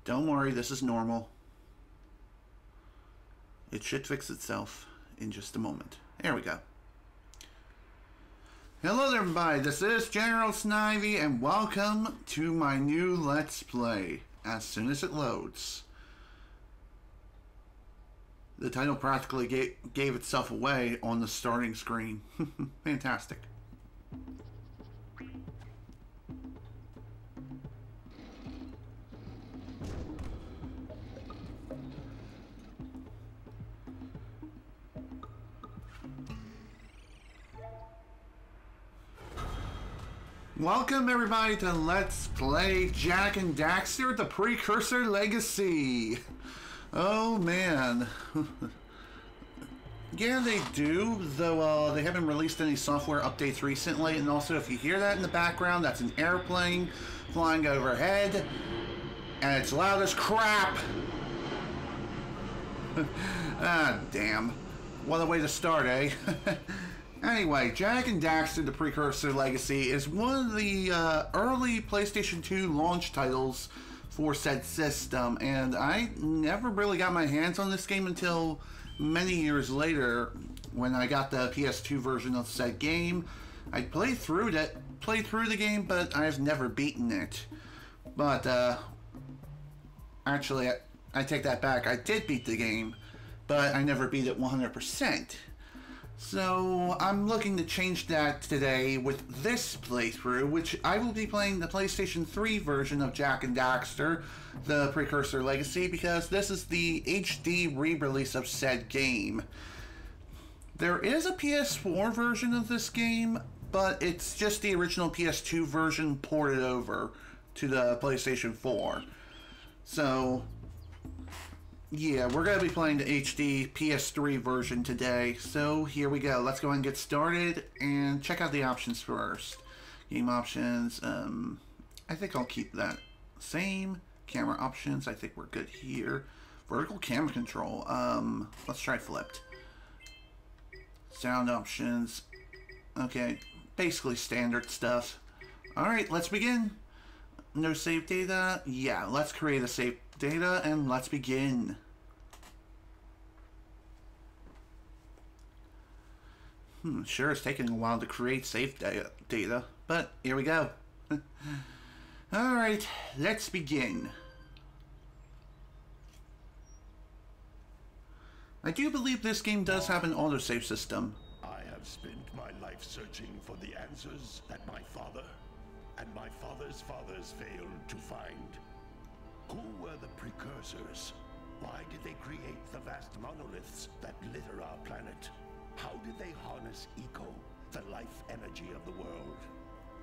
Don't worry, this is normal. It should fix itself in just a moment. There we go. Hello there, everybody. This is General Snivy, and welcome to my new Let's Play. As soon as it loads. The title practically gave itself away on the starting screen. Fantastic. Welcome everybody to Let's Play Jak and Daxter, the Precursor Legacy. Oh man. Yeah, they do, though they haven't released any software updates recently, and also if you hear that in the background, that's an airplane flying overhead, and it's loud as crap. Ah, damn. What a way to start, eh? Anyway, Jak and Daxter, the Precursor Legacy is one of the early PlayStation 2 launch titles for said system, and I never really got my hands on this game until many years later when I got the PS2 version of said game. I played through the game, but I've never beaten it. But actually, I take that back. I did beat the game, but I never beat it 100%. So I'm looking to change that today with this playthrough, which I will be playing the PlayStation 3 version of Jak and Daxter, the Precursor Legacy, because this is the HD re-release of said game. There is a PS4 version of this game, but it's just the original PS2 version ported over to the PlayStation 4. So yeah, we're going to be playing the HD PS3 version today, so here we go. Let's go ahead and get started and check out the options first. Game options, I think I'll keep that same. Camera options, I think we're good here. Vertical camera control, let's try flipped. Sound options, okay, basically standard stuff. Alright, let's begin. No save data, yeah, let's create a save data and let's begin. Sure, it's taking a while to create save data, but here we go. Alright, let's begin. I do believe this game does have an autosave system. I have spent my life searching for the answers that my father and my father's fathers failed to find. Who were the precursors? Why did they create the vast monoliths that litter our planet? How did they harness eco, the life energy of the world?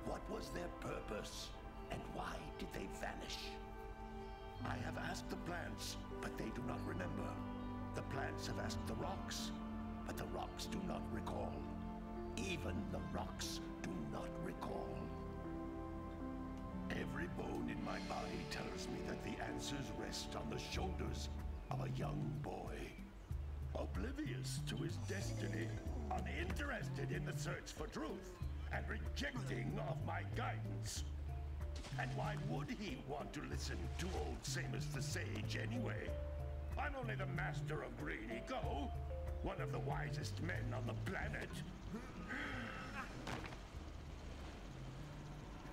What was their purpose, and why did they vanish? I have asked the plants, but they do not remember. The plants have asked the rocks, but the rocks do not recall. Even the rocks do not recall. Every bone in my body tells me that the answers rest on the shoulders of a young boy. Oblivious to his destiny, uninterested in the search for truth, and rejecting of my guidance. And why would he want to listen to old Samus the Sage anyway? I'm only the master of green eco, one of the wisest men on the planet.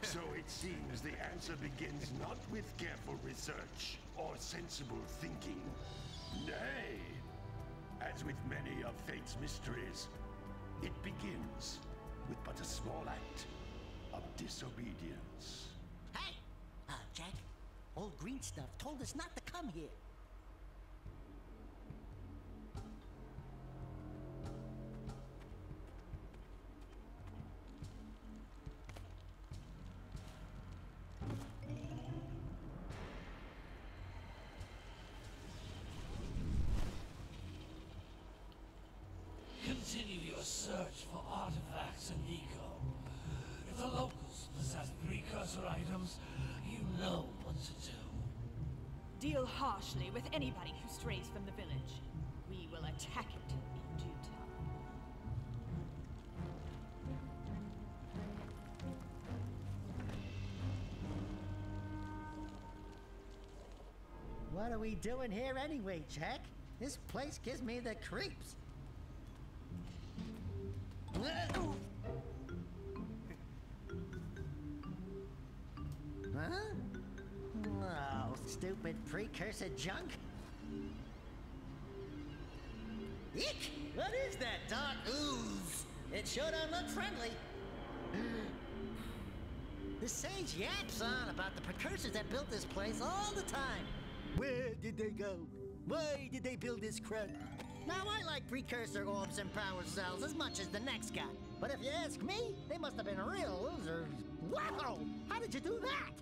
So it seems the answer begins not with careful research or sensible thinking. Nay, as with many of fate's mysteries, it begins with but a small act of disobedience. Hey! Jak, old green stuff told us not to come here. Continue your search for artifacts and eco. If the locals possess precursor items, you know what to do. Deal harshly with anybody who strays from the village. We will attack it in due time. What are we doing here anyway, Jak? This place gives me the creeps. Huh? Oh, stupid precursor junk. Eek! What is that dark ooze? It sure don't look friendly. The sage yaps on about the precursors that built this place all the time. Where did they go? Why did they build this crud? Now, I like precursor orbs and power cells as much as the next guy. But if you ask me, they must have been real losers. Wow! How did you do that?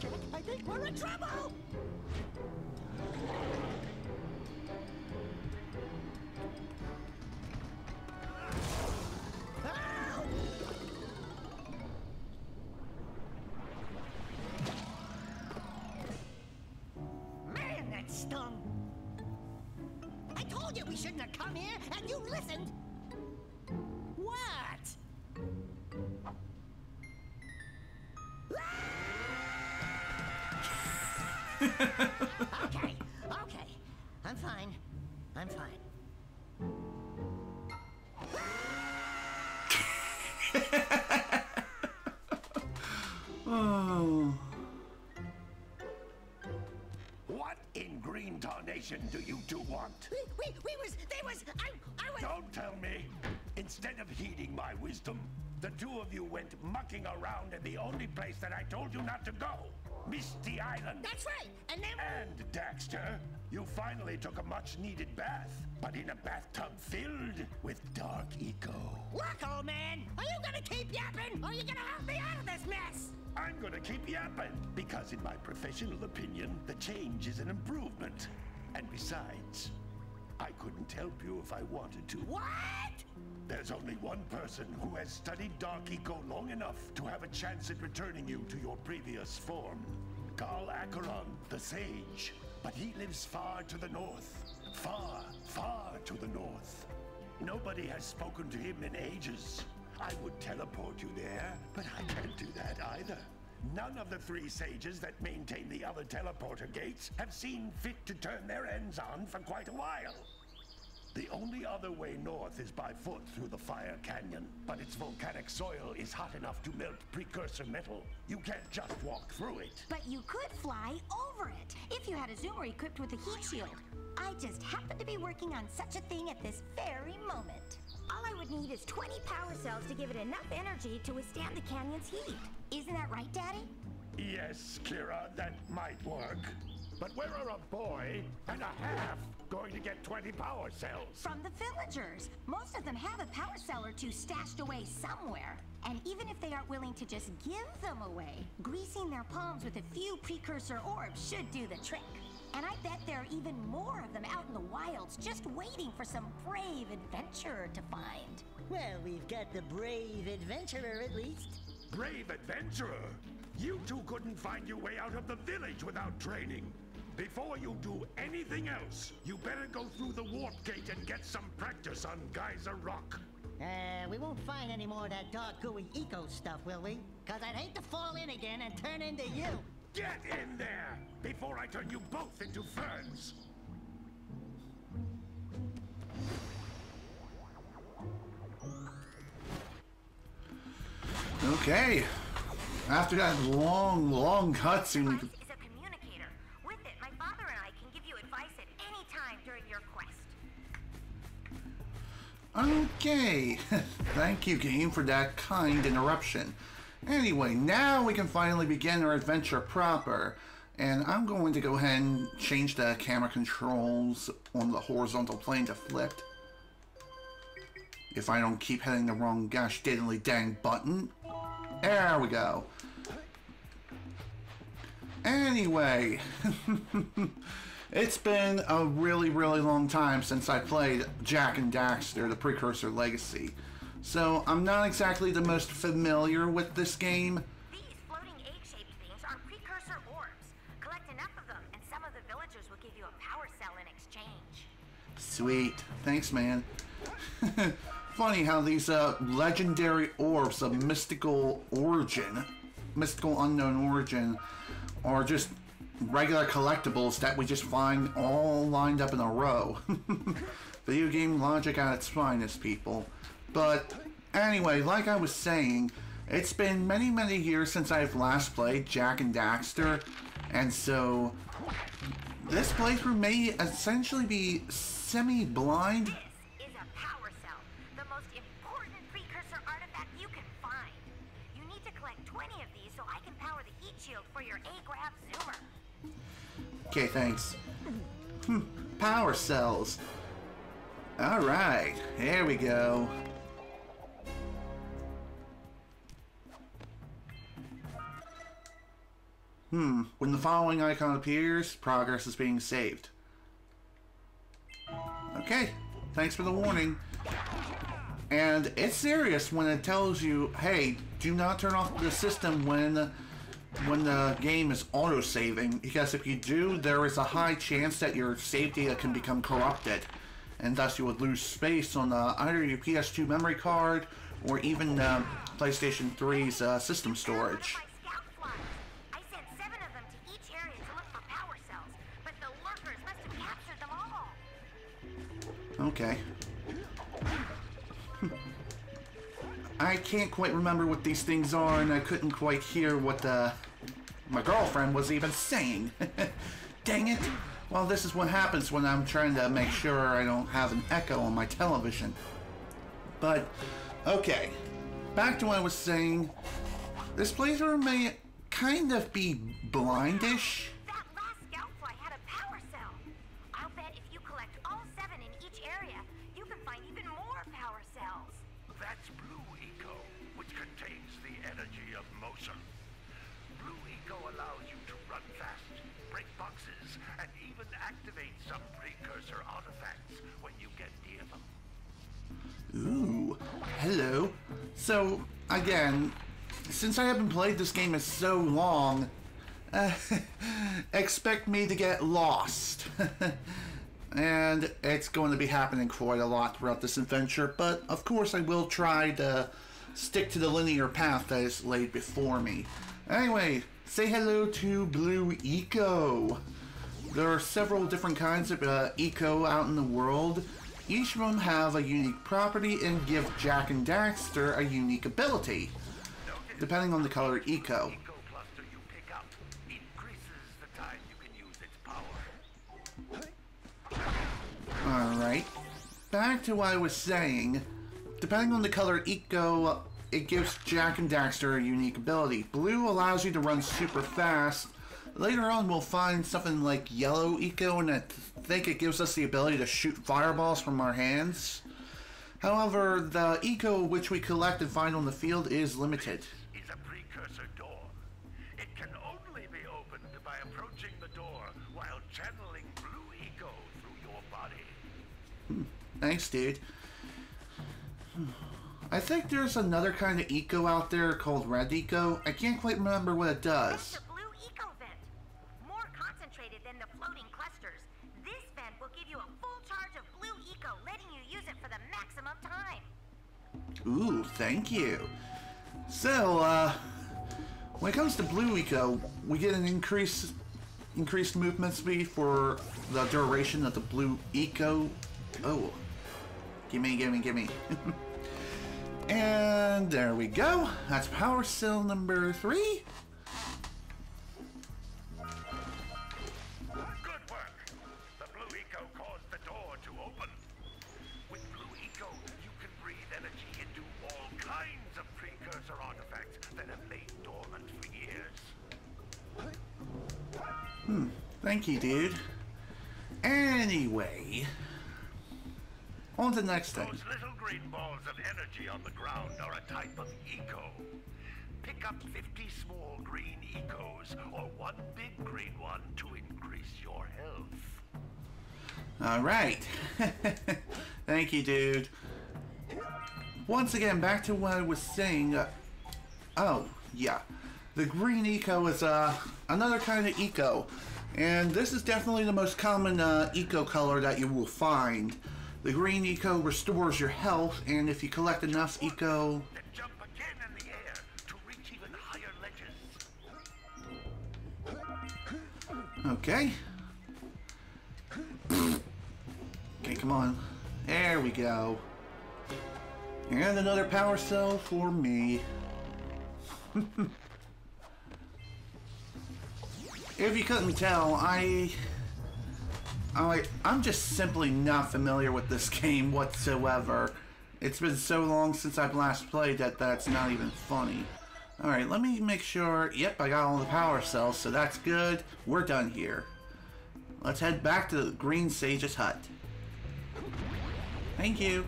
Jak, I think we're in trouble! Ow! Man, that stung! I told you we shouldn't have come here, and you listened! What? Okay, okay. I'm fine. I'm fine. Oh. What in green tarnation do you two want? I was... Don't tell me. Instead of heeding my wisdom, the two of you went mucking around in the only place that I told you not to go. Misty Island. That's right, and then... And, Daxter, you finally took a much-needed bath, but in a bathtub filled with dark eco. Look, old man, are you gonna keep yapping, or are you gonna help me out of this mess? I'm gonna keep yapping, because in my professional opinion, the change is an improvement. And besides, I couldn't help you if I wanted to. What? There's only one person who has studied Dark Eco long enough to have a chance at returning you to your previous form. Carl Acheron, the Sage. But he lives far to the north. Far, far to the north. Nobody has spoken to him in ages. I would teleport you there, but I can't do that either. None of the three sages that maintain the other teleporter gates have seen fit to turn their ends on for quite a while. The only other way north is by foot through the Fire Canyon, but its volcanic soil is hot enough to melt precursor metal. You can't just walk through it. But you could fly over it if you had a zoomer equipped with a heat shield. I just happen to be working on such a thing at this very moment. All I would need is 20 power cells to give it enough energy to withstand the canyon's heat. Isn't that right, Daddy? Yes, Kira, that might work. But where are a boy and a half going to get 20 power cells? From the villagers. Most of them have a power cell or two stashed away somewhere. And even if they aren't willing to just give them away, greasing their palms with a few precursor orbs should do the trick. And I bet there are even more of them out in the wilds just waiting for some brave adventurer to find. Well, we've got the brave adventurer at least. Brave adventurer? You two couldn't find your way out of the village without training. Before you do anything else, you better go through the warp gate and get some practice on Geyser Rock. We won't find any more of that dark gooey eco stuff, will we? Cause I'd hate to fall in again and turn into you. Get in there before I turn you both into ferns. Okay. After that long cutscene, Advice is a communicator. With it, my father and I can give you advice at any time during your quest. Okay. Thank you, game, for that kind interruption. Anyway, now we can finally begin our adventure proper. And I'm going to go ahead and change the camera controls on the horizontal plane to flipped. If I don't keep hitting the wrong gosh diddly dang button. There we go. Anyway, it's been a really long time since I played Jak and Daxter, the Precursor Legacy. So I'm not exactly the most familiar with this game. These floating egg-shaped things are precursor orbs. Collect enough of them, and some of the villagers will give you a power cell in exchange. Sweet. Thanks, man. Funny how these legendary orbs of mystical unknown origin, are just regular collectibles that we just find all lined up in a row. Video game logic at its finest, people. But anyway, like I was saying, it's been many, many years since I've last played Jak and Daxter, and so this playthrough may essentially be semi-blind. This is a power cell, the most important precursor artifact you can find. You need to collect 20 of these so I can power the heat shield for your A-Graph zoomer. Okay, thanks. Power cells. Alright, here we go. When the following icon appears, progress is being saved. Okay, thanks for the warning. And it's serious when it tells you, hey, do not turn off the system when the game is auto-saving, because if you do, there is a high chance that your save data can become corrupted, and thus you would lose space on either your PS2 memory card or even PlayStation 3's system storage. I sent 7 of them to each area to look for power cells, but the lurkers must have captured them all. Okay. I can't quite remember what these things are, and I couldn't quite hear what my girlfriend was even saying. Dang it! Well, this is what happens when I'm trying to make sure I don't have an echo on my television. But, okay. Back to what I was saying. This playthrough may kind of be blindish. That last scoutfly had a power cell. I'll bet if you collect all 7 in each area, you can find even more power cells. That's Blue Eco, which contains the energy of motion. Blue Eco allows you to run fast, break boxes, and even activate some precursor artifacts when you get near them. Ooh, hello. So, again, since I haven't played this game in so long, expect me to get lost. And it's going to be happening quite a lot throughout this adventure, but of course I will try to stick to the linear path that is laid before me. Anyway, say hello to Blue Eco. There are several different kinds of Eco out in the world. Each of them have a unique property and give Jak and Daxter a unique ability, depending on the color Eco. Eco cluster you pick up increases the time you can use its power. Alright, back to what I was saying. Depending on the color Eco, it gives Jak and Daxter a unique ability. Blue allows you to run super fast. Later on we'll find something like yellow Eco, and I think it gives us the ability to shoot fireballs from our hands. However, the Eco which we collect and find on the field is limited. Is a precursor door. It can only be opened by approaching the door while channeling Blue Eco through your body. Thanks, dude. I think there's another kind of Eco out there called Red Eco. I can't quite remember what it That's does. the Blue Eco vent. More concentrated than the floating clusters. This vent will give you a full charge of Blue Eco, letting you use it for the maximum time. Ooh, thank you. So, when it comes to Blue Eco, we get an increased movement speed for the duration of the Blue Eco. Oh, gimme. And there we go. That's power cell number 3. Good work. The Blue Eco caused the door to open. With Blue Eco, you can breathe energy into all kinds of precursor artifacts that have lain dormant for years. Thank you, dude. Anyway, on to the next thing. Those little green balls of energy on the ground are a type of Eco. Pick up 50 small green Ecos or 1 big green one to increase your health. Alright. Thank you, dude. Once again, back to what I was saying. Oh, yeah. The green Eco is another kind of Eco. And this is definitely the most common Eco color that you will find. The green Eco restores your health, and if you collect enough Eco... Then jump again in the air to reach even higher ledges. Okay. Okay, come on. There we go. And another power cell for me. If you couldn't tell, I'm just simply not familiar with this game whatsoever. It's been so long since I've last played that that's not even funny. Alright, let me make sure. Yep, I got all the power cells, so that's good. We're done here. Let's head back to the Green Sage's hut. Thank you.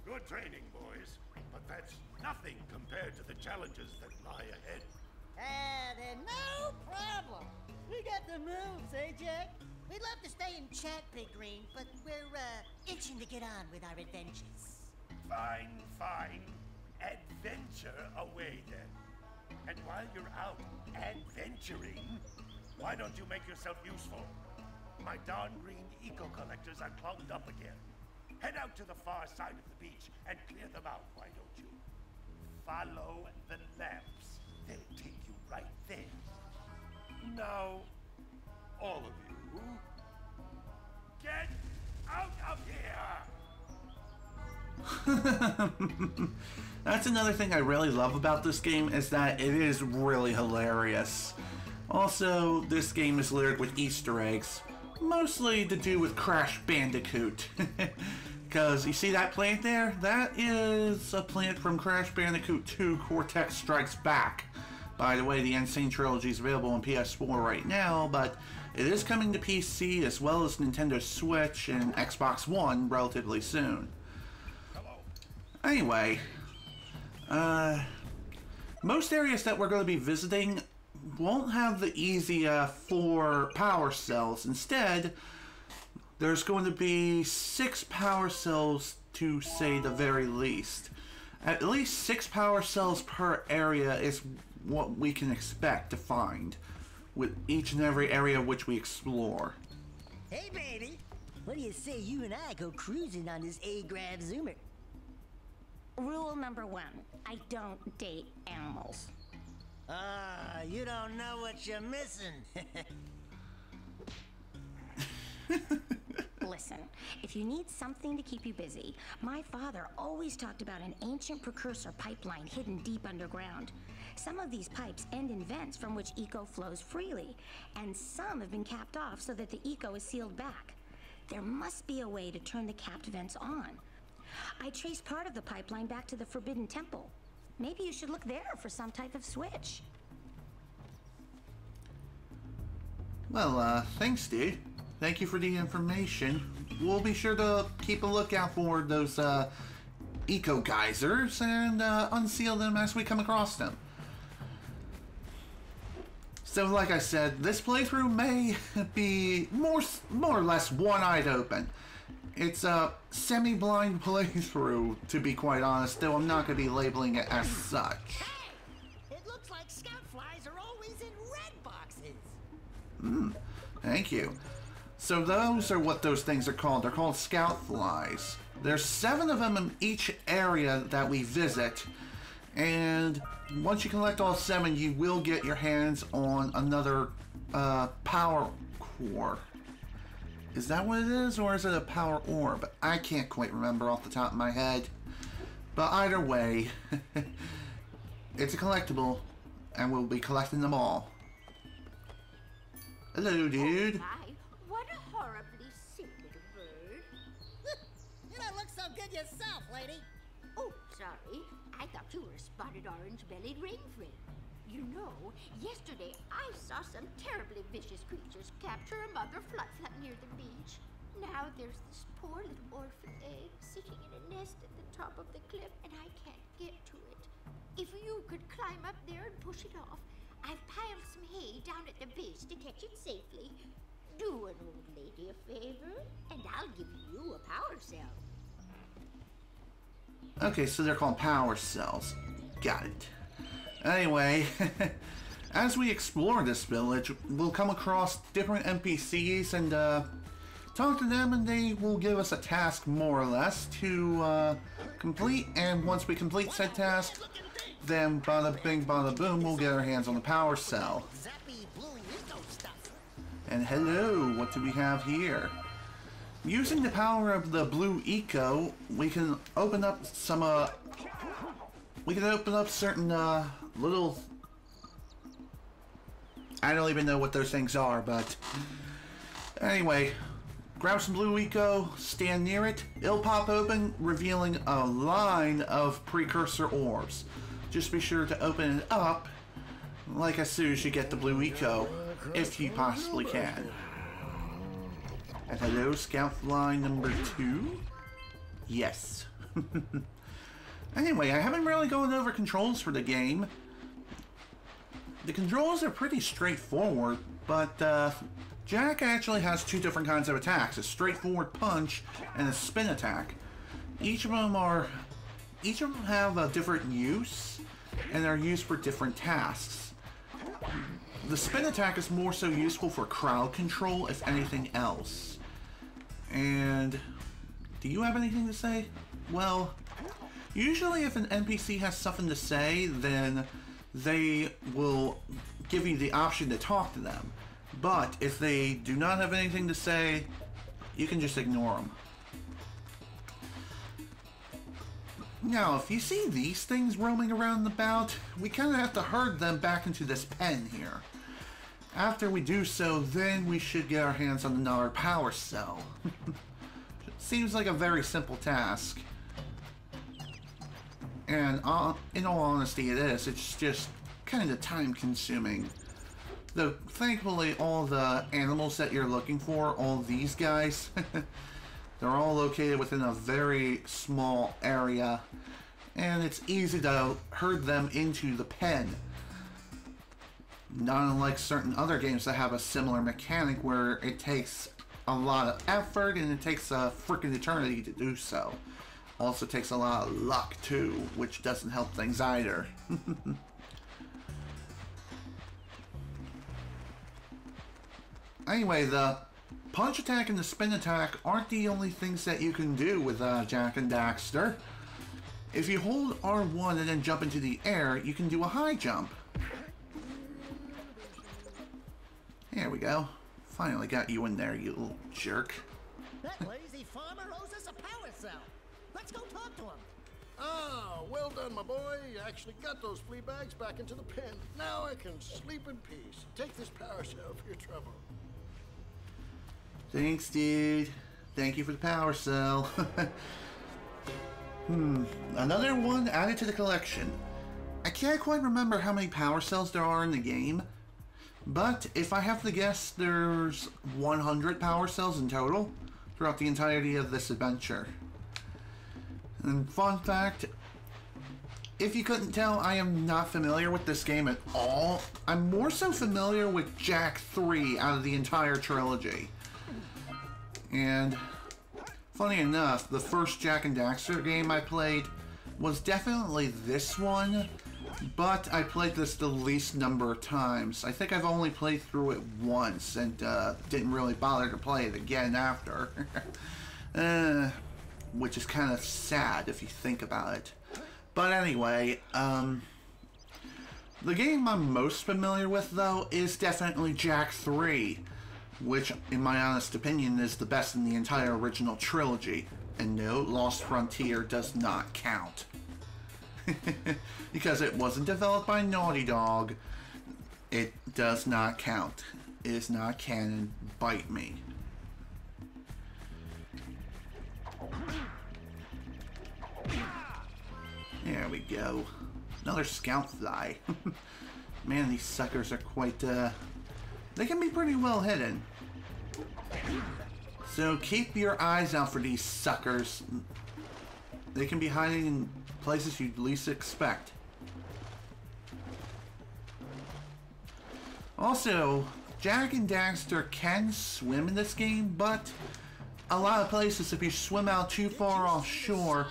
Good training, boys, but that's nothing compared to the challenges that lie ahead. Then no problem. We got the moves, eh, Jak? We'd love to stay and chat, Big Green, but we're, itching to get on with our adventures. Fine, fine. Adventure away, then. And while you're out adventuring, why don't you make yourself useful? My darn green eco-collectors are clogged up again. Head out to the far side of the beach and clear them out, why don't you? Follow the lamps. They'll take you right there. Now, all of you, get out of here! That's another thing I really love about this game, is that it is really hilarious. Also, this game is littered with Easter eggs, mostly to do with Crash Bandicoot. Because you see that plant there? That is a plant from Crash Bandicoot 2 Cortex Strikes Back. By the way, the Insane Trilogy is available on PS4 right now, but it is coming to PC as well as Nintendo Switch and Xbox One relatively soon. Anyway, most areas that we're going to be visiting won't have the easy 4 power cells. Instead, there's going to be 6 power cells to say the very least. At least 6 power cells per area is what we can expect to find with each and every area which we explore. Hey, baby. What do you say you and I go cruising on this A-Grav Zoomer? Rule number 1, I don't date animals. Ah, you don't know what you're missing. Listen, if you need something to keep you busy, my father always talked about an ancient precursor pipeline hidden deep underground. Some of these pipes end in vents from which eco flows freely, and some have been capped off so that the eco is sealed back. There must be a way to turn the capped vents on. I traced part of the pipeline back to the Forbidden Temple. Maybe you should look there for some type of switch. Well, thanks, dude. Thank you for the information. We'll be sure to keep a lookout for those eco geysers and unseal them as we come across them. So, like I said, this playthrough may be more or less one-eyed open. It's a semi-blind playthrough, to be quite honest, though I'm not going to be labeling it as such. Hey! It looks like scout flies are always in red boxes. Thank you. So those are what those things are called. They're called scout flies. There's 7 of them in each area that we visit. And once you collect all 7, you will get your hands on another power core. Is that what it is, or is it a power orb? I can't quite remember off the top of my head. But either way, it's a collectible, and we'll be collecting them all. Hello, dude. My, what a horribly sick little bird. You don't look so good yourself, lady. Oh, sorry. I thought you were a spotted orange-bellied rainframe. You know, yesterday I saw some terribly vicious creatures capture a mother flat near the beach. Now there's this poor little orphan egg sitting in a nest at the top of the cliff, and I can't get to it. If you could climb up there and push it off, I've piled some hay down at the base to catch it safely. Do an old lady a favor, and I'll give you a power cell. Okay, so they're called power cells. Got it. Anyway, as we explore this village, we'll come across different NPCs and talk to them and they will give us a task more or less to complete, and once we complete said task, then bada bing bada boom, we'll get our hands on the power cell. And hello, what do we have here? Using the power of the blue eco, we can open up some certain little, I don't even know what those things are, but anyway, grab some blue eco, stand near it, it'll pop open, revealing a line of precursor orbs. Just be sure to open it up, like as soon as you get the blue eco, if you possibly can. And hello, scout line number 2? Yes. Anyway, I haven't really gone over controls for the game. The controls are pretty straightforward, but Jak actually has 2 different kinds of attacks, a straightforward punch and a spin attack. Each of them have a different use, and are used for different tasks. The spin attack is more so useful for crowd control, if anything else. And do you have anything to say? Well, usually if an NPC has something to say, then they will give you the option to talk to them. But if they do not have anything to say, you can just ignore them. Now, if you see these things roaming around about, we kind of have to herd them back into this pen here. After we do so, then we should get our hands on another power cell. Seems like a very simple task. And in all honesty, it is. It's just kind of time consuming. Though, thankfully, all the animals that you're looking for, all these guys, they're all located within a very small area, and it's easy to herd them into the pen. Not unlike certain other games that have a similar mechanic where it takes a lot of effort and it takes a freaking eternity to do so. Also takes a lot of luck too, which doesn't help things either. Anyway, the punch attack and the spin attack aren't the only things that you can do with Jak and Daxter. If you hold R1 and then jump into the air, you can do a high jump. There we go. Finally got you in there, you little jerk. That lazy farmer owes us a power cell. Let's go talk to him. Ah, well done, my boy. You actually got those flea bags back into the pen. Now I can sleep in peace. Take this power cell for your trouble. Thanks, dude. Thank you for the power cell. Another one added to the collection. I can't quite remember how many power cells there are in the game, but if I have to guess, there's 100 power cells in total throughout the entirety of this adventure. And fun fact, if you couldn't tell, I am not familiar with this game at all. I'm more so familiar with Jak 3 out of the entire trilogy. And funny enough, the first Jak and Daxter game I played was definitely this one, but I played this the least number of times. I think I've only played through it once and didn't really bother to play it again after. Which is kind of sad if you think about it. But anyway, the game I'm most familiar with, though, is definitely Jak 3, which, in my honest opinion, is the best in the entire original trilogy. And no, Lost Frontier does not count. Because it wasn't developed by Naughty Dog. It does not count. It is not canon. Bite me. There we go. Another scout fly. Man, these suckers are quite, they can be pretty well hidden. So keep your eyes out for these suckers. They can be hiding in places you'd least expect. Also, Jak and Daxter can swim in this game, but a lot of places, if you swim out too far offshore,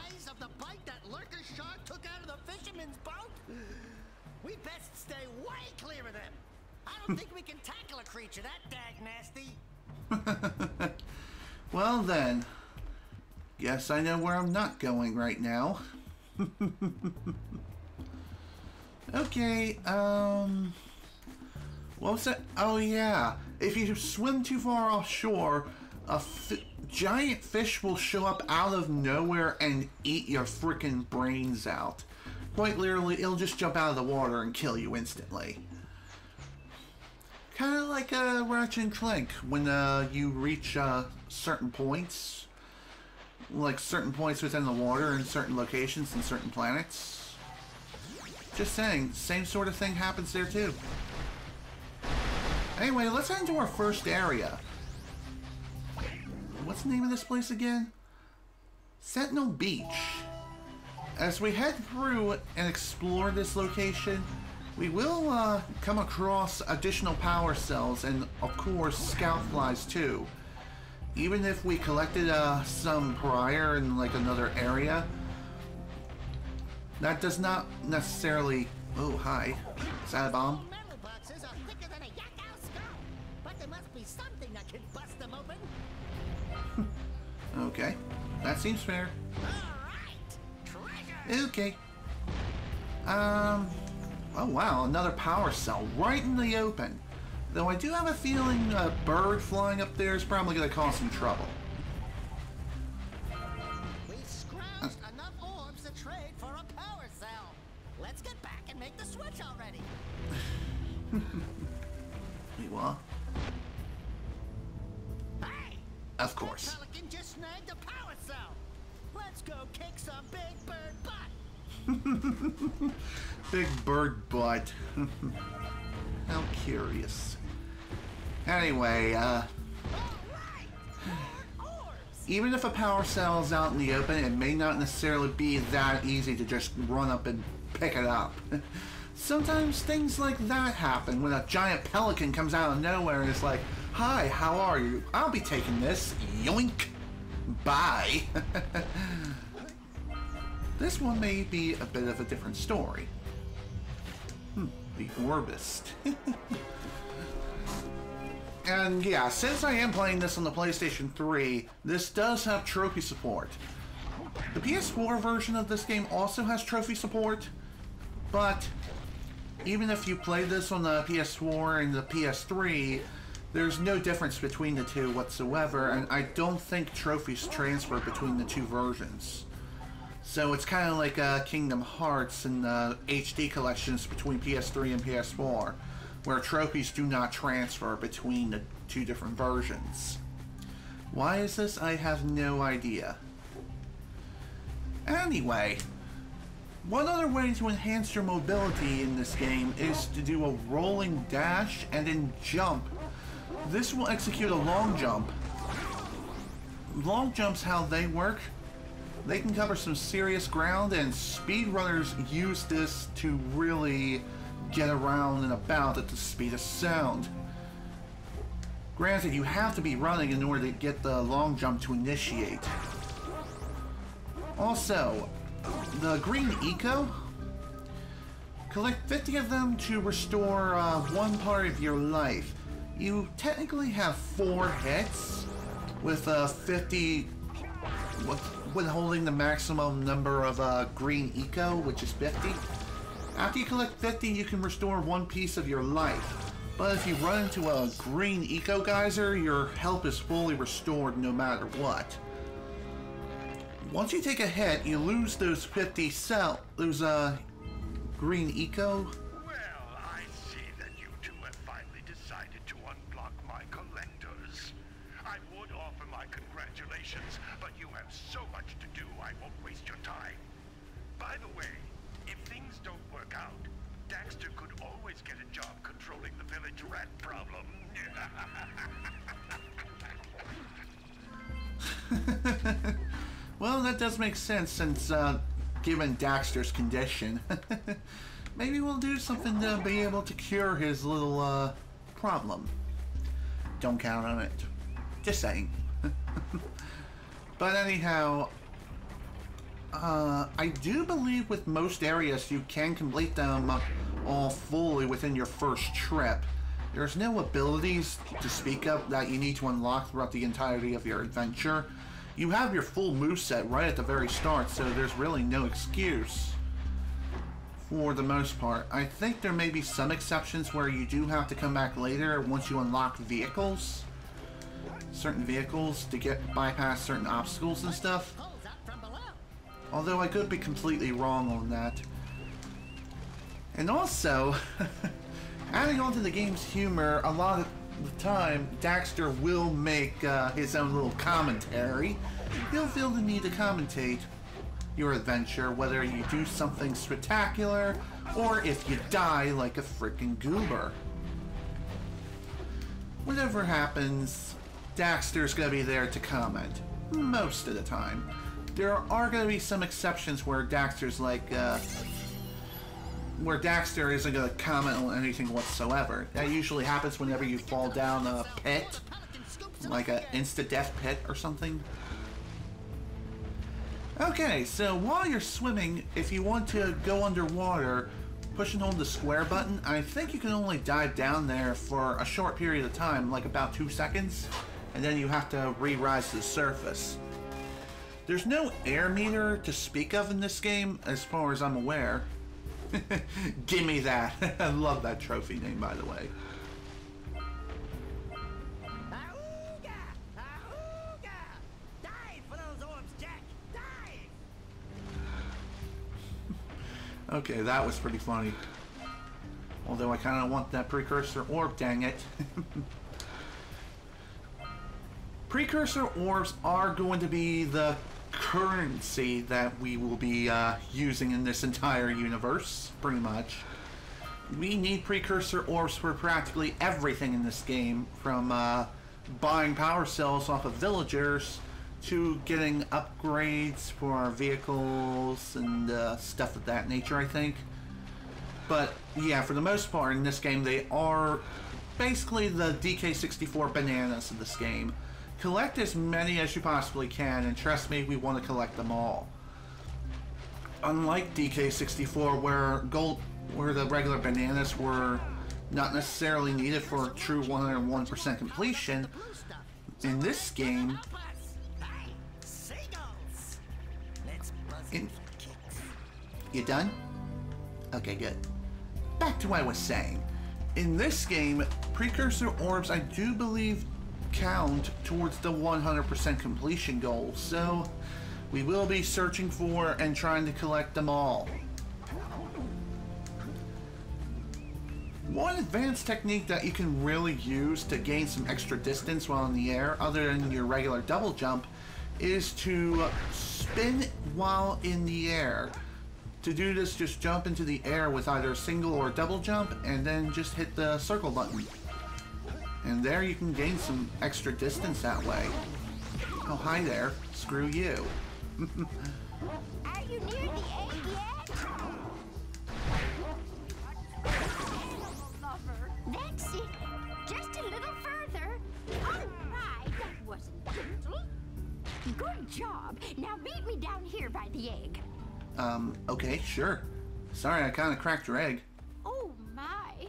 I don't think we can tackle a creature that dag nasty. Well then, guess I know where I'm not going right now. Okay, what was that? Oh yeah, if you swim too far offshore, a giant fish will show up out of nowhere and eat your freaking brains out. Quite literally, it'll just jump out of the water and kill you instantly. Kind of like Ratchet and Clank, when you reach certain points. Like certain points within the water in certain locations and certain planets. Just saying, same sort of thing happens there too. Anyway, let's head into our first area. What's the name of this place again? Sentinel Beach. As we head through and explore this location, we will come across additional power cells and, of course, scout flies too. Even if we collected some prior in like another area, that does not necessarily... Oh, hi. Is that a bomb? Metal boxes are thicker than a yak-owl skull, but there must be something that can bust them open. Okay, that seems fair. Okay. Oh wow, another power cell right in the open. Though I do have a feeling a bird flying up there is probably going to cause some trouble. We've scrounged enough orbs to trade for a power cell. Let's get back and make the switch already. Wait, what? Hey! Of course. Pelican just snagged a power cell. Let's go kick some big bird butt. Big bird butt. How curious. Anyway, even if a power cell is out in the open, it may not necessarily be that easy to just run up and pick it up. Sometimes things like that happen when a giant pelican comes out of nowhere and is like, "Hi, how are you? I'll be taking this. Yoink. Bye." This one may be a bit of a different story. The Orbist. And yeah, since I am playing this on the PlayStation 3, this does have trophy support. The PS4 version of this game also has trophy support, but even if you play this on the PS4 and the PS3, there's no difference between the two whatsoever, and I don't think trophies transfer between the two versions. So it's kind of like Kingdom Hearts and HD collections between PS3 and PS4, where trophies do not transfer between the two different versions. Why is this? I have no idea. Anyway, one other way to enhance your mobility in this game is to do a rolling dash and then jump. This will execute a long jump. Long jumps, how they work, they can cover some serious ground, and speedrunners use this to really get around and about at the speed of sound. Granted, you have to be running in order to get the long jump to initiate. Also, the green eco, collect 50 of them to restore one part of your life. You technically have 4 hits with 50 withholding the maximum number of green eco, which is 50. After you collect 50, you can restore 1 piece of your life. But if you run into a green eco geyser, your health is fully restored no matter what. Once you take a hit, you lose those 50 green eco. Well, I see that you two have finally decided to unblock my collectors. I would offer my congratulations, but you have so much to do, I won't waste your time. By the way, if things don't work out, Daxter could always get a job controlling the village rat problem. Well, that does make sense since, given Daxter's condition. Maybe we'll do something to be able to cure his little, problem. Don't count on it. Just saying. But anyhow, I do believe with most areas you can complete them all fully within your first trip. There's no abilities to speak of that you need to unlock throughout the entirety of your adventure. You have your full moveset right at the very start, so there's really no excuse for the most part. I think there may be some exceptions where you do have to come back later once you unlock vehicles. Certain vehicles to bypass certain obstacles and stuff. Although I could be completely wrong on that. And also, adding on to the game's humor, a lot of the time, Daxter will make his own little commentary. He'll feel the need to commentate your adventure, whether you do something spectacular, or if you die like a freaking goober. Whatever happens, Daxter's gonna be there to comment, most of the time. There are gonna be some exceptions where Daxter's like, where Daxter isn't going to comment on anything whatsoever. That usually happens whenever you fall down a pit, like an insta-death pit or something. Okay, so while you're swimming, if you want to go underwater, push and hold the square button. I think you can only dive down there for a short period of time, like about 2 seconds, and then you have to re-rise to the surface. There's no air meter to speak of in this game, as far as I'm aware. Gimme that. I love that trophy name, by the way. Auga! Auga! Dive for those orbs, Jak! Dive! Okay, that was pretty funny. Although I kind of want that Precursor orb, dang it. Precursor orbs are going to be the currency that we will be using in this entire universe, pretty much. We need Precursor orbs for practically everything in this game, from buying power cells off of villagers to getting upgrades for our vehicles and stuff of that nature, I think. But yeah, for the most part in this game, they are basically the DK64 bananas of this game. Collect as many as you possibly can, and trust me, we want to collect them all. Unlike DK64, where the regular bananas were not necessarily needed for true 101% completion, in this game, you done? Okay, good. Back to what I was saying. In this game, Precursor orbs, I do believe, count towards the 100% completion goal, so we will be searching for and trying to collect them all. One advanced technique that you can really use to gain some extra distance while in the air, other than your regular double jump, is to spin while in the air. To do this, just jump into the air with either a single or double jump, and then just hit the circle button. And there you can gain some extra distance that way. Oh, hi there. Screw you. Are you near the egg yet? That's it. Just a little further. All right, that wasn't gentle. Good job. Now meet me down here by the egg. Okay, sure. Sorry, I kind of cracked your egg. Oh my.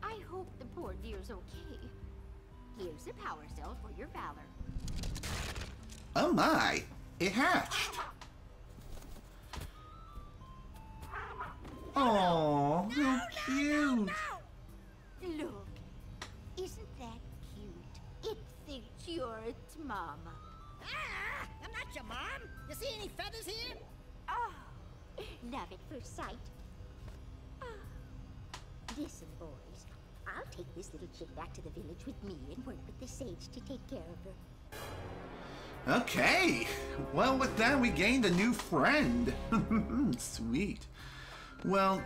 I hope the poor dear's okay. Here's a power cell for your valor. Oh my! It hatched! Oh, how cute! Look, isn't that cute? It thinks you're its mama. Ah! I'm not your mom! You see any feathers here? Oh, love at first sight. Oh. Listen, boys. I'll take this little chick back to the village with me and work with the sage to take care of her. Okay! Well, with that, we gained a new friend. Sweet. Well,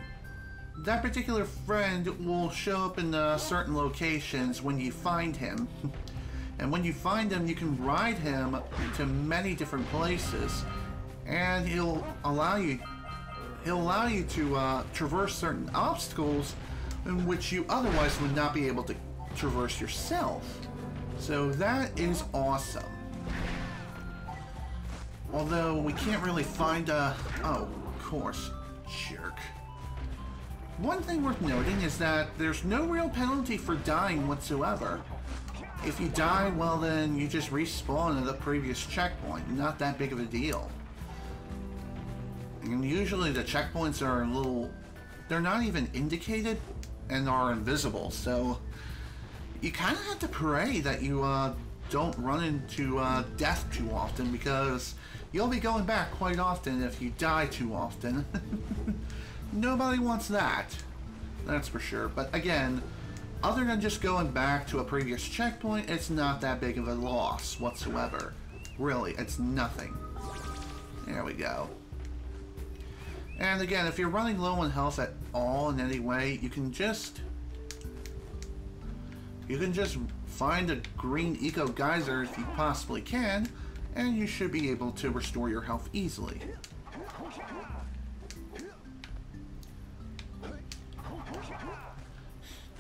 that particular friend will show up in certain locations when you find him. And when you find him, you can ride him to many different places. And he'll allow you to traverse certain obstacles in which you otherwise would not be able to traverse yourself. So that is awesome. Although we can't really find oh, of course, jerk. one thing worth noting is that there's no real penalty for dying whatsoever. If you die, well then you just respawn at the previous checkpoint. Not that big of a deal. And usually the checkpoints are a little... they're not even indicated and are invisible, so you kind of have to pray that you don't run into death too often, because you'll be going back quite often if you die too often. Nobody wants that, that's for sure. But again, other than just going back to a previous checkpoint, it's not that big of a loss whatsoever. Really, it's nothing. There we go. And again, if you're running low on health at all in any way, you can just find a green eco geyser if you possibly can, and you should be able to restore your health easily.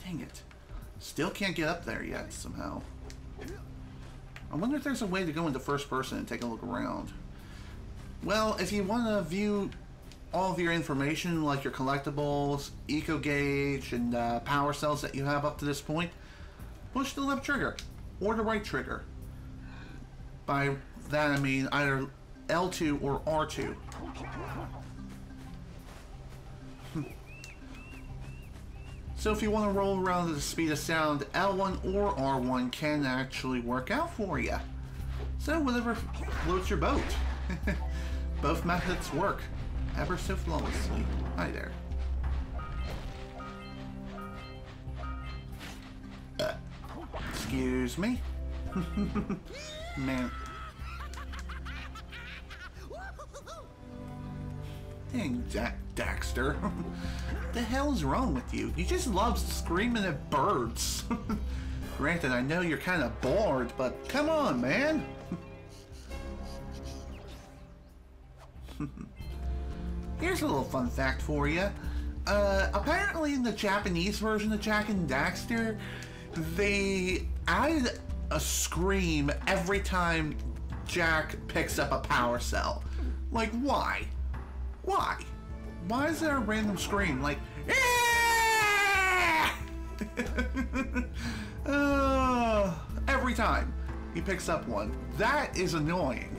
Dang it. Still can't get up there yet somehow. I wonder if there's a way to go into first person and take a look around. Well, if you want to view all of your information, like your collectibles, eco gauge, and power cells that you have up to this point, push the left trigger or the right trigger. By that I mean either L2 or R2. So if you want to roll around at the speed of sound, L1 or R1 can actually work out for you. So whatever floats your boat. Both methods work ever so flawlessly. Hi there. Excuse me? Man. Dang, Jak Daxter. The hell's wrong with you? You just love screaming at birds. Granted, I know you're kind of bored, but come on, man. Here's a little fun fact for you. Apparently in the Japanese version of Jak and Daxter, they added a scream every time Jak picks up a power cell. Like, why? Why? Why is there a random scream? Like, every time he picks up one. That is annoying.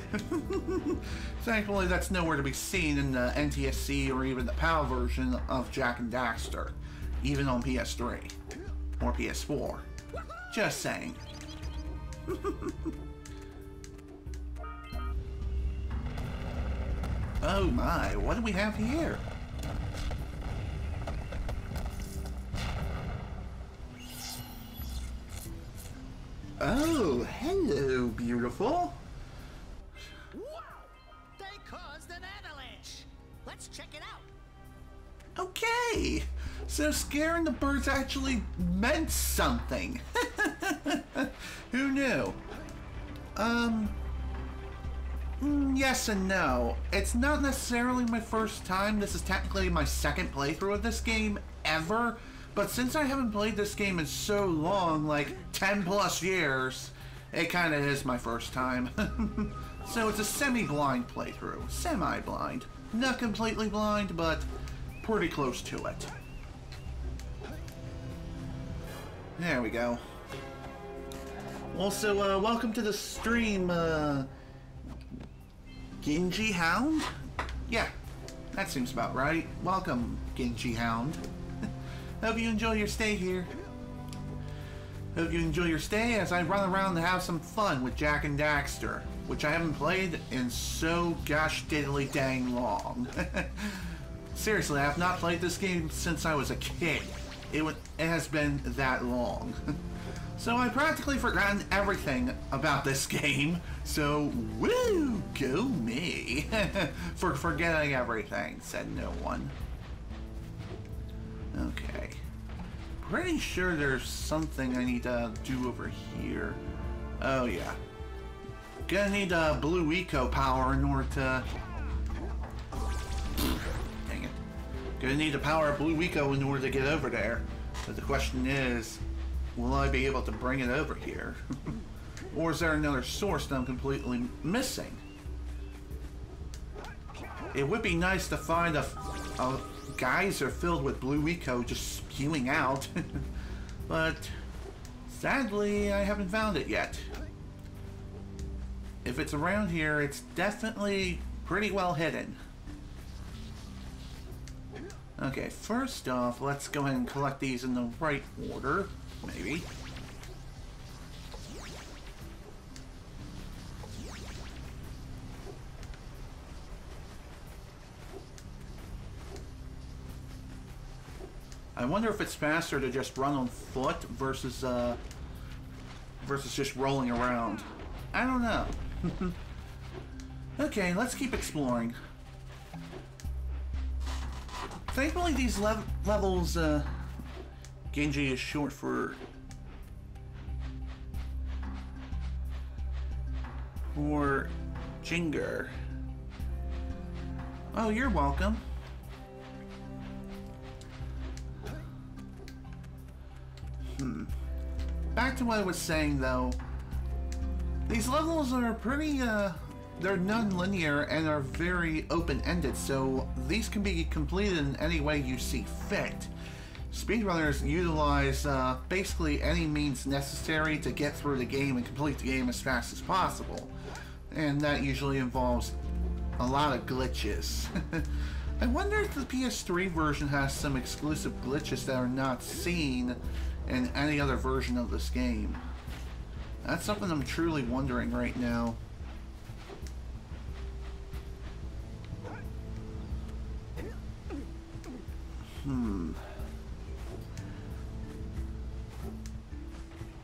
Thankfully, that's nowhere to be seen in the NTSC or even the PAL version of Jak and Daxter, even on PS3 or PS4. Just saying. Oh my, what do we have here? Oh, hello, beautiful. Wow! They caused an avalanche. Let's check it out. Okay, so scaring the birds actually meant something. Who knew? Yes and no. It's not necessarily my first time. This is technically my second playthrough of this game ever. But since I haven't played this game in so long, like 10 plus years, it kind of is my first time. So it's a semi-blind playthrough. Semi-blind. Not completely blind, but pretty close to it. There we go. Also, welcome to the stream, Genji Hound? Yeah, that seems about right. Welcome, Genji Hound. Hope you enjoy your stay here. Hope you enjoy your stay as I run around and have some fun with Jak and Daxter, which I haven't played in so gosh diddly dang long. Seriously, I have not played this game since I was a kid. It has been that long. So I've practically forgotten everything about this game. So, woo, go me. For forgetting everything, said no one. Okay. Pretty sure there's something I need to do over here. Oh yeah. Gonna need blue eco power in order to... Dang it. Gonna need the power of blue eco in order to get over there. But the question is, will I be able to bring it over here? Or is there another source that I'm completely missing? It would be nice to find a geyser filled with blue eco just spewing out. But sadly, I haven't found it yet. If it's around here, it's definitely pretty well hidden. Okay, first off, let's go ahead and collect these in the right order, maybe. I wonder if it's faster to just run on foot versus just rolling around. I don't know. Okay, let's keep exploring. Thankfully, these levels, Genji is short for Jinger. Oh, you're welcome. Back to what I was saying, though. These levels are pretty, they're non-linear and are very open-ended, so these can be completed in any way you see fit. Speedrunners utilize basically any means necessary to get through the game and complete the game as fast as possible. And that usually involves a lot of glitches. I wonder if the PS3 version has some exclusive glitches that are not seen in any other version of this game. That's something I'm truly wondering right now.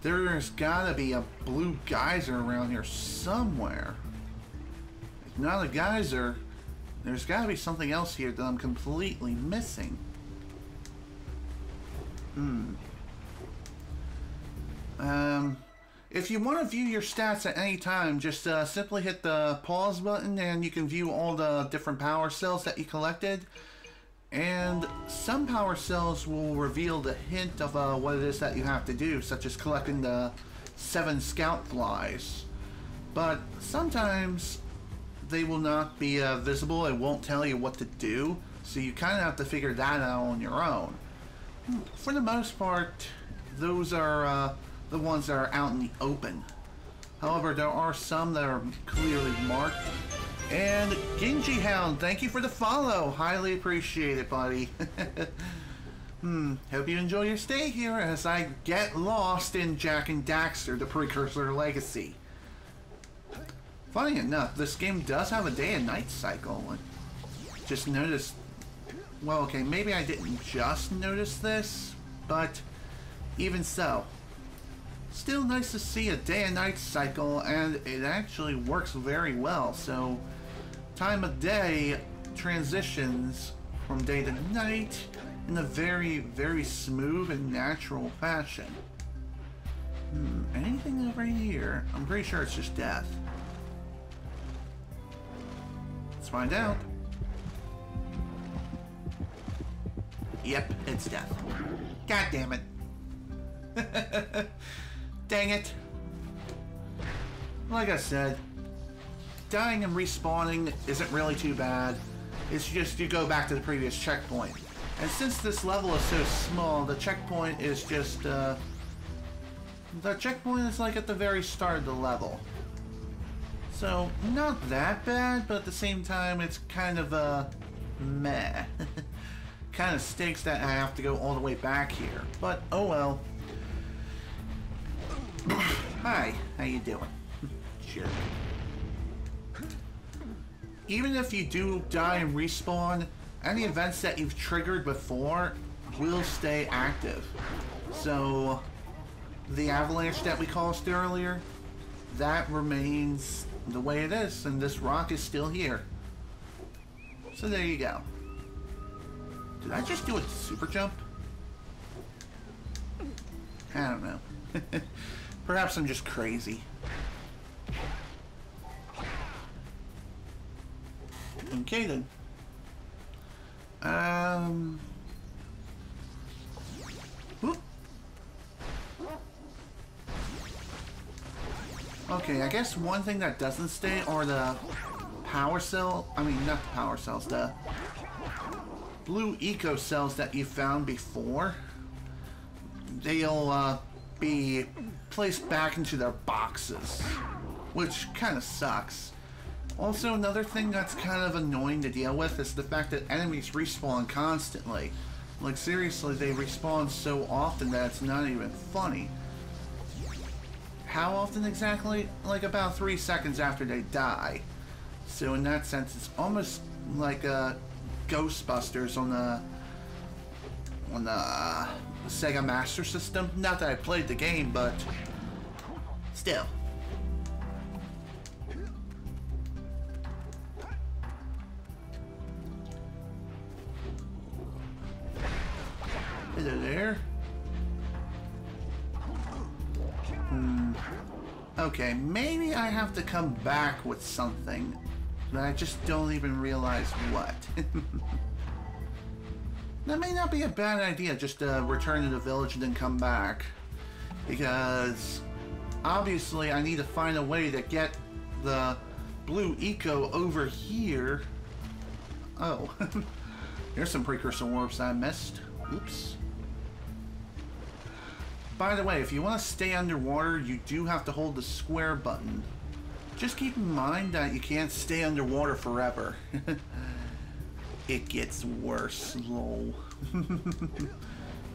There's gotta be a blue geyser around here somewhere. If not a geyser, there's gotta be something else here that I'm completely missing. If you want to view your stats at any time, just simply hit the pause button and you can view all the different power cells that you collected. And some power cells will reveal the hint of what it is that you have to do, such as collecting the 7 scout flies. But sometimes they will not be visible. It won't tell you what to do, so you kind of have to figure that out on your own. For the most part, those are the ones that are out in the open. However, there are some that are clearly marked. And Genji Hound, thank you for the follow. Highly appreciate it, buddy. Hope you enjoy your stay here as I get lost in Jak and Daxter, the Precursor Legacy. Funny enough, this game does have a day and night cycle. I just noticed... Well, okay, maybe I didn't just notice this, but even so. Still nice to see a day and night cycle, and it actually works very well. So, time of day transitions from day to night in a very, very smooth and natural fashion. Anything over here? I'm pretty sure it's just death. Let's find out. Yep, it's death. God damn it. Dang it. Like I said, dying and respawning isn't really too bad. It's just you go back to the previous checkpoint. And since this level is so small, the checkpoint is just, the checkpoint is like at the very start of the level. So, not that bad, but at the same time, it's kind of, meh. Kind of stinks that I have to go all the way back here. But, oh well. Hi, how you doing? Sure. Even if you do die and respawn, any events that you've triggered before will stay active. So, the avalanche that we caused earlier, that remains the way it is, and this rock is still here. So there you go. Did I just do a super jump? I don't know. Perhaps I'm just crazy. Okay then. Whoop. Okay, I guess one thing that doesn't stay are the power cell. I mean, not the power cells. blue eco cells that you found before, they'll be placed back into their boxes, which kind of sucks. Also, another thing that's kind of annoying to deal with is the fact that enemies respawn constantly. Like, seriously, they respawn so often that it's not even funny. How often exactly? Like about 3 seconds after they die. So in that sense, it's almost like Ghostbusters on the Sega Master System. Not that I played the game, but still. Hello there. Okay, maybe I have to come back with something, but I just don't even realize what. That may not be a bad idea, just to return to the village and then come back. Because, obviously, I need to find a way to get the blue eco over here. Oh, here's some precursor orbs I missed. Oops. By the way, if you want to stay underwater, you do have to hold the square button. Just keep in mind that you can't stay underwater forever. It gets worse, lol.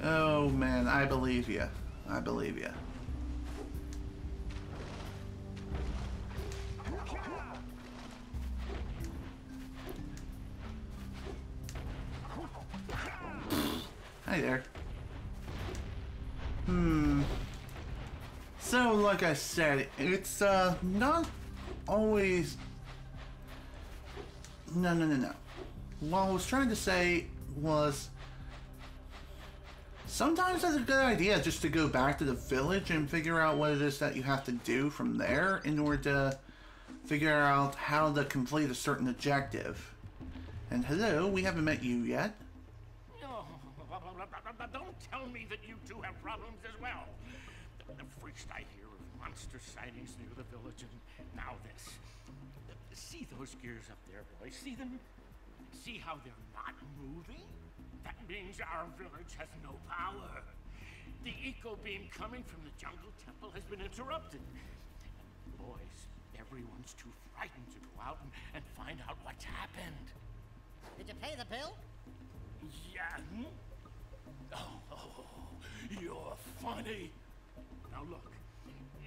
Oh man, I believe you. I believe you. Hi there. So, like I said, it's not always... No. What I was trying to say was... sometimes it's a good idea just to go back to the village and figure out what it is that you have to do from there in order to figure out how to complete a certain objective. And hello, we haven't met you yet. No, don't tell me that you two have problems as well. First I hear of monster sightings near the village, and now this. See those gears up there, boys? See them? See how they're not moving? That means our village has no power. The eco beam coming from the jungle temple has been interrupted. Boys, everyone's too frightened to go out and find out what's happened. Did you pay the bill? Yeah. Oh, you're funny. Now look,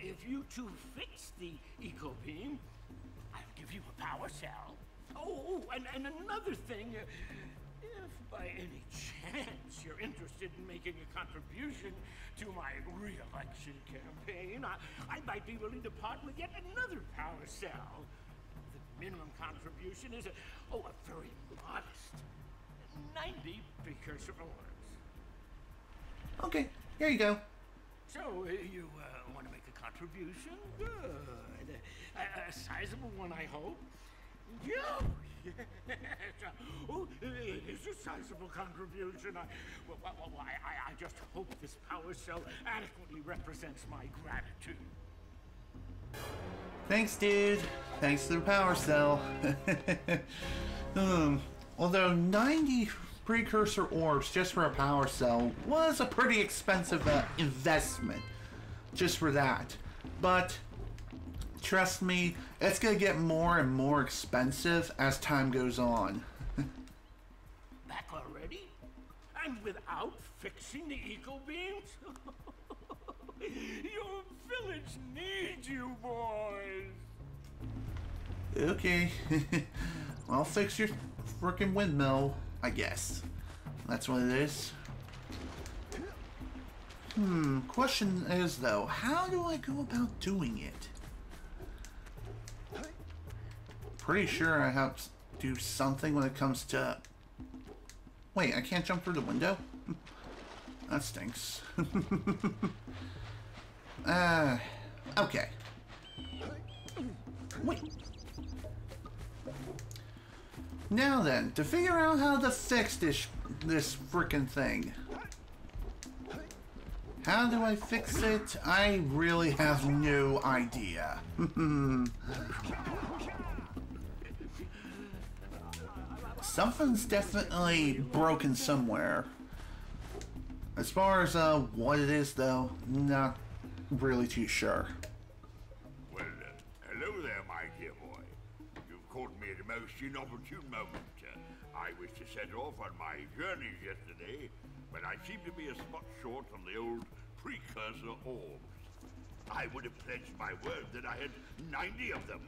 if you two fix the eco beam, I'll give you a power cell. Oh, and another thing, if by any chance you're interested in making a contribution to my re-election campaign, I might be willing to part with yet another power cell. The minimum contribution is a very modest 90 precursor orbs. Okay, here you go. So, you want to make a contribution? Good. A sizable one, I hope. Yeah. Oh, it is a sizable contribution. I just hope this power cell adequately represents my gratitude. Thanks, dude. Thanks to the power cell. Although 90 precursor orbs just for a power cell was a pretty expensive investment just for that. But trust me, it's gonna get more and more expensive as time goes on. Back already? And without fixing the eco beams? Your village needs you, boys. Okay. I'll fix your frickin' windmill, I guess. That's what it is. Question is though, how do I go about doing it? Pretty sure I have to do something when it comes to... Wait, I can't jump through the window? That stinks. Okay. Wait. Now then, to figure out how to fix this frickin' thing. How do I fix it? I really have no Something's definitely broken somewhere. As far as what it is, though, not really too sure. Well, hello there, my dear boy. You've caught me at a most inopportune moment. I was to set off on my journeys yesterday, but I seem to be a spot short on the old Precursor orbs. I would have pledged my word that I had 90 of them,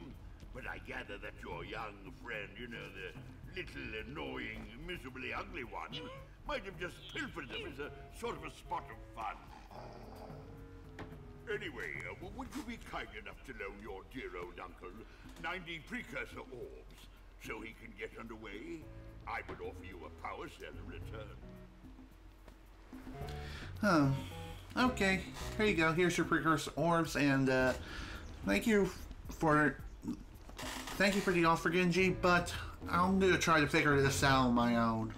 but I gather that your young friend, you know, the little annoying, miserably ugly one, might have just pilfered them as a sort of a spot of fun. Anyway, would you be kind enough to loan your dear old uncle 90 Precursor orbs so he can get underway? I would offer you a power cell in return. Oh, okay. Here you go. Here's your Precursor orbs, and thank you for the offer, Genji, but I'm gonna try to figure this out on my own.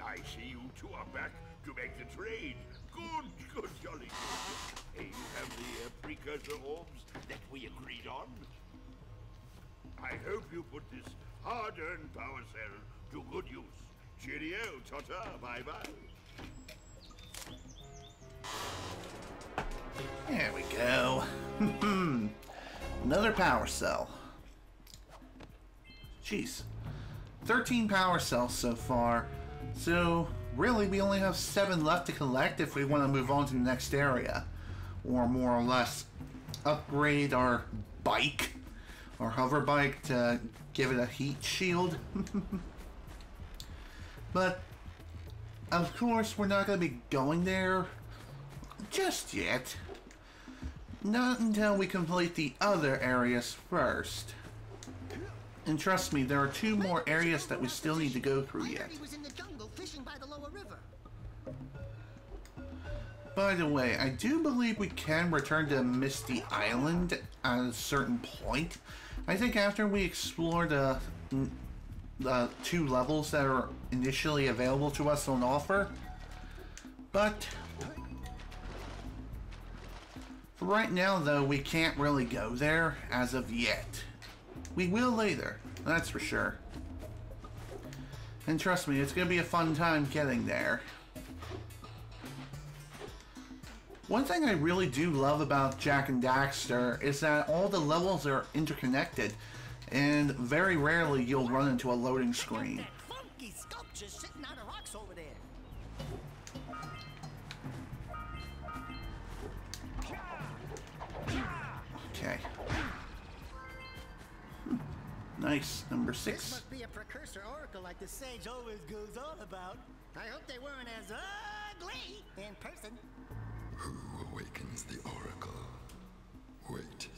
I see you two are back to make the trade. Good, jolly good. Hey, you have the Precursor orbs that we agreed on? I hope you put this hard-earned power cell to good use. Cheerio, ta-ta, bye-bye. There we go. Another power cell. Jeez. 13 power cells so far. So, really, we only have 7 left to collect if we want to move on to the next area. Or more or less, upgrade our bike, our hover bike, to give it a heat shield. But, of course, we're not going to be going there just yet. Not until we complete the other areas first. And trust me, there are 2 more areas that we still need to go through yet. He was in the jungle fishing by the lower river. By the way, I do believe we can return to Misty Island at a certain point. I think after we explore the 2 levels that are initially available to us on offer. But for right now, though, we can't really go there as of yet. We will later, that's for sure. And trust me, it's going to be a fun time getting there. One thing I really do love about Jak and Daxter is that all the levels are interconnected, and very rarely you'll run into a loading screen. That funky sculpture sitting on the rocks over there. Okay. Nice, number 6. This must be a Precursor Oracle like the sage always goes on about. I hope they weren't as ugly in person. Who awakens the Oracle? Wait,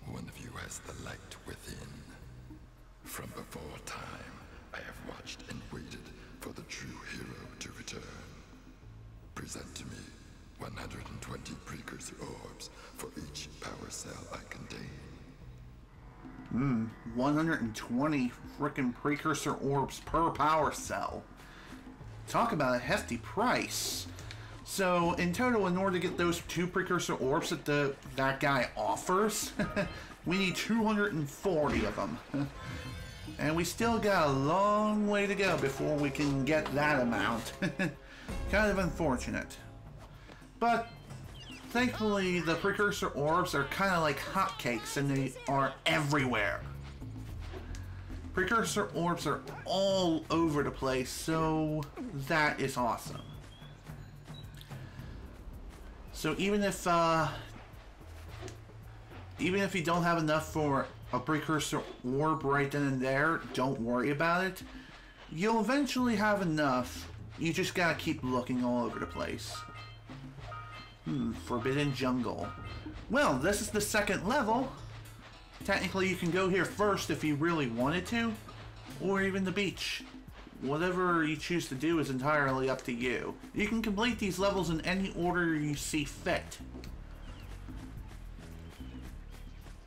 one of you has the light within. From before time, I have watched and waited for the true hero to return. Present to me 120 Precursor orbs for each power cell I contain. 120 frickin' Precursor orbs per power cell. Talk about a hefty price. So, in total, in order to get those 2 Precursor orbs that that guy offers, we need 240 of them. And we still got a long way to go before we can get that amount. Kind of unfortunate. But, thankfully, the Precursor orbs are kind of like hotcakes, and they are everywhere. Precursor orbs are all over the place, so that is awesome. So even if you don't have enough for a Precursor orb right then and there, don't worry about it. You'll eventually have enough. You just gotta keep looking all over the place. Forbidden Jungle. Well, this is the 2nd level. Technically, you can go here first if you really wanted to, or even the beach. Whatever you choose to do is entirely up to you. You can complete these levels in any order you see fit.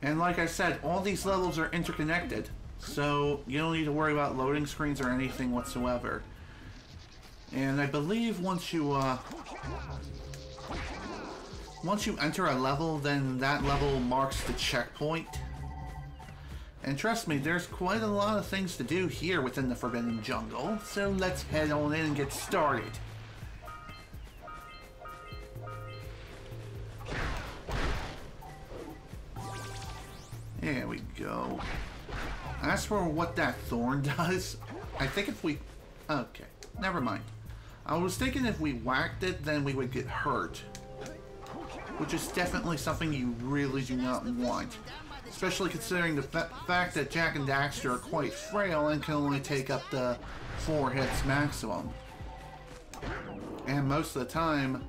And like I said, all these levels are interconnected, so you don't need to worry about loading screens or anything whatsoever. And I believe once you enter a level, then that level marks the checkpoint. And trust me, there's quite a lot of things to do here within the Forbidden Jungle, so let's head on in and get started. There we go. As for what that thorn does, I think if we... Okay, never mind. I was thinking if we whacked it, then we would get hurt. Which is definitely something you really do not want. Especially considering the fact that Jak and Daxter are quite frail and can only take up to 4 hits maximum. And most of the time,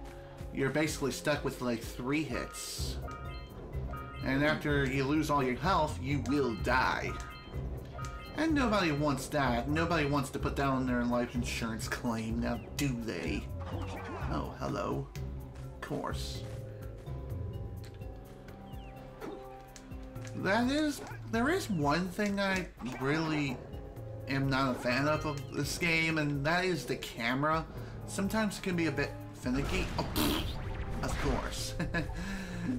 you're basically stuck with like 3 hits. And after you lose all your health, you will die. And nobody wants that. Nobody wants to put down their life insurance claim, now do they? Oh, hello. Of course. There is one thing I really am not a fan of this game, and that is the camera. Sometimes it can be a bit finicky. Oh, of course.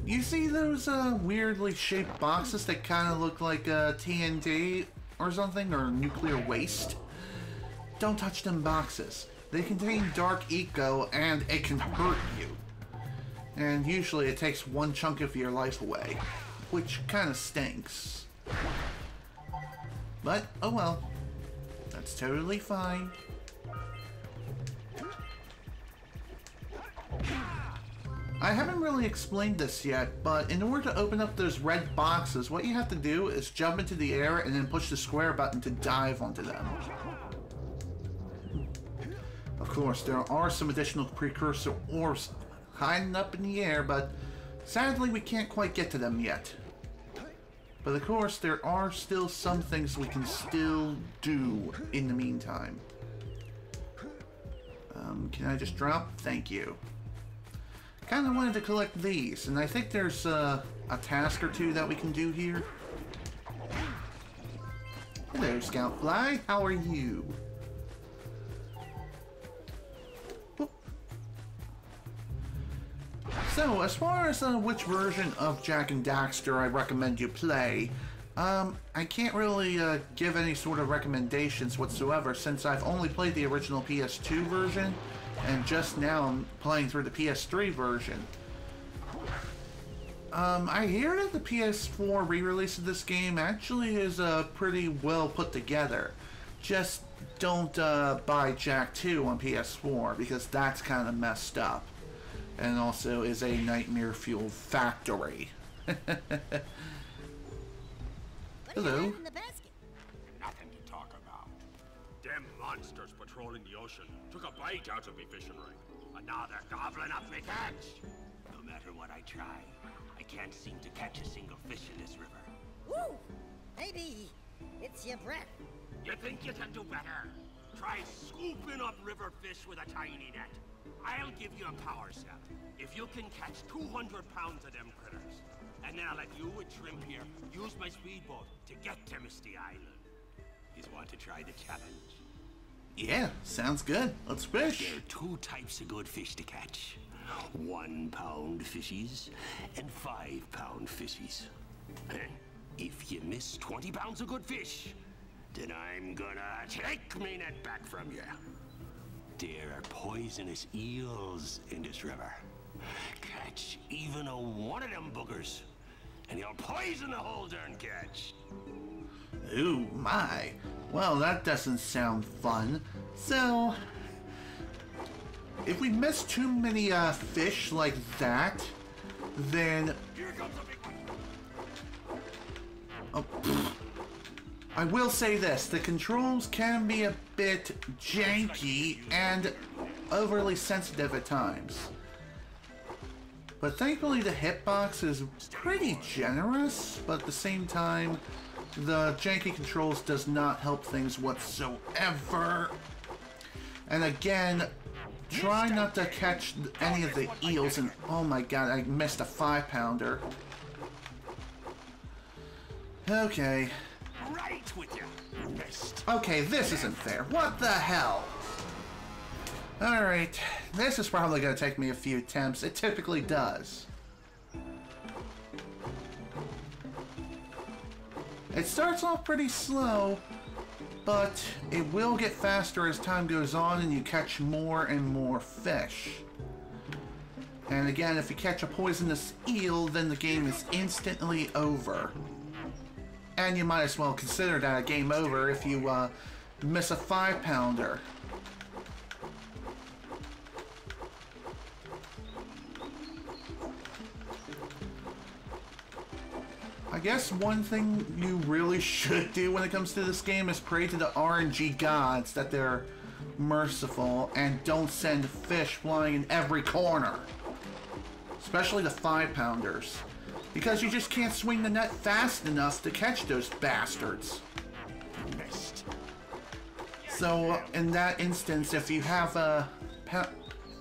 You see those weirdly shaped boxes that kind of look like TNT or something, or nuclear waste? Don't touch them boxes. They contain dark eco and it can hurt you. And usually it takes one chunk of your life away, which kind of stinks. But, oh well. That's totally fine. I haven't really explained this yet, but in order to open up those red boxes, what you have to do is jump into the air and then push the square button to dive onto them. Of course, there are some additional precursor orbs hiding up in the air, but sadly we can't quite get to them yet. But of course, there are still some things we can still do in the meantime. Can I just drop? Thank you. Kind of wanted to collect these, and I think there's a task or two that we can do here. Hello, Scoutfly. How are you? Whoop. So, as far as which version of Jak and Daxter I recommend you play, I can't really give any sort of recommendations whatsoever, since I've only played the original PS2 version, and just now I'm playing through the PS3 version. I hear that the PS4 re-release of this game actually is pretty well put together. Just don't buy Jak 2 on PS4, because that's kind of messed up. And also is a nightmare fuel factory. Hello. Nothing to talk about. Them monsters patrolling the ocean took a bite out of me fishing ring. And now they're gobbling up me catch. No matter what I try, I can't seem to catch a single fish in this river. Woo! Maybe it's your breath. You think you can do better? Try scooping up river fish with a tiny net. I'll give you a power cell if you can catch 200 pounds of them critters. And then I'll let you and Shrimp here use my speedboat to get to Misty Island. You want to try the challenge? Yeah, sounds good. Let's fish. There are 2 types of good fish to catch. 1-pound fishies and 5-pound fishies. If you miss 20 pounds of good fish, then I'm gonna take me net back from you. There are poisonous eels in this river. Catch even one of them boogers, and you'll poison the whole darn catch. Ooh, my. Well, that doesn't sound fun. So, if we miss too many fish like that, then... Here comes a big one. Oh, I will say this, the controls can be a bit janky and overly sensitive at times. But thankfully the hitbox is pretty generous, but at the same time, the janky controls does not help things whatsoever. And again, try not to catch any of the eels, and oh my god, I missed a 5-pounder. Okay. Right with you. Missed. Okay, this isn't fair. What the hell? Alright, this is probably going to take me a few attempts. It typically does. It starts off pretty slow, but it will get faster as time goes on and you catch more and more fish. And again, if you catch a poisonous eel, then the game is instantly over. And you might as well consider that a game over if you miss a 5-pounder. I guess one thing you really should do when it comes to this game is pray to the RNG gods that they're merciful and don't send fish flying in every corner. Especially the 5-pounders. Because you just can't swing the net fast enough to catch those bastards. So, in that instance, if you have a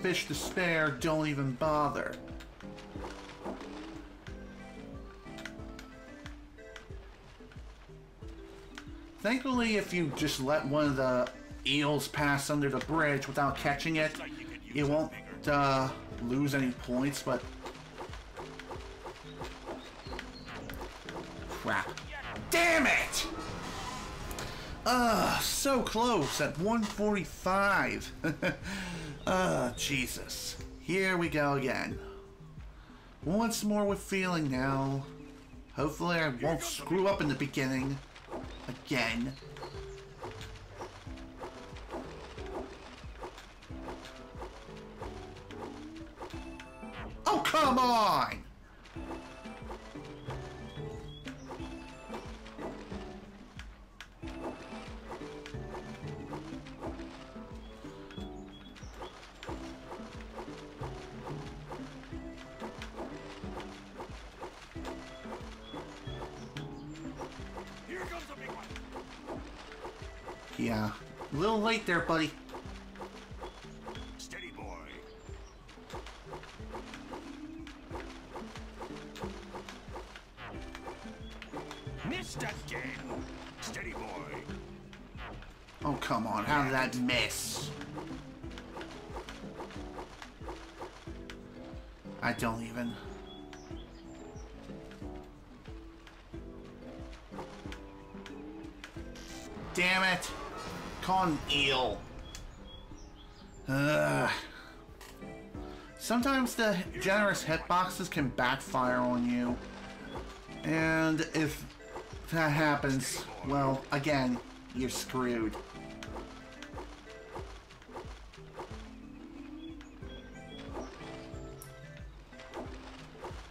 fish to spare, don't even bother. Thankfully, if you just let one of the eels pass under the bridge without catching it, you won't lose any points, but... Crap. Damn it! So close at 145. Jesus. Here we go again. Once more with feeling now. Hopefully I won't screw up in the beginning. Again. Oh, come on! Yeah, a little late there, buddy. Steady, boy. Missed again. Steady, boy. Oh, come on. How did that miss? I don't even... Damn it! Con eel. Sometimes the generous hitboxes can backfire on you. And if that happens, well, again, you're screwed.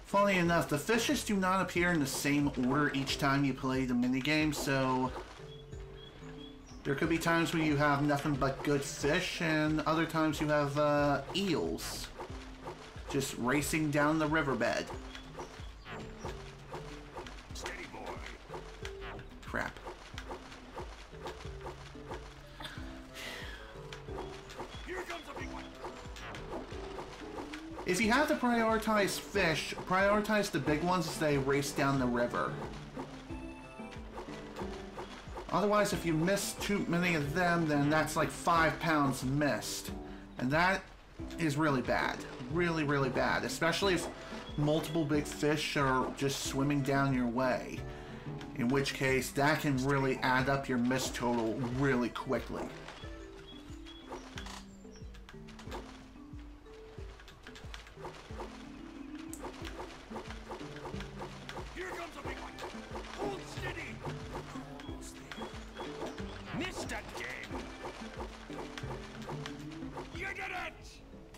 Funny enough, the fishes do not appear in the same order each time you play the minigame, so... There could be times where you have nothing but good fish, and other times you have eels just racing down the riverbed. Steady, boy. Crap. Here comes a big one. If you have to prioritize fish, prioritize the big ones as they race down the river. Otherwise, if you miss too many of them, then that's like 5 pounds missed. And that is really bad. Really, really bad. Especially if multiple big fish are just swimming down your way. In which case, that can really add up your miss total really quickly.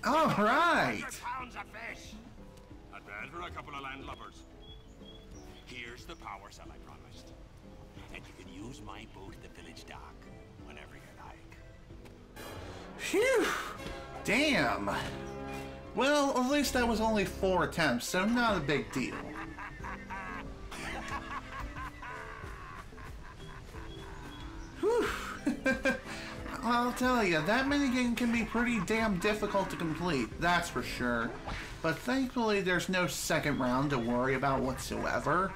All right. Pounds of fish. Not bad for a couple of landlubbers. Here's the power cell I promised, and you can use my boat at the village dock whenever you like. Phew. Damn. Well, at least that was only 4 attempts, so not a big deal. Whew. I'll tell you, that minigame can be pretty damn difficult to complete, that's for sure. But thankfully there's no second round to worry about whatsoever.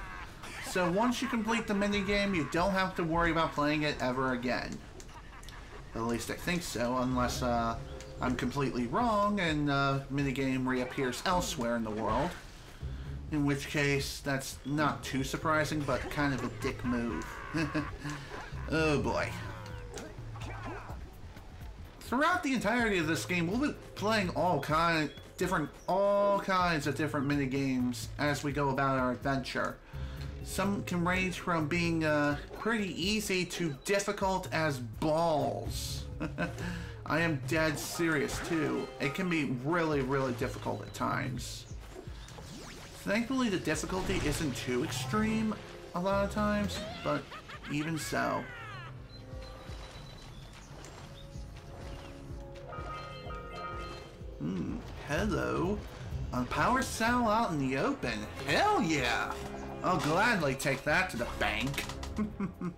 So once you complete the minigame, you don't have to worry about playing it ever again. At least I think so, unless I'm completely wrong and minigame reappears elsewhere in the world. In which case, that's not too surprising, but kind of a dick move. Oh boy. Throughout the entirety of this game, we'll be playing all kinds of different mini games as we go about our adventure. Some can range from being pretty easy to difficult as balls. I am dead serious too. It can be really, really difficult at times. Thankfully, the difficulty isn't too extreme a lot of times, but even so. Hello. A power cell out in the open. Hell yeah! I'll gladly take that to the bank.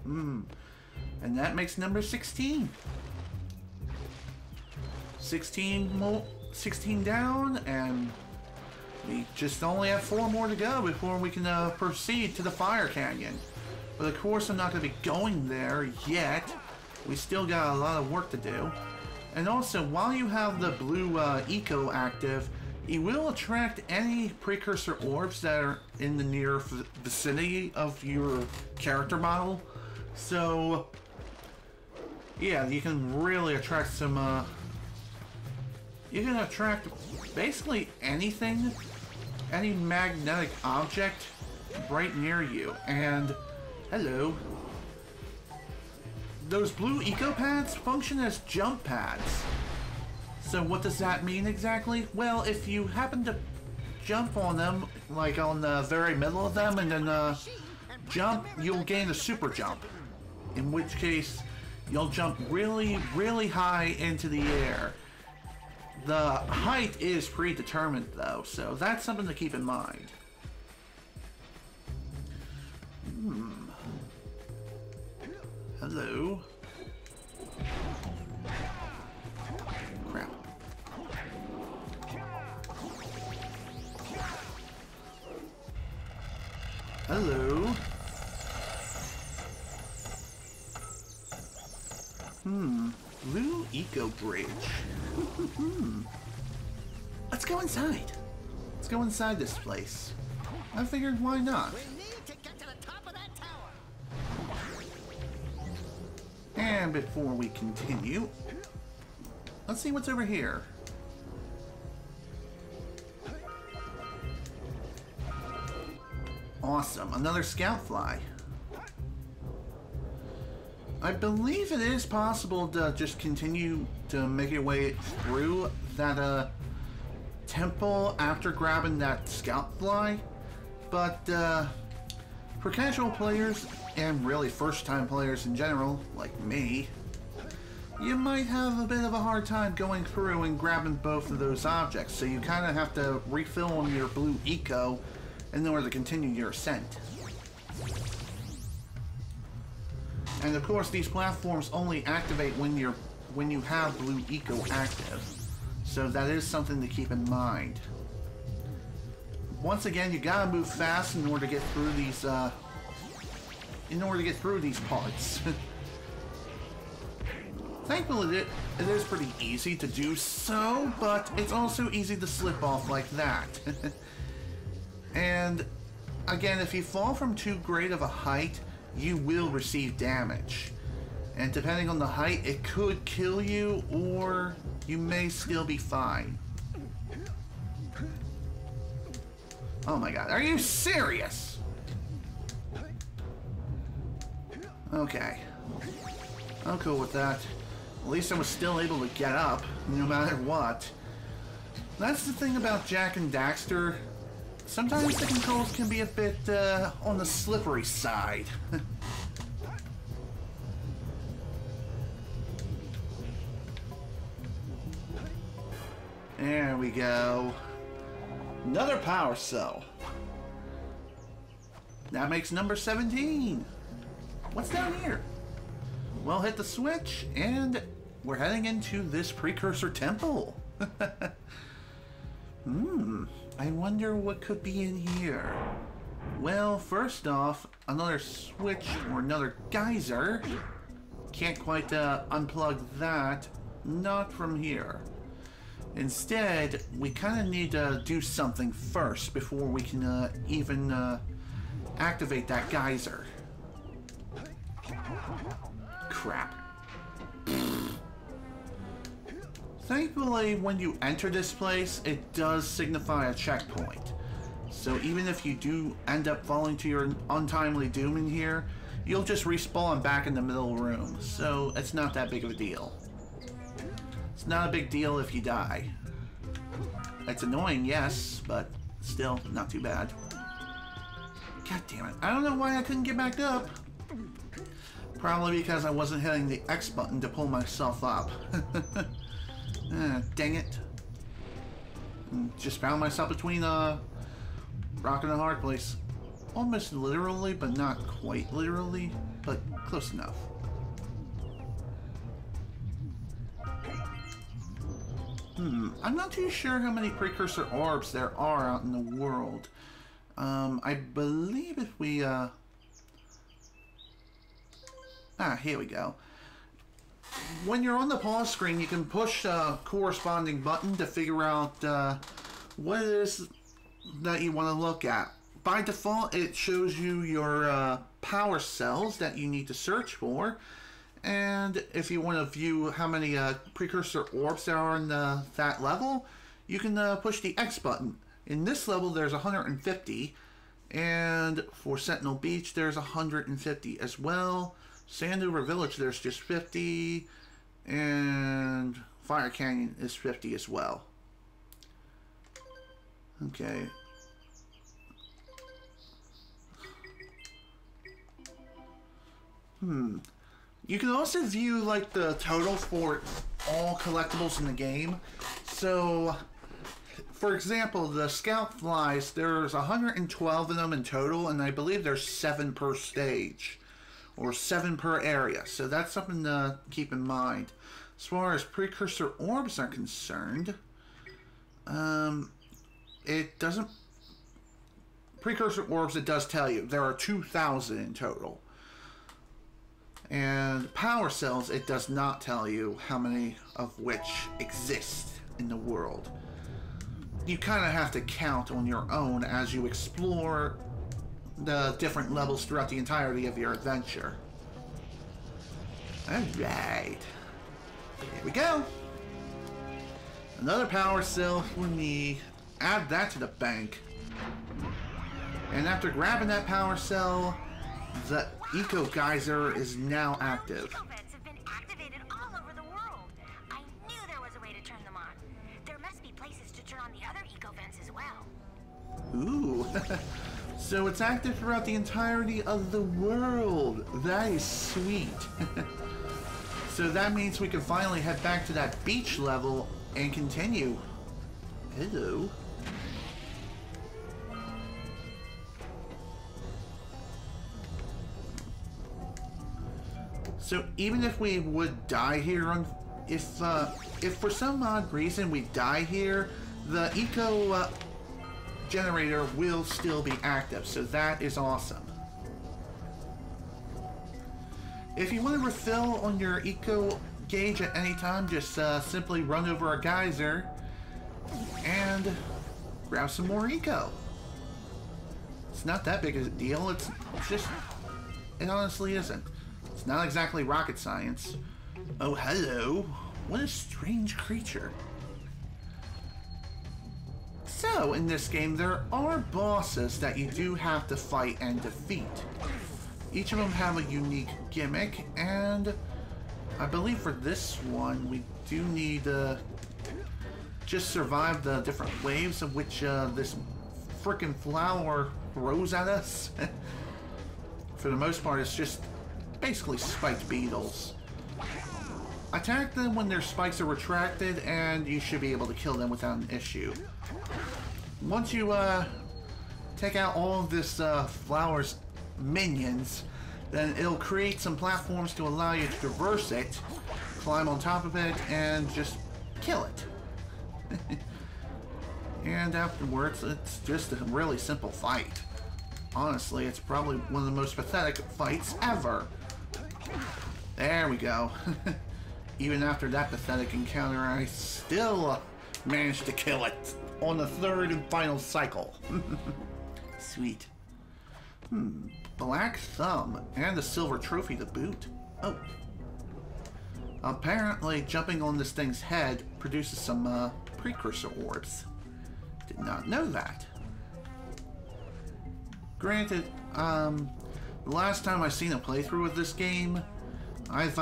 And that makes number 16. 16 down, and we just only have 4 more to go before we can proceed to the fire canyon. But of course I'm not going to be going there yet. We still got a lot of work to do. And also, while you have the blue eco active, you will attract any precursor orbs that are in the near vicinity of your character model. So, yeah, you can really attract some, you can attract basically anything, any magnetic object right near you. And, hello. Those blue eco pads function as jump pads. So what does that mean exactly? Well, if you happen to jump on them, like on the very middle of them, and then jump, you'll gain a super jump. In which case, you'll jump really, really high into the air. The height is predetermined though, so that's something to keep in mind. Hello. Crap. Hello. Blue Eco Bridge. Let's go inside. Let's go inside this place. I figured, why not? We need to get to the top of that tower. And before we continue, let's see what's over here. Awesome, another scout fly. I believe it is possible to just continue to make your way through that temple after grabbing that scout fly, but for casual players and really first-time players in general, like me, you might have a bit of a hard time going through and grabbing both of those objects, so you kind of have to refill on your blue eco in order to continue your ascent. And of course, these platforms only activate when you have blue eco active, so that is something to keep in mind. Once again, you gotta move fast in order to get through these. Parts. Thankfully, it is pretty easy to do so, but it's also easy to slip off like that. And again, if you fall from too great of a height, you will receive damage. And depending on the height, it could kill you, or you may still be fine. Oh my god, are you serious? Okay. I'm cool with that. At least I was still able to get up, no matter what. That's the thing about Jak and Daxter. Sometimes the controls can be a bit on the slippery side. There we go. Another power cell. That makes number 17. What's down here? Well, hit the switch, and we're heading into this Precursor Temple. I wonder what could be in here. Well, first off, another switch or another geyser. Can't quite unplug that. Not from here. Instead, we kind of need to do something first before we can even activate that geyser. Crap. Thankfully, when you enter this place, it does signify a checkpoint. So even if you do end up falling to your untimely doom in here, you'll just respawn back in the middle room. So it's not that big of a deal. It's not a big deal if you die. It's annoying, yes, but still not too bad. God damn it. I don't know why I couldn't get back up. Probably because I wasn't hitting the X button to pull myself up. Dang it. Just found myself between a rock and a hard place. Almost literally, but not quite literally, but close enough. I'm not too sure how many precursor orbs there are out in the world. I believe if we, here we go. When you're on the pause screen, you can push a corresponding button to figure out what it is that you want to look at. By default, it shows you your power cells that you need to search for. And if you want to view how many precursor orbs there are in that level, you can push the X button. In this level, there's 150. And for Sentinel Beach, there's 150 as well. Sandover Village, there's just 50. And Fire Canyon is 50 as well. Okay. You can also view like the total for all collectibles in the game. So, for example, the Scout Flies, there's 112 of them in total, and I believe there's 7 per stage, or 7 per area. So that's something to keep in mind. As far as Precursor Orbs are concerned, it doesn't... Precursor Orbs, it does tell you, there are 2,000 in total. And power cells, it does not tell you how many of which exist in the world. You kind of have to count on your own as you explore the different levels throughout the entirety of your adventure. Alright. Here we go. Another power cell for me. Add that to the bank. And after grabbing that power cell, the Eco Geyser is now active. Eco vents have been activated all over the world. I knew there was a way to turn them on. There must be places to turn on the other eco vents as well. Ooh. So it's active throughout the entirety of the world. That is sweet. So that means we can finally head back to that beach level and continue. Hello. So even if we would die here, if for some odd reason we die here, the eco generator will still be active. So that is awesome. If you want to refill on your eco gauge at any time, just simply run over a geyser and grab some more eco. It's not that big of a deal. It's just, it honestly isn't. It's not exactly rocket science. Oh, hello. What a strange creature. So, in this game, there are bosses that you do have to fight and defeat. Each of them have a unique gimmick, and I believe for this one, we do need to just survive the different waves of which this frickin' flower throws at us. For the most part, it's just basically spiked beetles. Attack them when their spikes are retracted, and you should be able to kill them without an issue. Once you take out all of this flower's minions, then it'll create some platforms to allow you to traverse it, climb on top of it, and just kill it. And afterwards, it's just a really simple fight. Honestly, it's probably one of the most pathetic fights ever. There we go. Even after that pathetic encounter, I still managed to kill it on the third and final cycle. Sweet. Black thumb and a silver trophy to boot. Oh. Apparently, jumping on this thing's head produces some precursor orbs. Did not know that. Granted, the last time I've seen a playthrough of this game, I've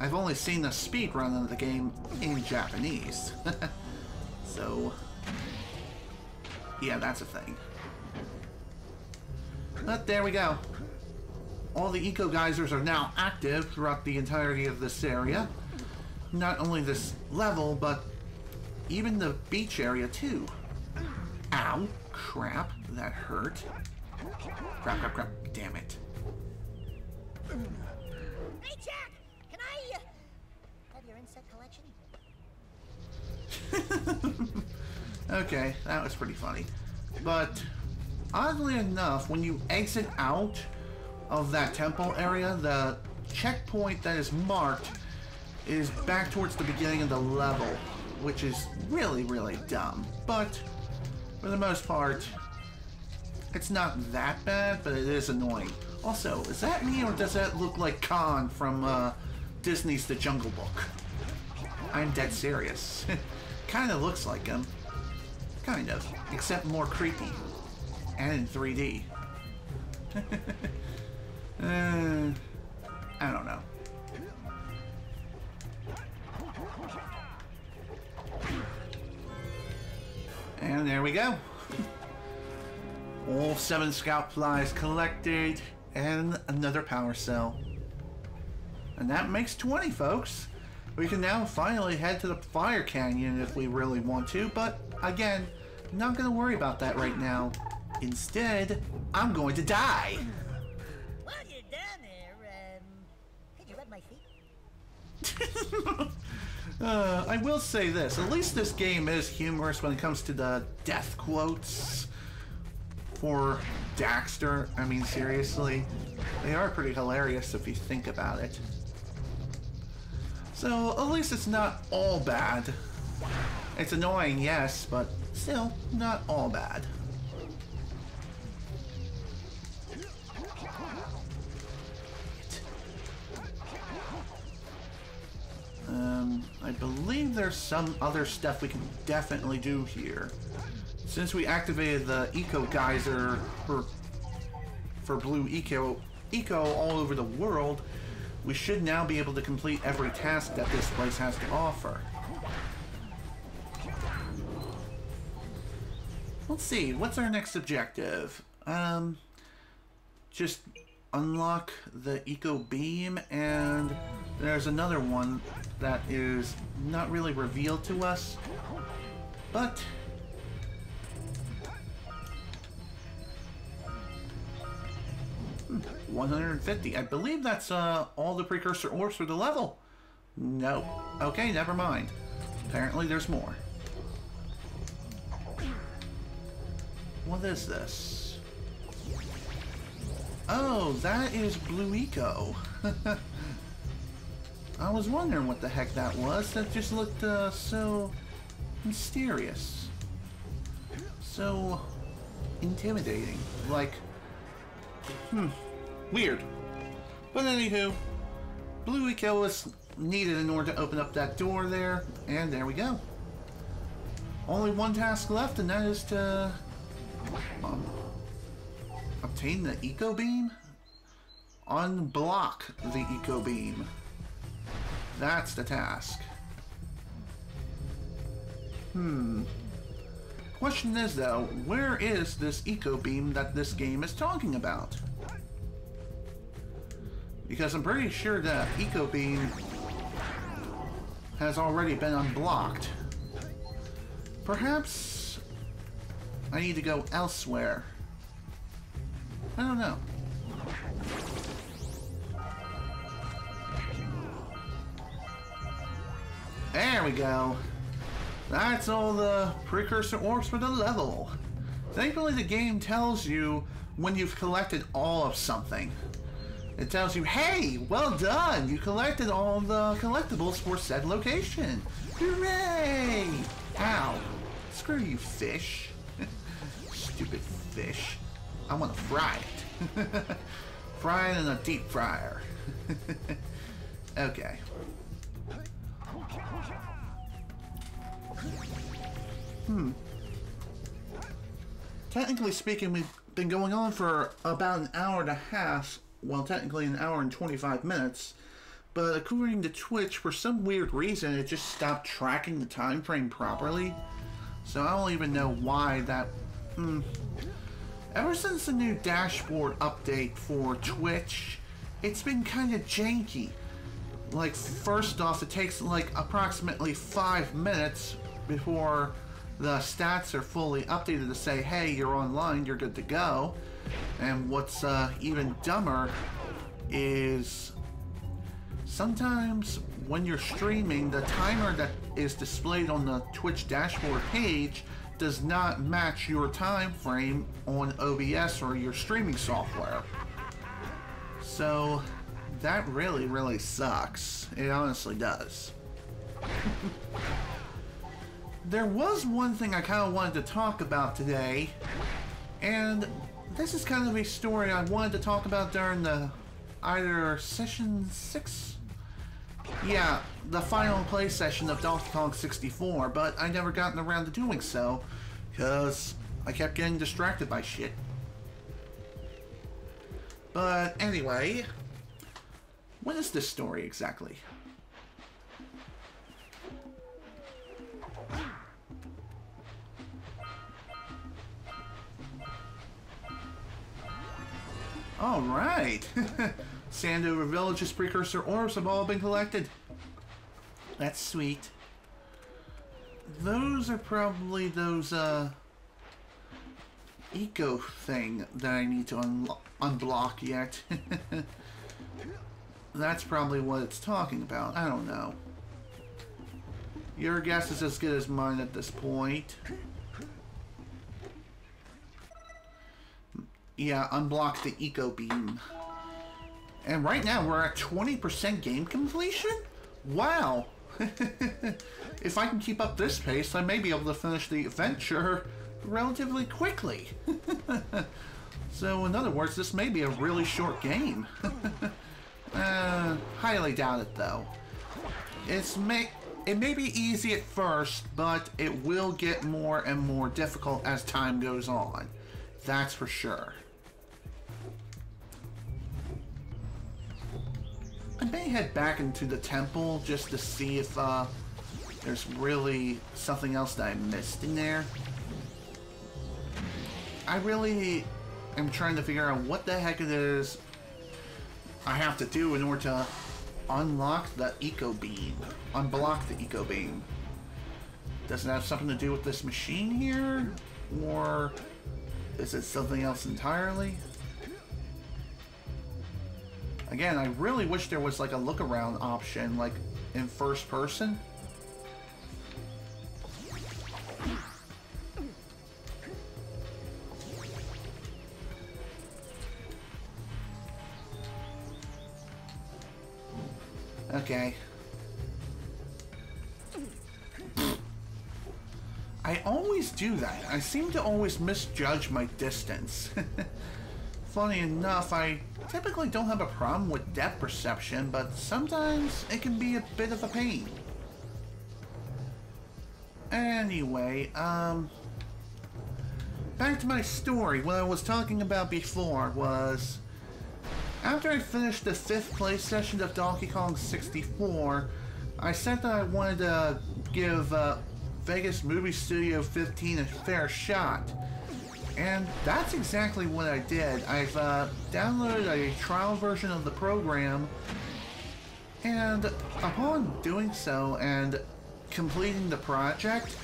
only seen the speed run of the game in Japanese. So, yeah, that's a thing. But there we go. All the eco geysers are now active throughout the entirety of this area. Not only this level, but even the beach area too. Ow, crap, that hurt. Crap, damn it. Hey, Jack! Can I, have your insect collection? Okay, that was pretty funny. But, oddly enough, when you exit out of that temple area, the checkpoint that is marked is back towards the beginning of the level, which is really, really dumb. But, for the most part, it's not that bad, but it is annoying. Also, is that me, or does that look like Khan from Disney's The Jungle Book? I'm dead serious. Kinda looks like him. Kind of. Except more creepy. And in 3D. I don't know. And there we go. All 7 scout flies collected, and another power cell. And that makes 20, folks. We can now finally head to the fire canyon if we really want to, but again, not going to worry about that right now. Instead, I'm going to die. While you're down there, could you rub my feet? I will say this, at least this game is humorous when it comes to the death quotes for Daxter. I mean, seriously, they are pretty hilarious if you think about it. So, at least it's not all bad. It's annoying, yes, but still, not all bad. I believe there's some other stuff we can definitely do here. Since we activated the eco geyser for blue eco all over the world, we should now be able to complete every task that this place has to offer. Let's see, what's our next objective? Just unlock the eco beam, and there's another one that is not really revealed to us, but 150. I believe that's all the precursor orbs for the level. No. Okay, never mind. Apparently there's more. What is this? Oh, that is Blue Eco. I was wondering what the heck that was. That just looked so mysterious. So intimidating. Like, weird. But anywho, Blue Eco was needed in order to open up that door there, and there we go. Only one task left, and that is to obtain the eco beam. Unblock the eco beam. That's the task. Question is though, where is this eco beam that this game is talking about? Because I'm pretty sure that eco beam has already been unblocked. Perhaps I need to go elsewhere. I don't know. There we go. That's all the precursor orbs for the level. Thankfully the game tells you when you've collected all of something. It tells you, hey, well done! You collected all the collectibles for said location. Hooray! Ow. Screw you, fish. Stupid fish. I want to fry it. Fry it in a deep fryer. Okay. Technically speaking, we've been going on for about an hour and a half. Well, technically an hour and 25 minutes. But according to Twitch, for some weird reason, it just stopped tracking the time frame properly. So I don't even know why that... Ever since the new dashboard update for Twitch, it's been kind of janky. Like, first off, it takes like approximately 5 minutes before the stats are fully updated to say, hey, you're online, you're good to go. And what's even dumber is sometimes when you're streaming, the timer that is displayed on the Twitch dashboard page does not match your time frame on OBS or your streaming software. So that really, really sucks. It honestly does. There was one thing I kind of wanted to talk about today, and this is kind of a story I wanted to talk about during the either session 6? Yeah, the final play session of Donkey Kong 64, but I never gotten around to doing so, because I kept getting distracted by shit. But anyway, what is this story exactly? Alright! Sandover Village's precursor orbs have all been collected. That's sweet. Those are probably those, eco thing that I need to unblock yet. That's probably what it's talking about. I don't know. Your guess is as good as mine at this point. Yeah, unblock the eco beam. And right now we're at 20% game completion? Wow! If I can keep up this pace, I may be able to finish the adventure relatively quickly. So in other words, this may be a really short game. Highly doubt it though. It may be easy at first, but it will get more and more difficult as time goes on. That's for sure. I may head back into the temple just to see if there's really something else that I missed in there. I really am trying to figure out what the heck it is I have to do in order to unlock the eco beam. Unblock the eco beam. Does it have something to do with this machine here? Or is it something else entirely? Again, I really wish there was like a look around option, like in first person. Okay. I always do that. I seem to always misjudge my distance. Funny enough, I typically don't have a problem with depth perception, but sometimes it can be a bit of a pain. Anyway, back to my story. What I was talking about before was, after I finished the 5th play session of Donkey Kong 64, I said that I wanted to give Vegas Movie Studio 15 a fair shot. And that's exactly what I did. I've downloaded a trial version of the program, and upon doing so and completing the project,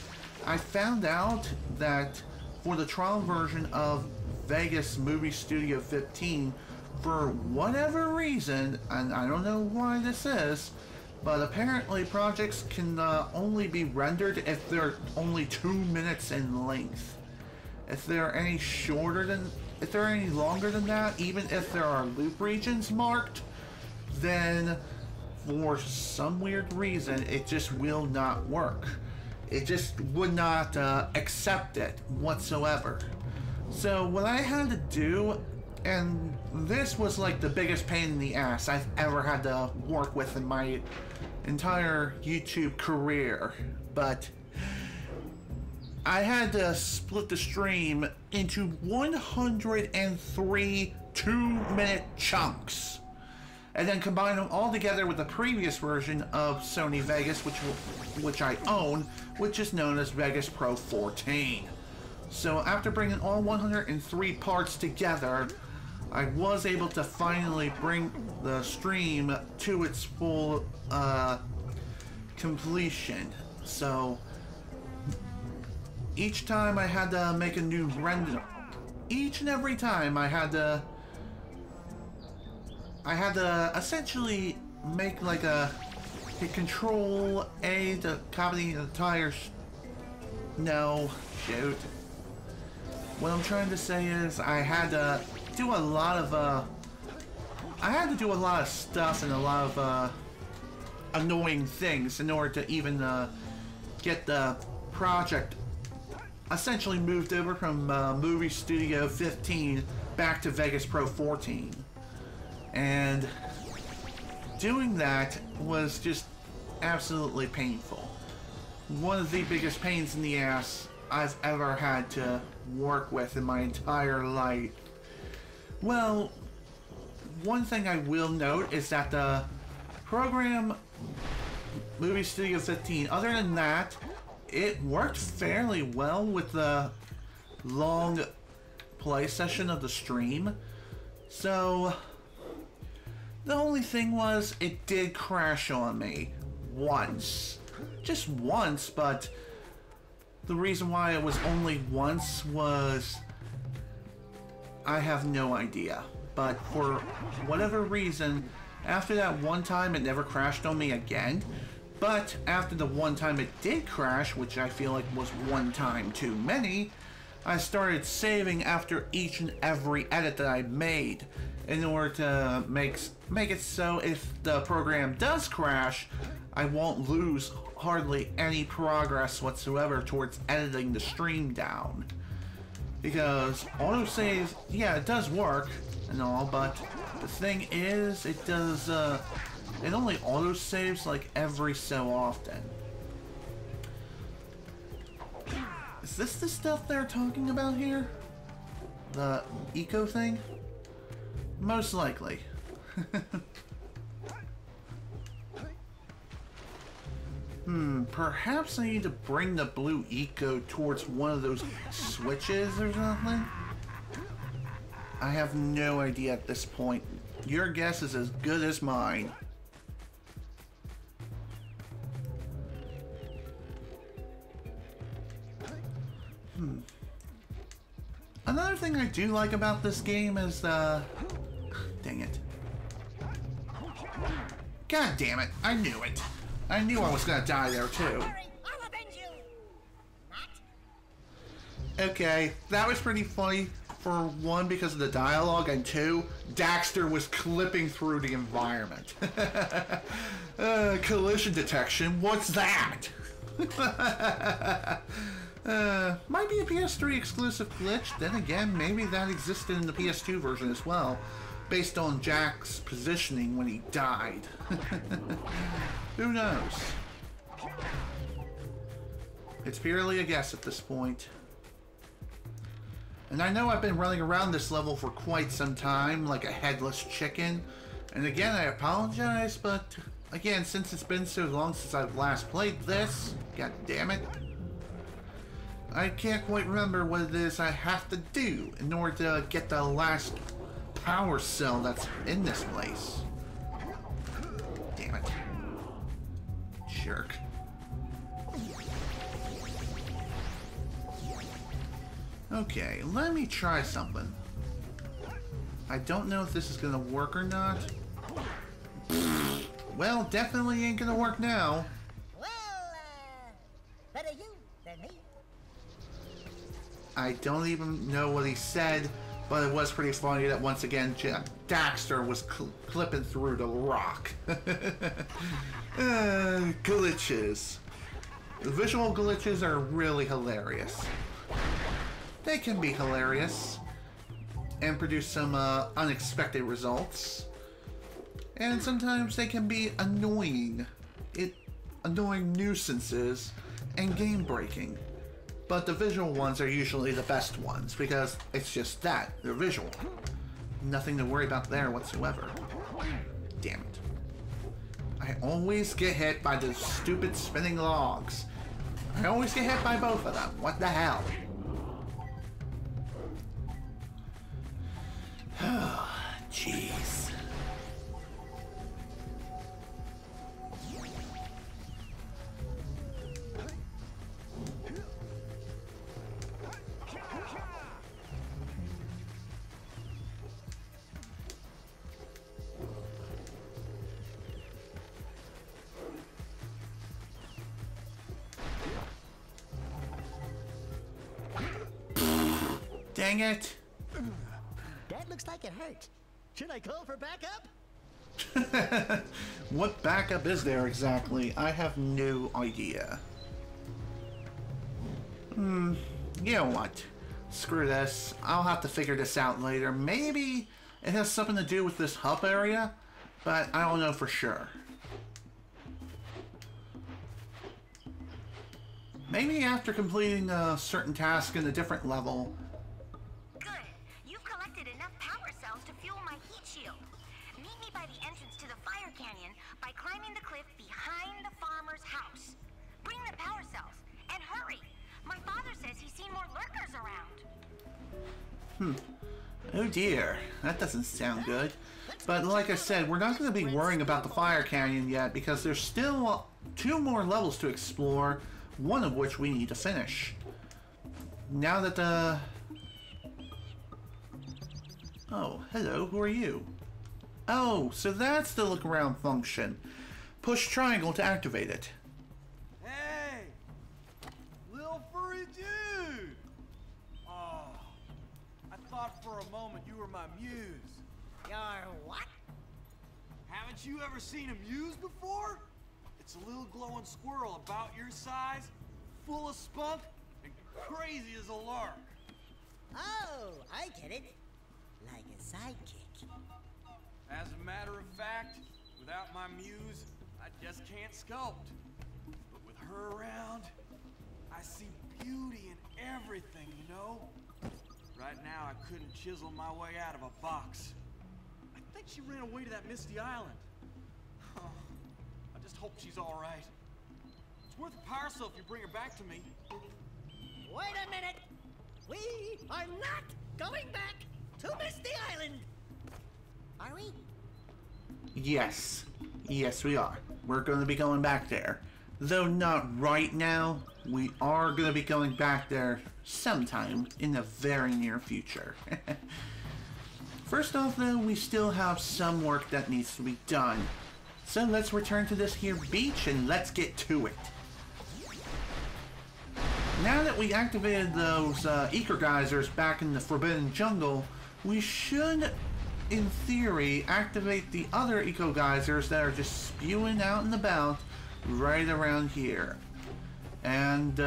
I found out that for the trial version of Vegas Movie Studio 15, for whatever reason, and I don't know why this is, but apparently projects can only be rendered if they're only 2 minutes in length. If they're any shorter than if they're any longer than that, even if there are loop regions marked, then for some weird reason, it just will not work. It just would not accept it whatsoever. So what I had to do, and this was like the biggest pain in the ass I've ever had to work with in my entire YouTube career, but I had to split the stream into 103 2-minute chunks and then combine them all together with the previous version of Sony Vegas, which I own, which is known as Vegas Pro 14. So after bringing all 103 parts together, I was able to finally bring the stream to its full completion. So each time I had to make a new render. Each and every time I had to essentially make like a Control A to copy the entire. No, shoot. What I'm trying to say is I had to do a lot of stuff and a lot of annoying things in order to even get the project essentially moved over from Movie Studio 15 back to Vegas Pro 14. And doing that was just absolutely painful. One of the biggest pains in the ass I've ever had to work with in my entire life. Well, one thing I will note is that the program Movie Studio 15, other than that, it worked fairly well with the long play session of the stream. So the only thing was it did crash on me once. Just once, but the reason why it was only once was I have no idea. But for whatever reason, after that one time it never crashed on me again. But after the one time it did crash, which I feel like was one time too many, I started saving after each and every edit that I made in order to make it so if the program does crash, I won't lose hardly any progress whatsoever towards editing the stream down. Because autosave, yeah, it does work and all, but the thing is, it does, it only autosaves like every so often. Is this the stuff they're talking about here? The eco thing? Most likely. Perhaps I need to bring the blue eco towards one of those switches or something? I have no idea at this point. Your guess is as good as mine. Another thing I do like about this game is dang it. God damn it, I knew it. I knew I was gonna die there too. Okay, that was pretty funny. For one, because of the dialogue, and two, Daxter was clipping through the environment. Collision detection, what's that? Might be a PS3 exclusive glitch. Then again, maybe that existed in the PS2 version as well, based on Jack's positioning when he died. Who knows? It's purely a guess at this point. And I know I've been running around this level for quite some time, like a headless chicken. And again, I apologize, but again, since it's been so long since I've last played this, god damn it, I can't quite remember what it is I have to do in order to get the last power cell that's in this place. Damn it. Jerk. Okay, let me try something. I don't know if this is gonna work or not. Well, definitely ain't gonna work now. Well, better you than me. I don't even know what he said. But it was pretty funny that once again Jak Daxter was clipping through the rock. Glitches. The visual glitches are really hilarious. They can be hilarious and produce some unexpected results. And sometimes they can be annoying. Annoying nuisances and game breaking. But the visual ones are usually the best ones because it's just that, they're visual. Nothing to worry about there whatsoever. Damn it. I always get hit by those stupid spinning logs. I always get hit by both of them. What the hell? Jeez. Dang it. That looks like it hurt. Should I call for backup? What backup is there exactly? I have no idea. You know what? Screw this. I'll have to figure this out later. Maybe it has something to do with this hub area, but I don't know for sure. Maybe after completing a certain task in a different level. Good. You've collected enough power cells to fuel my heat shield. Meet me by the entrance to the fire canyon by climbing the cliff behind the farmer's house. Bring the power cells, and hurry. My father says he's seen more lurkers around. Oh dear, that doesn't sound good. But like I said, we're not going to be worrying about the fire canyon yet because there's still 2 more levels to explore, one of which we need to finish. Now that the... Oh, hello, who are you? Oh, so that's the look around function. Push triangle to activate it. Hey! Little furry dude! Oh, I thought for a moment you were my muse. Your what? Haven't you ever seen a muse before? It's a little glowing squirrel about your size, full of spunk, and crazy as a lark. Oh, I get it. Like a sidekick. As a matter of fact, without my muse, I just can't sculpt. But with her around, I see beauty in everything, you know? Right now, I couldn't chisel my way out of a box. I think she ran away to that misty island. I just hope she's all right. It's worth a power cell if you bring her back to me. Wait a minute. We are not going back to Misty Island. Are we? Yes. Yes, we are. We're going to be going back there. Though not right now, we are going to be going back there sometime in the very near future. First off, though, we still have some work that needs to be done. So let's return to this here beach and let's get to it. Now that we activated those ether geysers back in the Forbidden Jungle, we should, in theory, activate the other eco geysers that are just spewing out and about right around here. And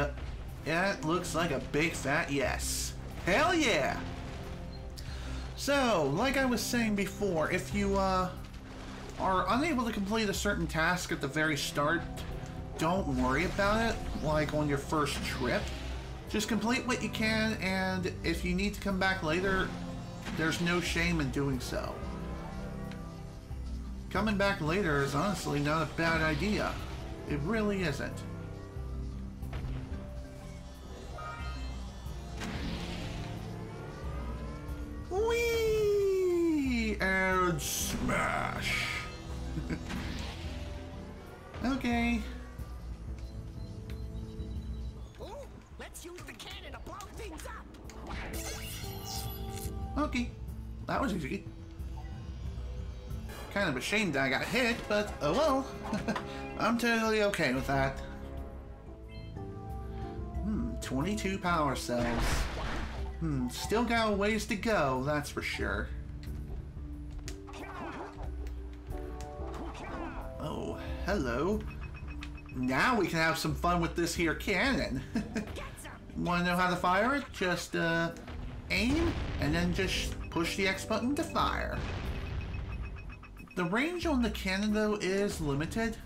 it looks like a big fat yes. Hell yeah! So, like I was saying before, if you are unable to complete a certain task at the very start, don't worry about it, like on your first trip. Just complete what you can, and if you need to come back later, there's no shame in doing so. Coming back later is honestly not a bad idea. It really isn't. Whee! And smash! Okay. Ooh, let's use the cannon to blow things up. Okay. That was easy. Kind of ashamed I got hit, but oh well. I'm totally okay with that. 22 power cells. Still got a ways to go, that's for sure. Oh, hello. Now we can have some fun with this here cannon. Want to know how to fire it? Just aim and then just push the X button to fire. The range on the cannon though is limited.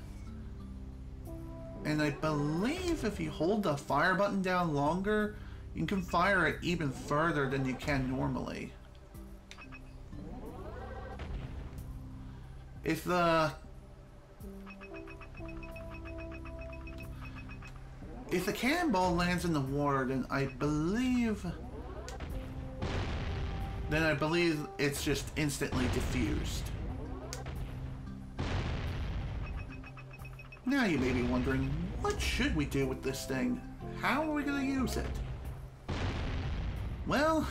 And I believe if you hold the fire button down longer, you can fire it even further than you can normally. If the cannonball lands in the water, then I believe it's just instantly diffused. Now you may be wondering, what should we do with this thing? How are we going to use it? Well,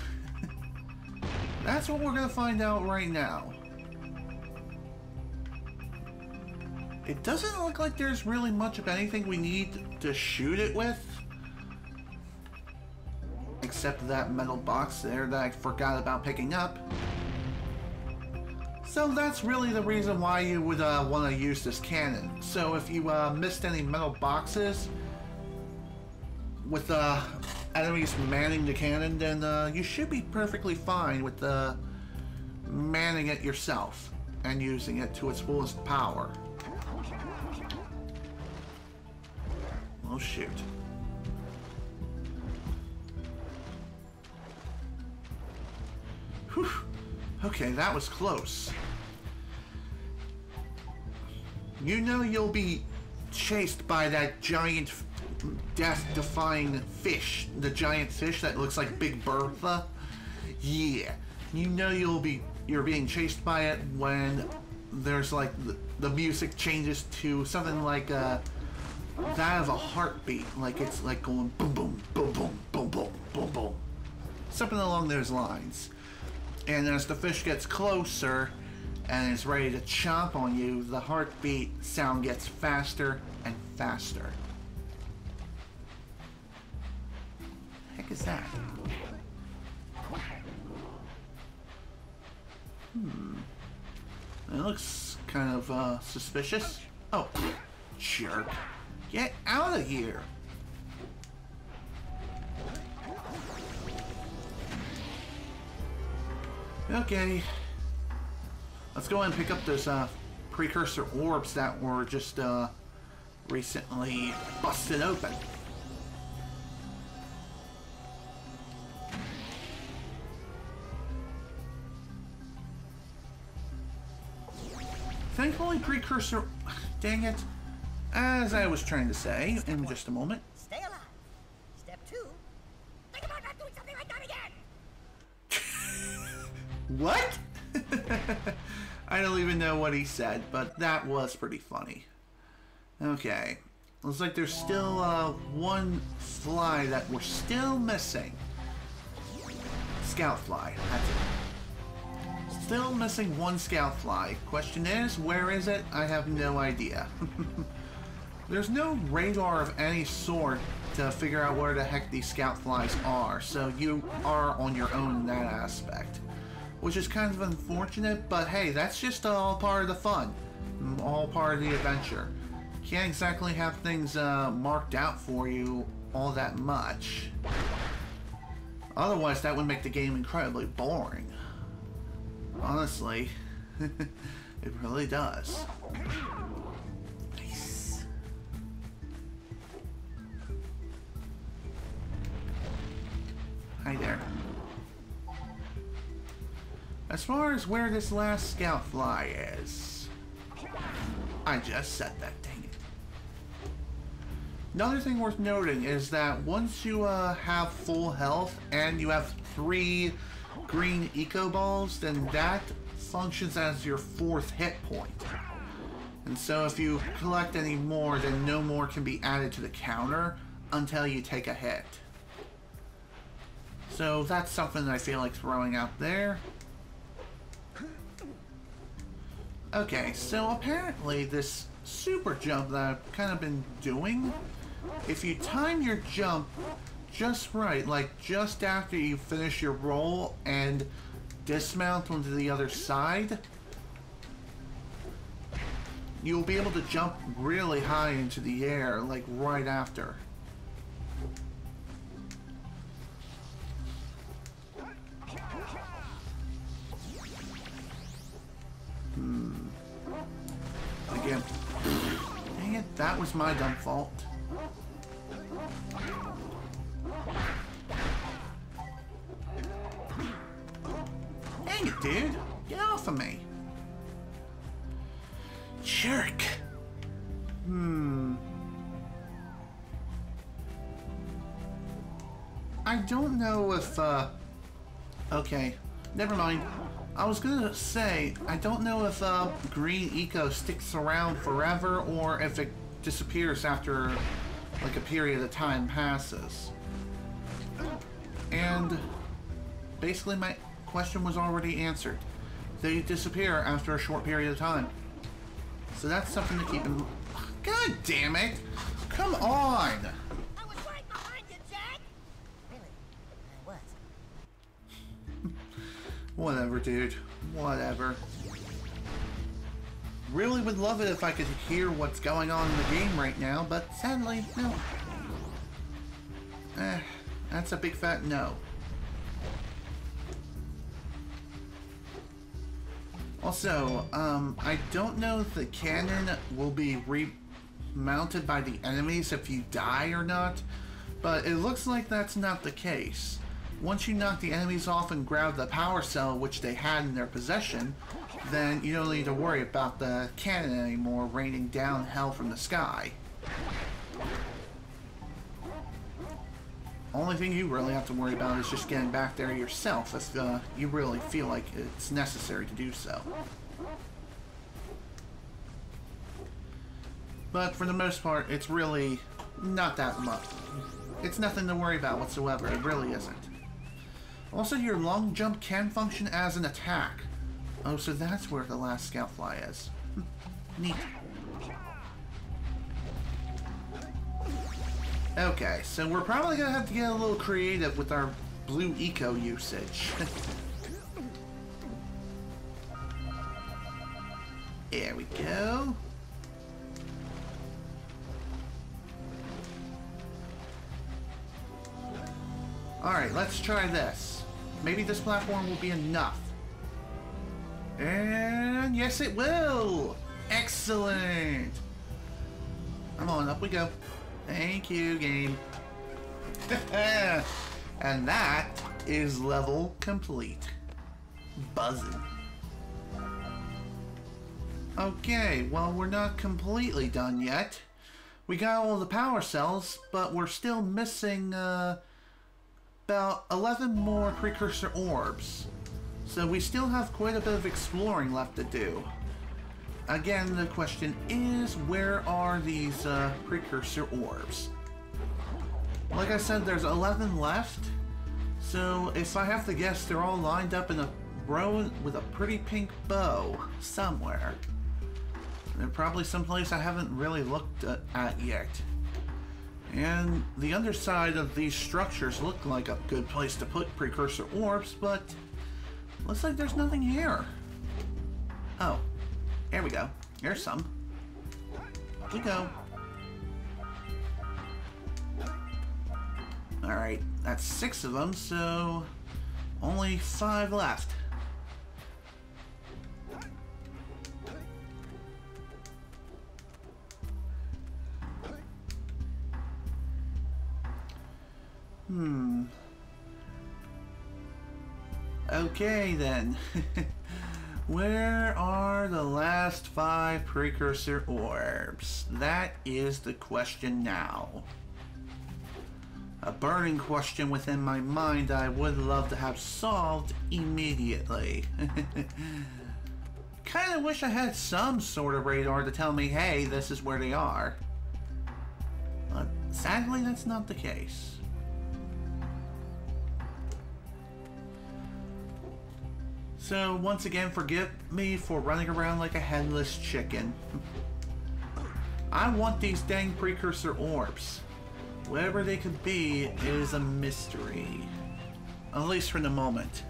that's what we're going to find out right now. It doesn't look like there's really much of anything we need to shoot it with. Except that metal box there that I forgot about picking up. So that's really the reason why you would want to use this cannon. So if you missed any metal boxes with enemies manning the cannon, then you should be perfectly fine with manning it yourself and using it to its fullest power. Oh shoot. Whew. Okay, that was close. You know you'll be chased by that giant death-defying fish. The giant fish that looks like Big Bertha. Yeah. You know you're being chased by it when there's like the music changes to something like that of a heartbeat. Like it's like going boom boom boom boom boom boom boom boom. Something along those lines. And as the fish gets closer and is ready to chomp on you, the heartbeat sound gets faster and faster. Heck is that? It looks kind of suspicious. Oh, jerk. Get out of here. Okay, let's go ahead and pick up those precursor orbs that were just recently busted open. Thankfully, precursor... Dang it. As I was trying to say, in just a moment. Stay alive. Step 2. Think about not doing something like that again. What? I don't even know what he said, but that was pretty funny. Okay. Looks like there's still one fly that we're still missing. Scout fly. That's it. Still missing one scout fly. Question is, where is it? I have no idea. There's no radar of any sort to figure out where the heck these scout flies are, so you are on your own in that aspect. Which is kind of unfortunate, but hey, that's just all part of the fun. All part of the adventure. Can't exactly have things marked out for you all that much. Otherwise, that would make the game incredibly boring. Honestly, it really does. Nice. Hi there. As far as where this last scout fly is, I just said that, dang it. Another thing worth noting is that once you have full health and you have 3 green eco balls, then that functions as your 4th hit point. And so if you collect any more, then no more can be added to the counter until you take a hit. So that's something I feel like throwing out there. Okay, so apparently this super jump that I've kind of been doing, if you time your jump just right, like just after you finish your roll and dismount onto the other side, you'll be able to jump really high into the air, like right after. Again. Dang it, that was my dumb fault. Dang it, dude. Get off of me. Jerk. I don't know if, okay, never mind. I was gonna say, I don't know if, green eco sticks around forever or if it disappears after, like, a period of time passes. And basically my question was already answered. They disappear after a short period of time. So that's something to keep in... God damn it! Come on! I was right behind you, Jak! Really? I was. Whatever, dude. Whatever. Really would love it if I could hear what's going on in the game right now, but sadly, no. That's a big fat no. Also, I don't know if the cannon will be remounted by the enemies if you die or not, but it looks like that's not the case. Once you knock the enemies off and grab the power cell which they had in their possession, then you don't need to worry about the cannon anymore raining down hell from the sky. Only thing you really have to worry about is just getting back there yourself if you really feel like it's necessary to do so. But for the most part, it's really not that much. It's nothing to worry about whatsoever. It really isn't. Also, your long jump can function as an attack. Oh, so that's where the last scout fly is. Neat. Okay, so we're probably gonna have to get a little creative with our blue eco usage. There we go. Alright, let's try this. Maybe this platform will be enough. And yes, it will! Excellent! Come on, up we go. Thank you, game. And that is level complete. Buzzing. Okay, well, we're not completely done yet. We got all the power cells, but we're still missing about 11 more precursor orbs. So we still have quite a bit of exploring left to do. Again, the question is, where are these precursor orbs? Like I said, there's 11 left. So if I have to guess, they're all lined up in a row with a pretty pink bow somewhere. They're probably someplace I haven't really looked at yet. And the underside of these structures look like a good place to put precursor orbs, but looks like there's nothing here. Oh. There we go. There's some. Up we go. Alright, that's 6 of them, so only 5 left. Okay then. Where are the last 5 precursor orbs? That is the question now. A burning question within my mind I would love to have solved immediately. Kinda wish I had some sort of radar to tell me, hey, this is where they are. But sadly, that's not the case. So, once again, forgive me for running around like a headless chicken. I want these dang precursor orbs. Wherever they could be is a mystery. At least for the moment.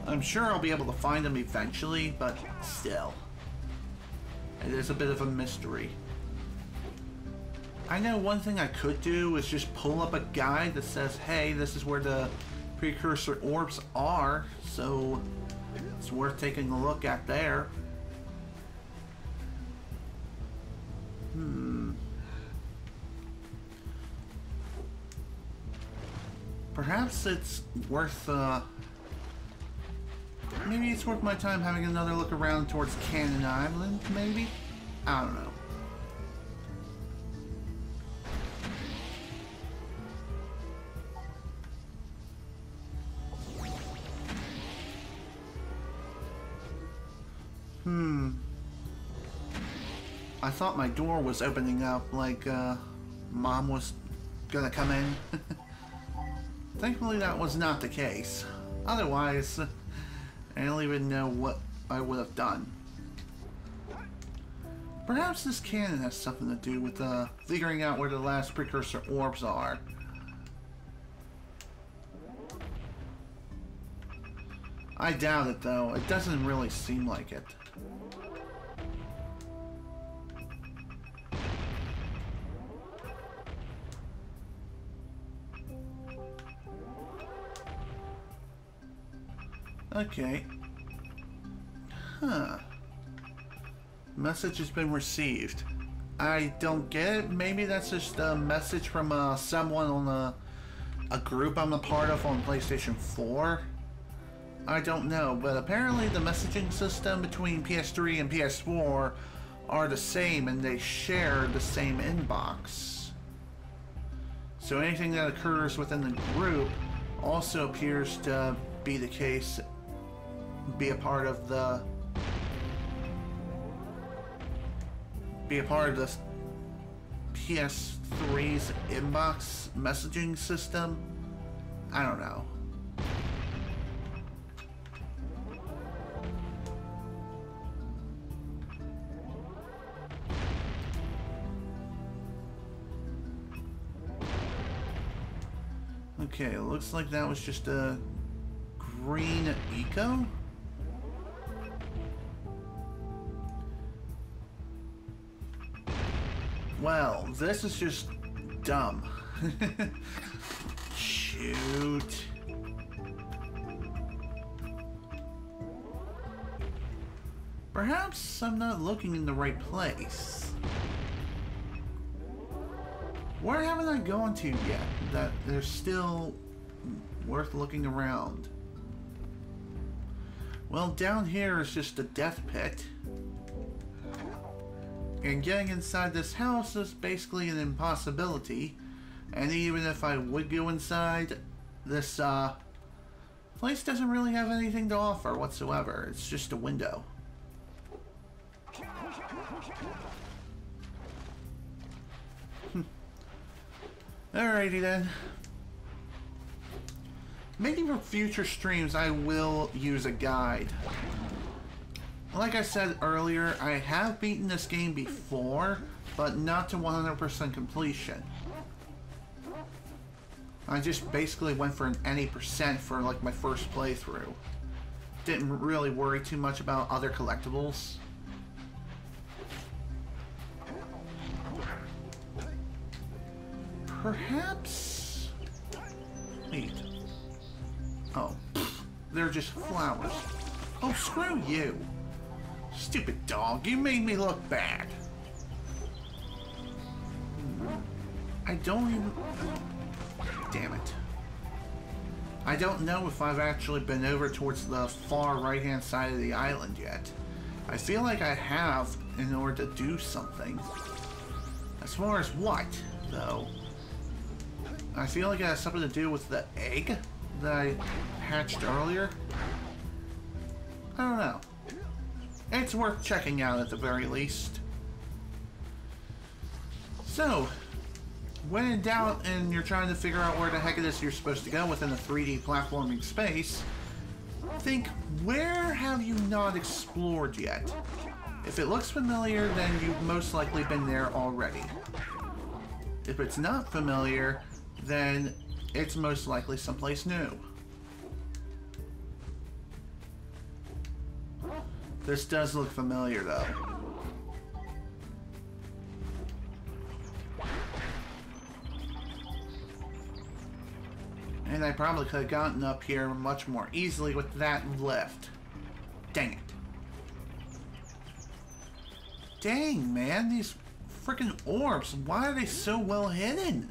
I'm sure I'll be able to find them eventually, but still. It is a bit of a mystery. I know one thing I could do is just pull up a guide that says, hey, this is where the precursor orbs are, so it's worth taking a look at there. Perhaps it's worth, maybe it's worth my time having another look around towards Cannon Island, maybe? I don't know. I thought my door was opening up, like, Mom was gonna come in. Thankfully that was not the case. Otherwise, I don't even know what I would have done. Perhaps this cannon has something to do with, figuring out where the last precursor orbs are. I doubt it, though. It doesn't really seem like it. Okay. Huh. Message has been received. I don't get it. Maybe that's just a message from someone on a group I'm a part of on PlayStation 4. I don't know, but apparently the messaging system between PS3 and PS4 are the same and they share the same inbox. So anything that occurs within the group also appears to be the case, be a part of the PS3's inbox messaging system. I don't know. Okay, it looks like that was just a green eco. Well, this is just dumb. Shoot. Perhaps I'm not looking in the right place. Where haven't I gone to yet that there's still worth looking around? Well, down here is just a death pit. And getting inside this house is basically an impossibility. And even if I would go inside, this place doesn't really have anything to offer whatsoever. It's just a window. Alrighty then. Maybe for future streams I will use a guide. Like I said earlier, I have beaten this game before, but not to 100% completion. I just basically went for an any percent for like my first playthrough. Didn't really worry too much about other collectibles. Perhaps... Wait. Oh. They're just flowers. Oh, screw you. Stupid dog, you made me look bad. I don't even... Damn it. I don't know if I've actually been over towards the far right-hand side of the island yet. I feel like I have in order to do something. As far as what, though? I feel like it has something to do with the egg that I hatched earlier. I don't know. It's worth checking out at the very least. So, when in doubt and you're trying to figure out where the heck it is you're supposed to go within a 3D platforming space, think, where have you not explored yet? If it looks familiar, then you've most likely been there already. If it's not familiar, then it's most likely someplace new. This does look familiar, though. And I probably could have gotten up here much more easily with that lift. Dang it. Dang, man, these freaking orbs, why are they so well hidden?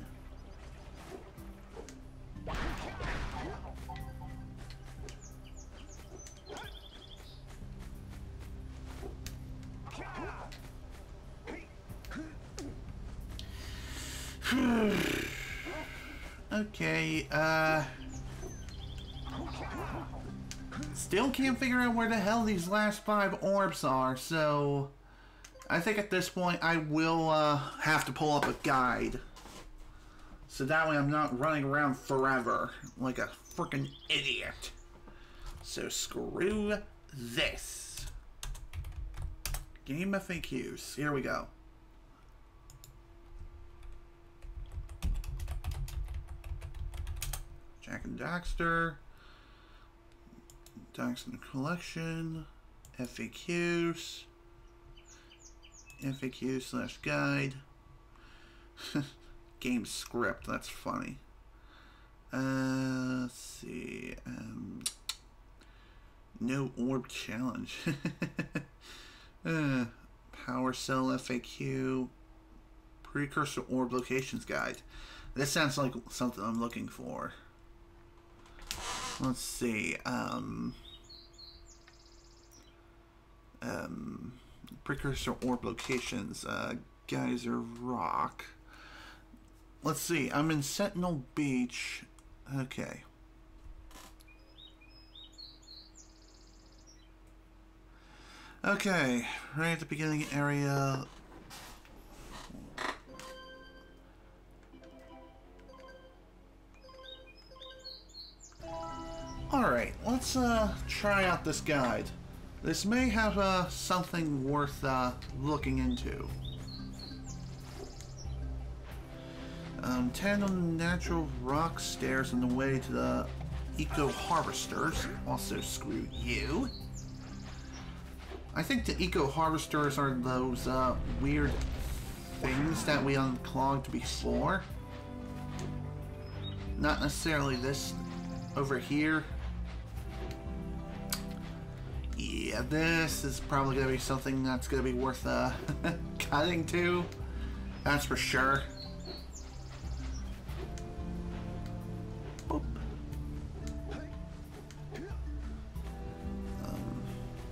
Okay, still can't figure out where the hell these last 5 orbs are, so I think at this point I will have to pull up a guide. So that way I'm not running around forever like a freaking idiot. So screw this. Game FAQs. Here we go. Jak and Daxter. Daxter Collection. FAQs. FAQ/guide. Game script, that's funny. Let's see. No orb challenge. Power cell FAQ. Precursor orb locations guide. This sounds like something I'm looking for. Let's see. Precursor orb locations. Geyser Rock. Let's see. I'm in Sentinel Beach. Okay. Okay. Right at the beginning area. Alright, let's try out this guide. This may have something worth looking into. 10 on natural rock stairs on the way to the eco harvesters. Also screw you. I think the eco harvesters are those weird things that we unclogged before. Not necessarily this over here. Yeah, this is probably going to be something that's going to be worth cutting to. That's for sure. Boop.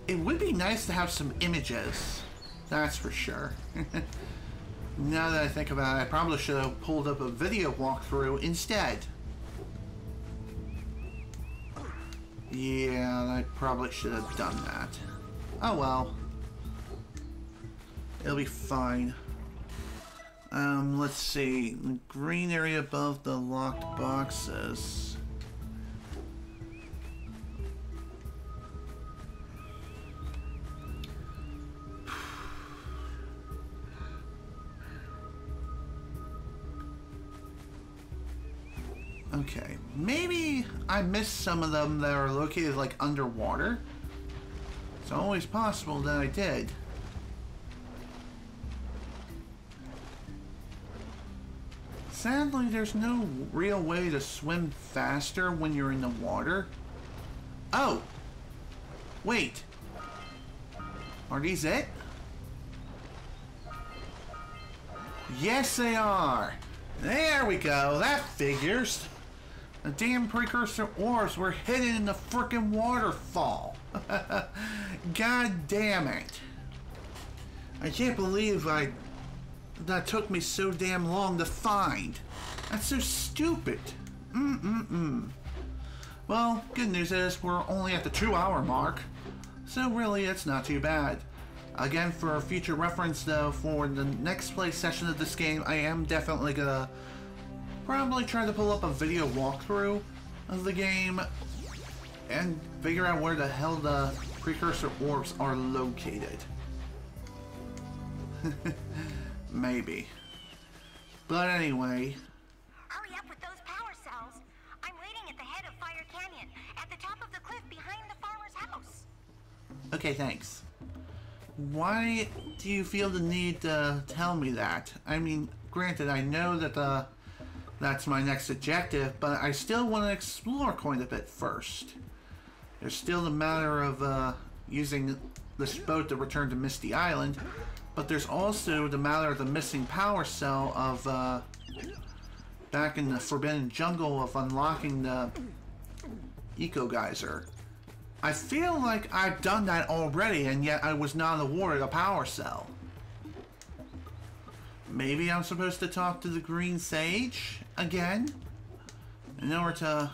It would be nice to have some images. That's for sure. Now that I think about it, I probably should have pulled up a video walkthrough instead. Yeah, I probably should have done that. Oh well. It'll be fine. Let's see. The green area above the locked boxes. Okay, maybe I missed some of them that are located like underwater. It's always possible that I did. Sadly, there's no real way to swim faster when you're in the water. Oh! Wait. Are these it? Yes, they are! There we go, that figures. The damn precursor orbs were hidden in the frickin' waterfall. God damn it. I can't believe that took me so damn long to find. That's so stupid. Well, good news is we're only at the 2-hour mark. So really, it's not too bad. Again, for future reference though, for the next play session of this game, I am definitely gonna probably try to pull up a video walkthrough of the game and figure out where the hell the precursor orbs are located. Maybe. But anyway. Hurry up with those power cells. I'm waiting at the head of Fire Canyon, at the top of the cliff behind the farmer's house. Okay, thanks. Why do you feel the need to tell me that? I mean, granted, I know that that's my next objective, but I still want to explore quite a bit first. There's still the matter of using this boat to return to Misty Island, but there's also the matter of the missing power cell of back in the Forbidden Jungle of unlocking the Eco Geyser. I feel like I've done that already, and yet I was not awarded a power cell. Maybe I'm supposed to talk to the Green Sage again in order to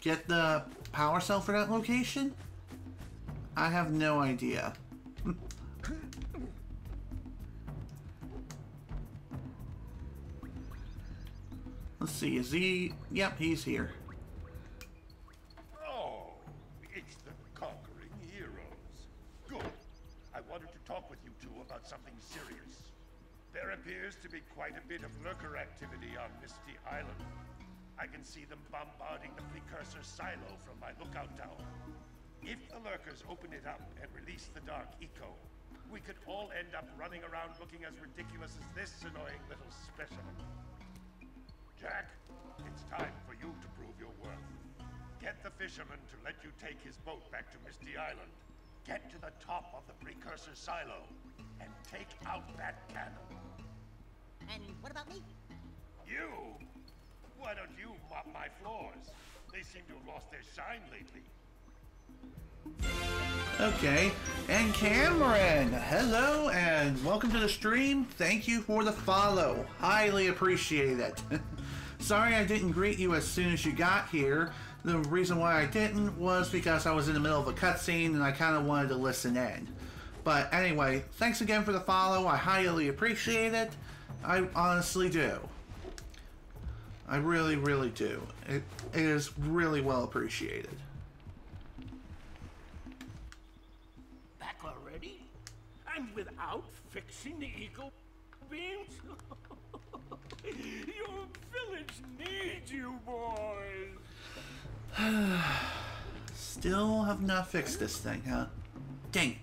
get the power cell for that location? I have no idea. Let's see, is he... Yep, he's here. Oh, it's the conquering heroes. Good. I wanted to talk with you two about something serious. There appears to be quite a bit of lurker activity on Misty Island. I can see them bombarding the Precursor silo from my lookout tower. If the lurkers open it up and release the Dark Eco, we could all end up running around looking as ridiculous as this annoying little specimen. Jack, it's time for you to prove your worth. Get the fisherman to let you take his boat back to Misty Island. Get to the top of the Precursor silo and take out that cannon. And what about me? You? Why don't you mop my floors? They seem to have lost their shine lately. Okay, and Cameron, hello and welcome to the stream. Thank you for the follow. Highly appreciate it. Sorry I didn't greet you as soon as you got here. The reason why I didn't was because I was in the middle of a cutscene and I kind of wanted to listen in. But anyway, thanks again for the follow. I highly appreciate it. I honestly do. I really, really do. It is really well appreciated. Back already? And without fixing the eco beams? Your village needs you, boys. Still have not fixed this thing, huh? Dang it.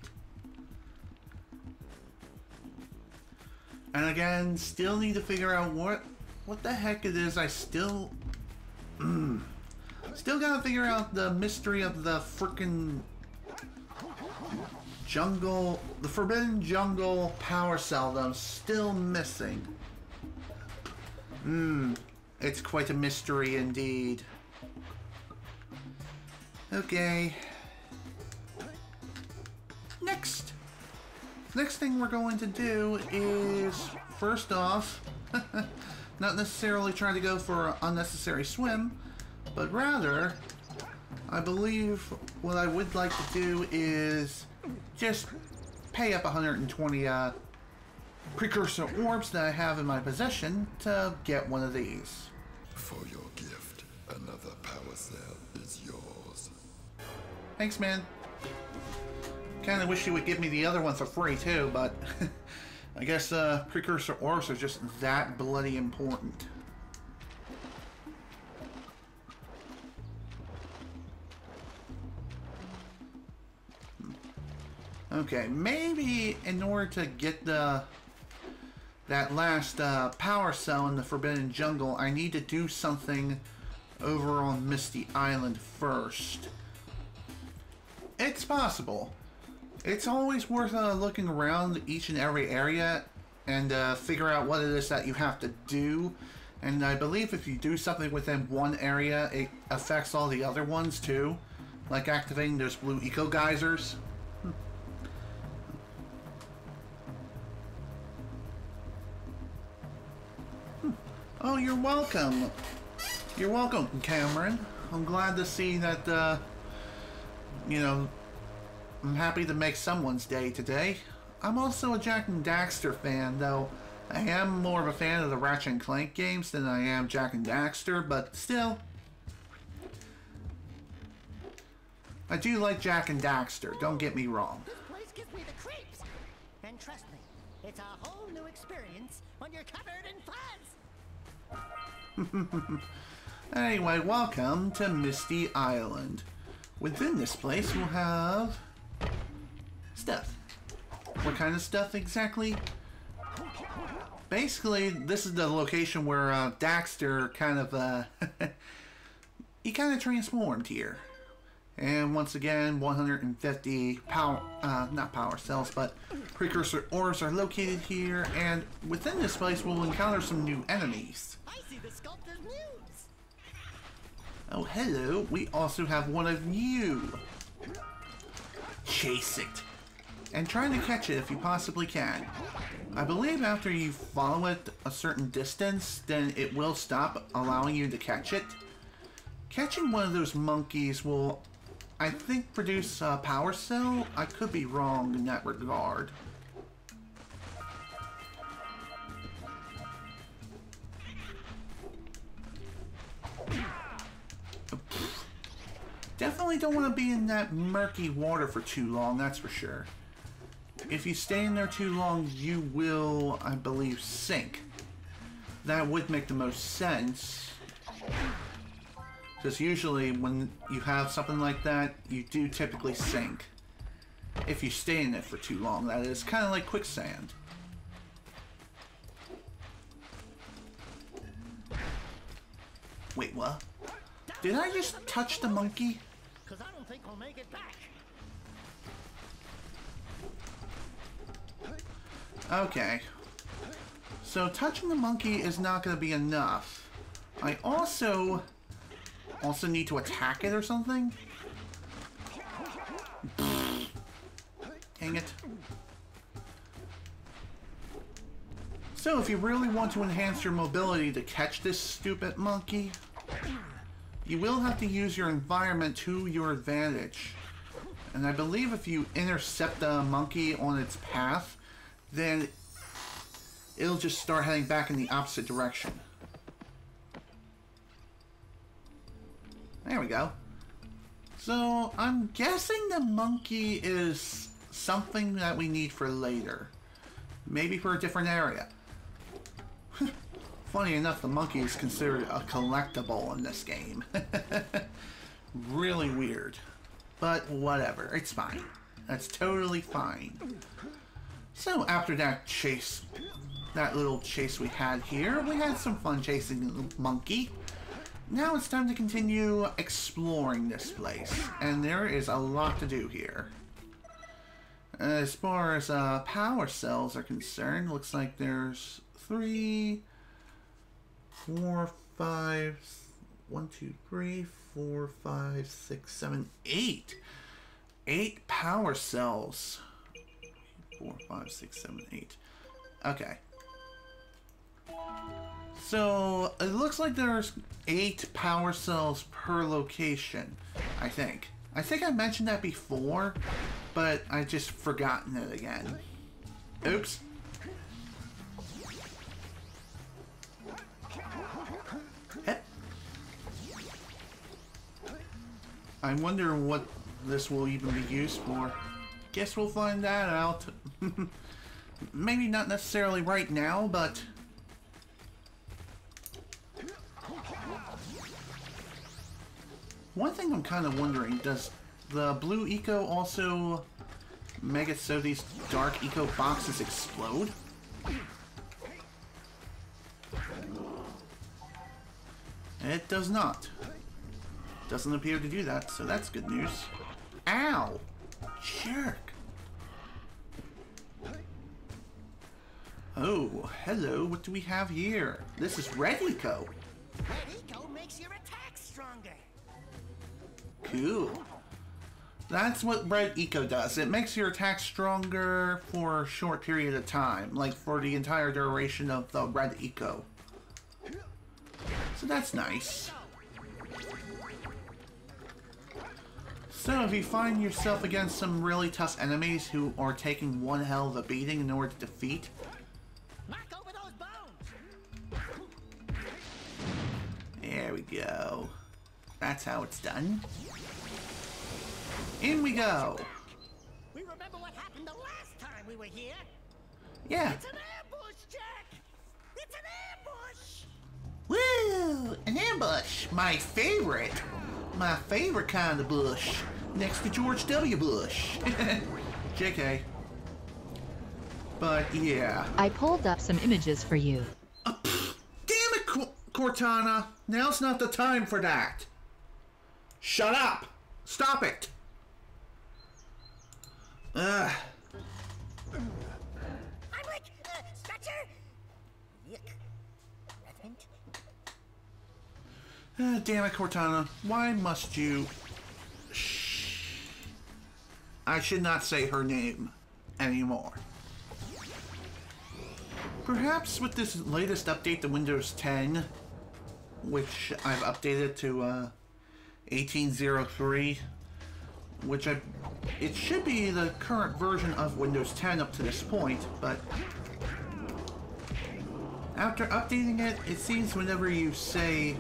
And again, still need to figure out what the heck it is. I still gotta figure out the mystery of the frickin' jungle, the Forbidden Jungle power cell that I'm still missing. It's quite a mystery indeed. Okay. Next thing we're going to do is, first off, not necessarily try to go for an unnecessary swim, but rather, I believe what I would like to do is just pay up 120 Precursor orbs that I have in my possession to get one of these. For your gift, another power cell is yours. Thanks, man. Kinda wish you would give me the other one for free too, but I guess Precursor orbs are just that bloody important. Okay, maybe in order to get that last power cell in the Forbidden Jungle, I need to do something over on Misty Island first. It's possible. It's always worth looking around each and every area and figure out what it is that you have to do. And I believe if you do something within one area, it affects all the other ones too. Like activating those blue eco geysers. Oh, you're welcome. You're welcome, Cameron. I'm glad to see that, you know, I'm happy to make someone's day today. I'm also a Jak and Daxter fan, though I am more of a fan of the Ratchet and Clank games than I am Jak and Daxter, but still. I do like Jak and Daxter, don't get me wrong. This place gives me the creeps. And trust me, it's a whole new experience when you're covered in fuzz. Anyway, welcome to Misty Island. Within this place, we'll have stuff. What kind of stuff exactly? Basically, this is the location where Daxter kind of, he kind of transformed here. And once again, 150 power, not power cells, but precursor orbs are located here. And within this place, we'll encounter some new enemies. I see the sculptor's muse. Oh, hello. We also have one of you. Chase it. And try to catch it if you possibly can. I believe after you follow it a certain distance, then it will stop allowing you to catch it. Catching one of those monkeys will, I think, produce a power cell. I could be wrong in that regard. Definitely don't want to be in that murky water for too long, that's for sure. If you stay in there too long, you will, I believe, sink. That would make the most sense. Because usually when you have something like that, you do typically sink. If you stay in it for too long, that is. Kind of like quicksand. Wait, what? Did I just touch the monkey? Because I don't think we'll make it back. Okay. So touching the monkey is not going to be enough. I also need to attack it or something? Dang it. So if you really want to enhance your mobility to catch this stupid monkey, you will have to use your environment to your advantage. And I believe if you intercept the monkey on its path, then it'll just start heading back in the opposite direction. There we go. So I'm guessing the monkey is something that we need for later. Maybe for a different area. Funny enough, the monkey is considered a collectible in this game. Really weird. But whatever, it's fine. That's totally fine. So after that chase, that little chase we had here, we had some fun chasing the monkey. Now it's time to continue exploring this place, and there is a lot to do here. As far as power cells are concerned, looks like there's 3, 4, 5, 1, 2, 3, 4, 5, 6, 7, 8. 8 power cells. 4, 5, 6, 7, 8. Okay. So it looks like there's 8 power cells per location, I think. I think I mentioned that before, but I just forgotten it again. Oops. Yep. I wonder what this will even be used for. Guess we'll find that out. Maybe not necessarily right now, but... One thing I'm kind of wondering, does the blue eco also make it so these dark eco boxes explode? It does not. Doesn't appear to do that, so that's good news. Ow! Jerk! Oh, hello, what do we have here? This is red eco. Red eco makes your attack stronger. Cool. That's what red eco does. It makes your attack stronger for a short period of time, like for the entire duration of the red eco. So that's nice. So if you find yourself against some really tough enemies who are taking one hell of a beating in order to defeat, knock over those bones. there we go. That's how it's done. In we go. We remember what happened the last time we were here. Yeah. It's an ambush, Jack. It's an ambush. Bush, my favorite. My favorite kind of Bush. Next to George W. Bush. JK. But yeah. I pulled up some images for you. Damn it, Cortana. Now's not the time for that. Shut up. Stop it. Ugh. I'm like, Spectre? Yuck. Reverend? Damn it, Cortana. Why must you... Shh. I should not say her name anymore. Perhaps with this latest update to Windows 10, which I've updated to 1803, which it should be the current version of Windows 10 up to this point, but after updating it, it seems whenever you say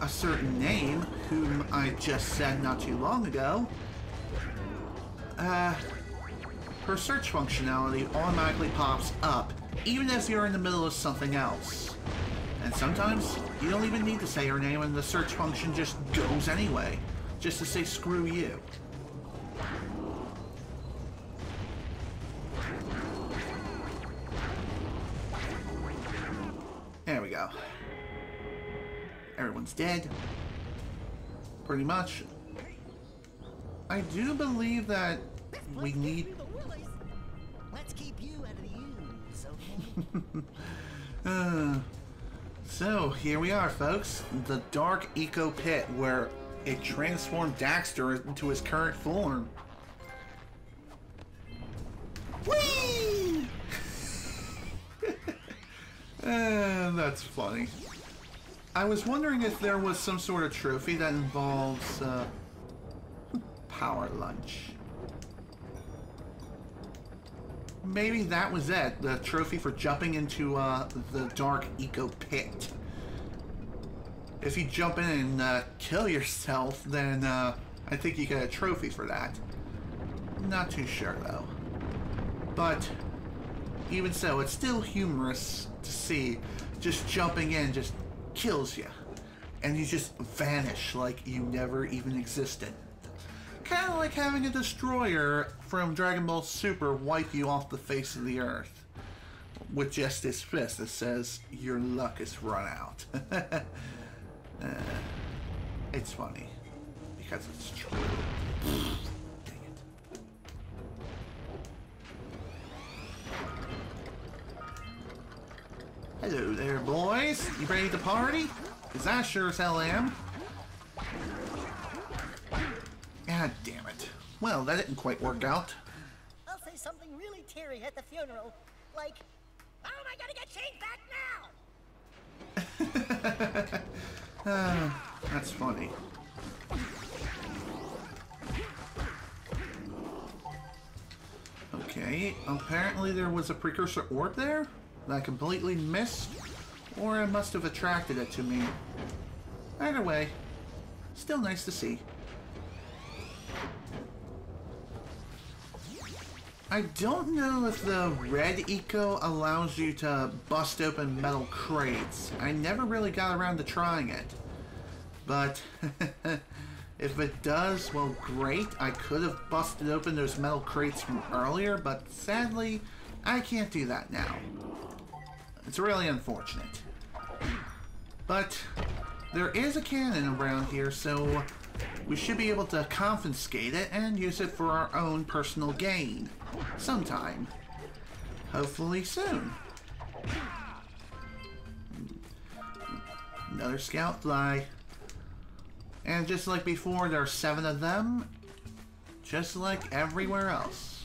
a certain name, whom I just said not too long ago, her search functionality automatically pops up, even as you're in the middle of something else. And sometimes, you don't even need to say her name and the search function just goes anyway, just to say screw you. There we go. Everyone's dead. Pretty much. I do believe that we need... Let's keep you out of the ooze, okay? So, here we are, folks. The Dark Eco Pit, where it transformed Daxter into his current form. Whee! That's funny. I was wondering if there was some sort of trophy that involves power lunch. Maybe that was it, the trophy for jumping into the Dark Eco Pit. If you jump in and kill yourself, then I think you get a trophy for that. Not too sure though. But even so, it's still humorous to see just jumping in just kills you. And you just vanish like you never even existed. Kind of like having a destroyer from Dragon Ball Super wipe you off the face of the earth with just his fist that says, your luck is run out. It's funny because it's true. Dang it. Hello there, boys. You ready to party? Because I sure as hell am. God damn it. Well, that didn't quite work out. I'll say something really teary at the funeral. Like, how am I gonna get chained back now? That's funny. Okay, apparently there was a precursor orb there that I completely missed, or I must have attracted it to me. Either way, still nice to see. I don't know if the red eco allows you to bust open metal crates. I never really got around to trying it. But if it does, well great. I could have busted open those metal crates from earlier, but sadly, I can't do that now. It's really unfortunate. But there is a cannon around here, so we should be able to confiscate it and use it for our own personal gain. Sometime. Hopefully soon. Another scout fly. And just like before, there are 7 of them. Just like everywhere else.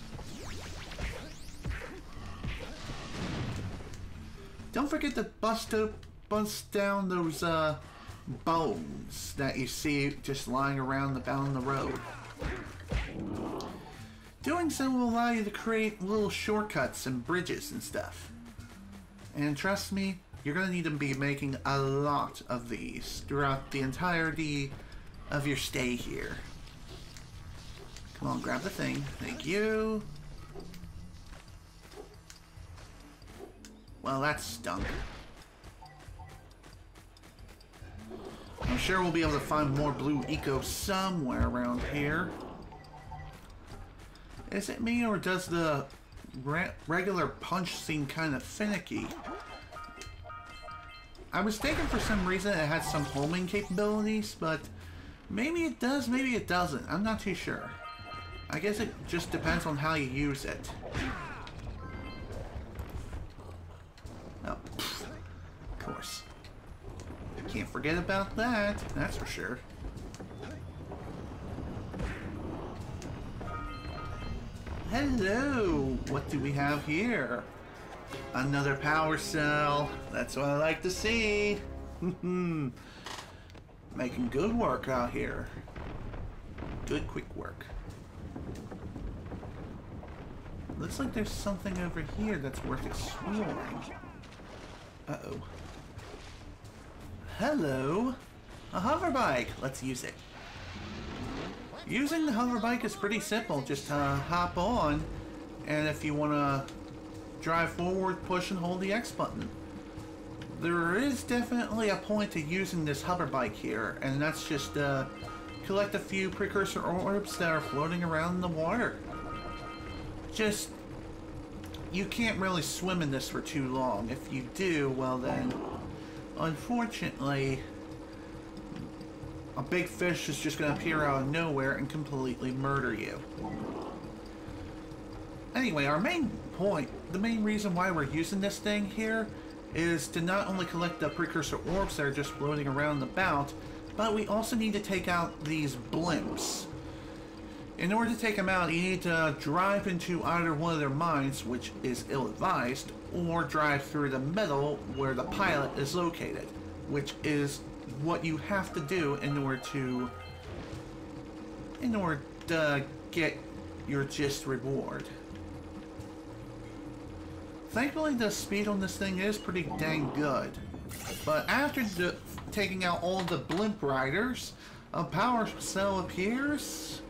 Don't forget to bust down those bones that you see just lying around down the road. Doing so will allow you to create little shortcuts and bridges and stuff. And trust me, you're going to need to be making a lot of these throughout the entirety of your stay here. Come on, grab the thing. Thank you. Well, that stunk. sure we'll be able to find more blue eco somewhere around here. Is it me, or does the regular punch seem kind of finicky? I was thinking for some reason it had some homing capabilities, but maybe it does, maybe it doesn't. I'm not too sure. I guess it just depends on how you use it. Oh, of course. Can't forget about that, that's for sure. Hello! What do we have here? Another power cell. That's what I like to see. Making good work out here. Good, quick work. Looks like there's something over here that's worth exploring. Uh-oh. Hello! A hover bike! Let's use it. Using the hover bike is pretty simple. Just hop on, and if you want to drive forward, push and hold the X button. There is definitely a point to using this hover bike here, and that's just collect a few precursor orbs that are floating around in the water. Just, you can't really swim in this for too long. If you do, well then, unfortunately, a big fish is just going to appear out of nowhere and completely murder you. Anyway, our main point, the main reason why we're using this thing here, is to not only collect the precursor orbs that are just floating around about, but we also need to take out these blimps. In order to take them out, you need to drive into either one of their mines, which is ill-advised, or drive through the middle where the pilot is located, which is what you have to do in order to get your just reward. Thankfully, the speed on this thing is pretty dang good. But after taking out all the blimp riders, a power cell appears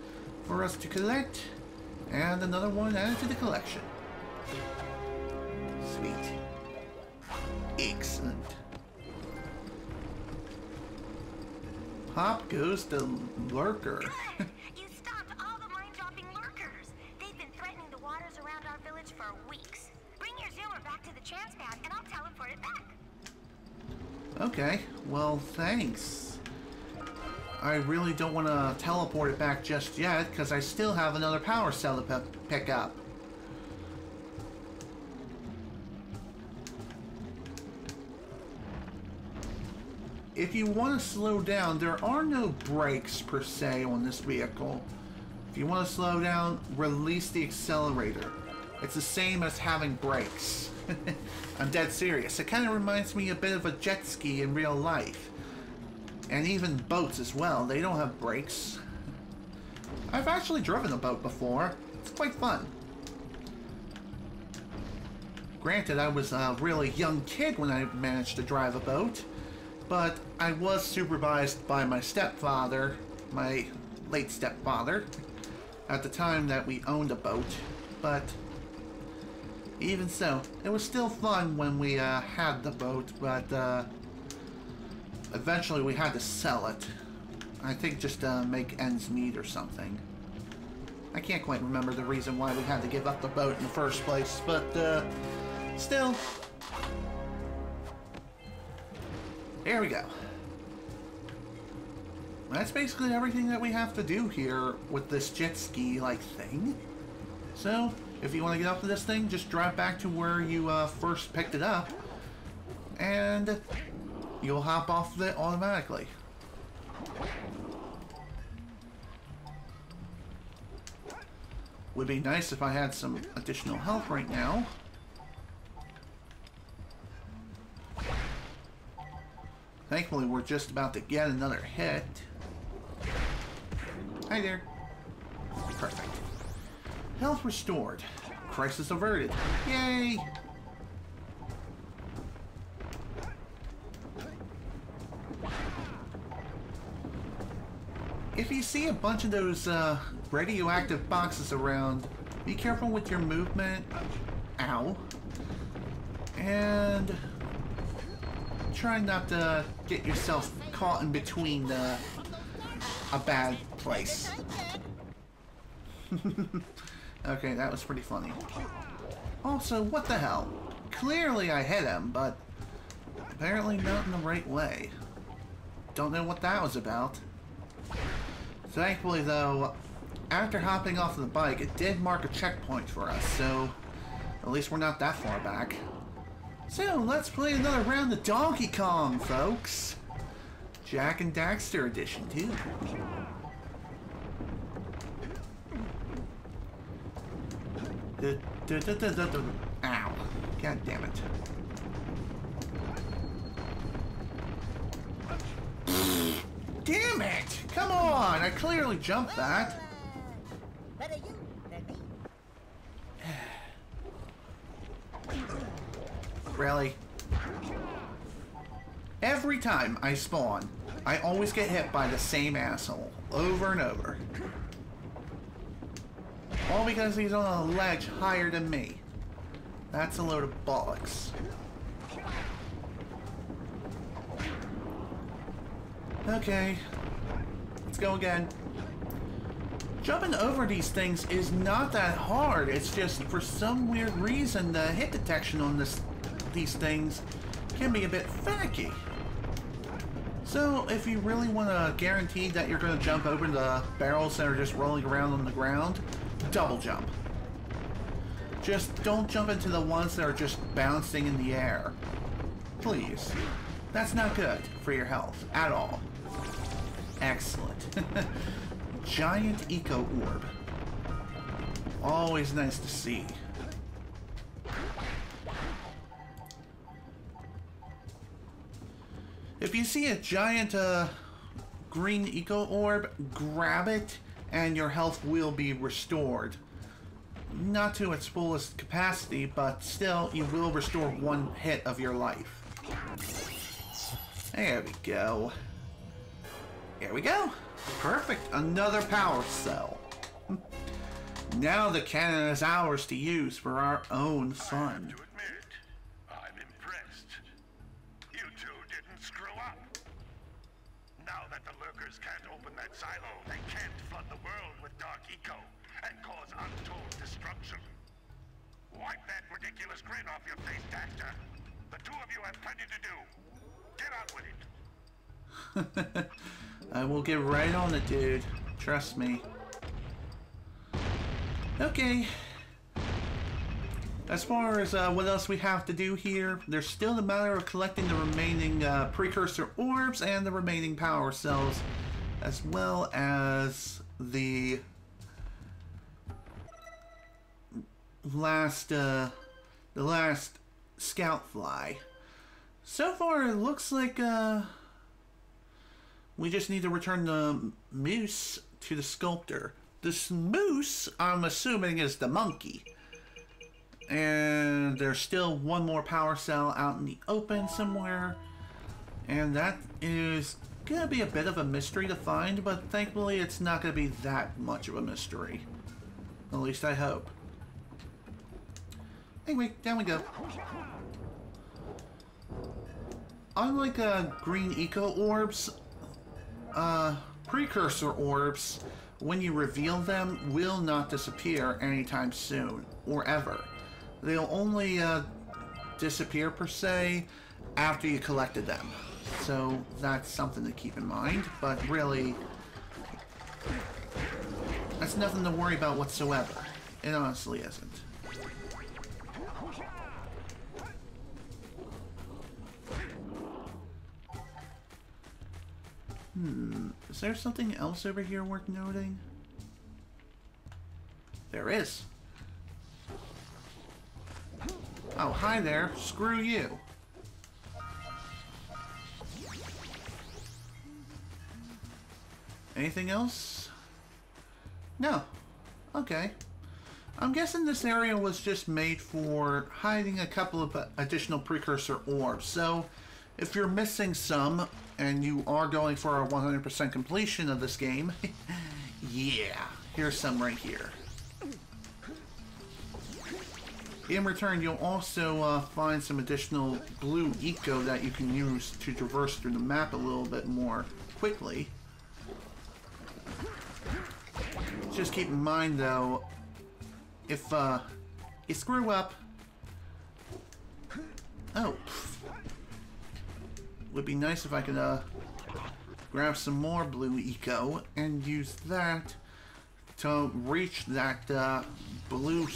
for us to collect, and another one added to the collection. Sweet. Excellent. Pop goes the lurker. You stopped all the mine-dropping lurkers. They've been threatening the waters around our village for weeks. Bring your zoomer back to the transpad, and I'll teleport it back. Okay, well, thanks. I really don't want to teleport it back just yet, because I still have another power cell to pick up. If you want to slow down, there are no brakes per se on this vehicle. If you want to slow down, release the accelerator. It's the same as having brakes. I'm dead serious. It kind of reminds me a bit of a jet ski in real life. And even boats as well. They don't have brakes. I've actually driven a boat before. It's quite fun. Granted, I was a really young kid when I managed to drive a boat. But I was supervised by my stepfather, my late stepfather, at the time that we owned a boat. But even so, it was still fun when we had the boat, but eventually we had to sell it. I think just to make ends meet or something. I can't quite remember the reason why we had to give up the boat in the first place, but still. There we go. That's basically everything that we have to do here with this jet ski-like thing. So, if you want to get up to this thing, just drive back to where you first picked it up, and you'll hop off of it automatically. Would be nice if I had some additional health right now. Thankfully, we're just about to get another hit. Hi there. Perfect. Health restored. Crisis averted. Yay! If you see a bunch of those radioactive boxes around, be careful with your movement. Ow. And try not to get yourself caught in between a bad place. Okay, that was pretty funny. Also, what the hell? Clearly I hit him, but apparently not in the right way. Don't know what that was about. Thankfully, though, after hopping off the bike, it did mark a checkpoint for us, so at least we're not that far back. So, let's play another round of Donkey Kong, folks. Jak and Daxter edition, too. Ow. God damn it. Damn it! Come on! I clearly jumped that. Better you than me. Really? Every time I spawn, I always get hit by the same asshole. Over and over. All because he's on a ledge higher than me. That's a load of bollocks. Okay. Let's go again. Jumping over these things is not that hard. It's just, for some weird reason, the hit detection on these things can be a bit finicky. So, if you really want to guarantee that you're going to jump over the barrels that are just rolling around on the ground, double jump. Just don't jump into the ones that are just bouncing in the air. Please. That's not good for your health at all. Excellent. Giant Eco Orb. Always nice to see. If you see a giant green Eco Orb, grab it and your health will be restored. Not to its fullest capacity, but still, you will restore one hit of your life. There we go. There we go. Perfect. Another power cell. Now the cannon is ours to use for our own fun. I'm impressed. You two didn't screw up. Now that the lurkers can't open that silo, they can't flood the world with dark eco and cause untold destruction. Wipe that ridiculous grin off your face, Daxter. The two of you have plenty to do. Get on with it. I will get right on it, dude. Trust me. Okay. As far as what else we have to do here, there's still the matter of collecting the remaining precursor orbs and the remaining power cells, as well as the last scout fly. So far, it looks like we just need to return the moose to the sculptor. This moose, I'm assuming, is the monkey. And there's still one more power cell out in the open somewhere. And that is gonna be a bit of a mystery to find, but thankfully it's not gonna be that much of a mystery. At least I hope. Anyway, down we go. Unlike green eco orbs, precursor orbs, when you reveal them, will not disappear anytime soon, or ever. They'll only disappear, per se, after you collected them. So that's something to keep in mind, but really, that's nothing to worry about whatsoever. It honestly isn't. Is there something else over here worth noting? There is. Oh, hi there. Screw you. Anything else? No. Okay. I'm guessing this area was just made for hiding a couple of additional precursor orbs. So, if you're missing some, and you are going for a 100% completion of this game, yeah, here's some right here. in return, you'll also find some additional blue eco that you can use to traverse through the map a little bit more quickly. Just keep in mind, though, if you screw up... Oh. Would be nice if I could grab some more blue eco and use that to reach that blue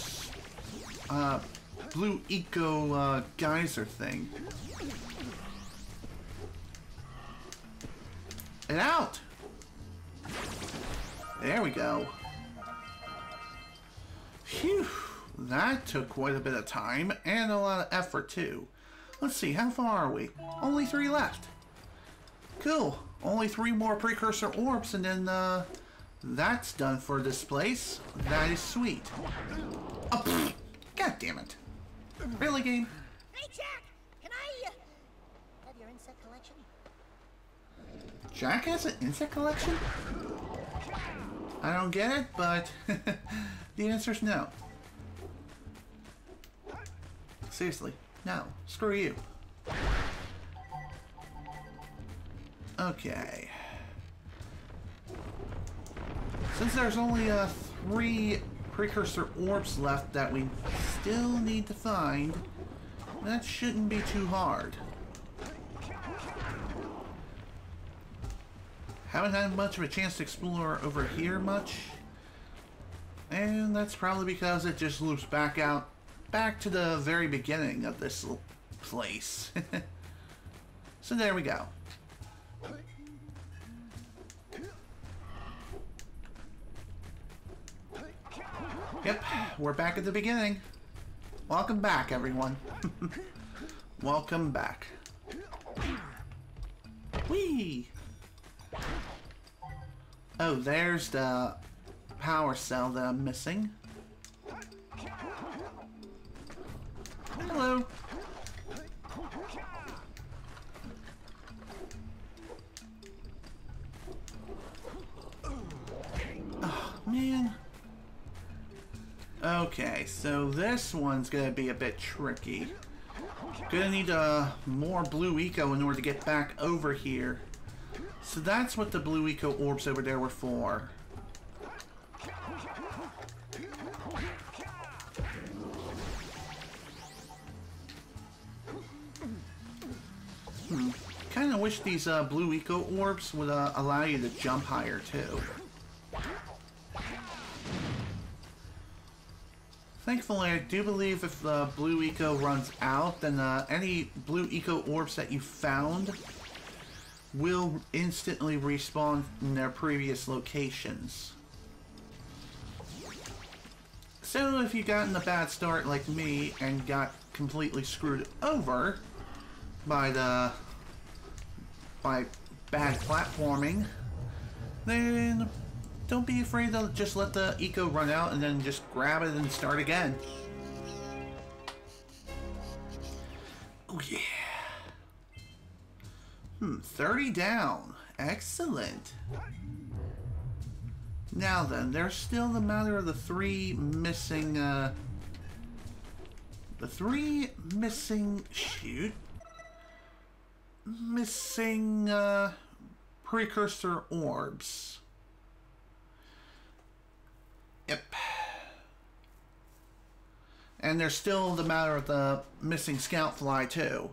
eco geyser thing. Get out! There we go. Phew, that took quite a bit of time and a lot of effort too. Let's see, how far are we? Only 3 left. Cool. Only 3 more precursor orbs and then that's done for this place. That is sweet. Oh, pfft. God damn it. Really, game? Hey, Jack! Can I have your insect collection? Jack has an insect collection? I don't get it, but the answer's no. Seriously, no. Screw you. Okay. Since there's only 3 precursor orbs left that we still need to find, that shouldn't be too hard. Haven't had much of a chance to explore over here much, and that's probably because it just loops back to the very beginning of this place. So there we go. Yep, we're back at the beginning. Welcome back, everyone. Welcome back. Whee! Oh, there's the power cell that I'm missing. Hello. Oh, man. Okay, so this one's gonna be a bit tricky. Gonna need more blue eco in order to get back over here. So that's what the blue eco orbs over there were for. Kinda wish these blue eco orbs would allow you to jump higher too. Thankfully, I do believe if the blue eco runs out, then any blue eco orbs that you found will instantly respawn in their previous locations. So if you got in a bad start like me and got completely screwed over by bad platforming, then don't be afraid to just let the eco run out and then just grab it and start again. Oh yeah. 30 down. Excellent. Now then, there's still the matter of the 3 missing, missing precursor orbs. Yep. And there's still the matter of the missing scout fly too.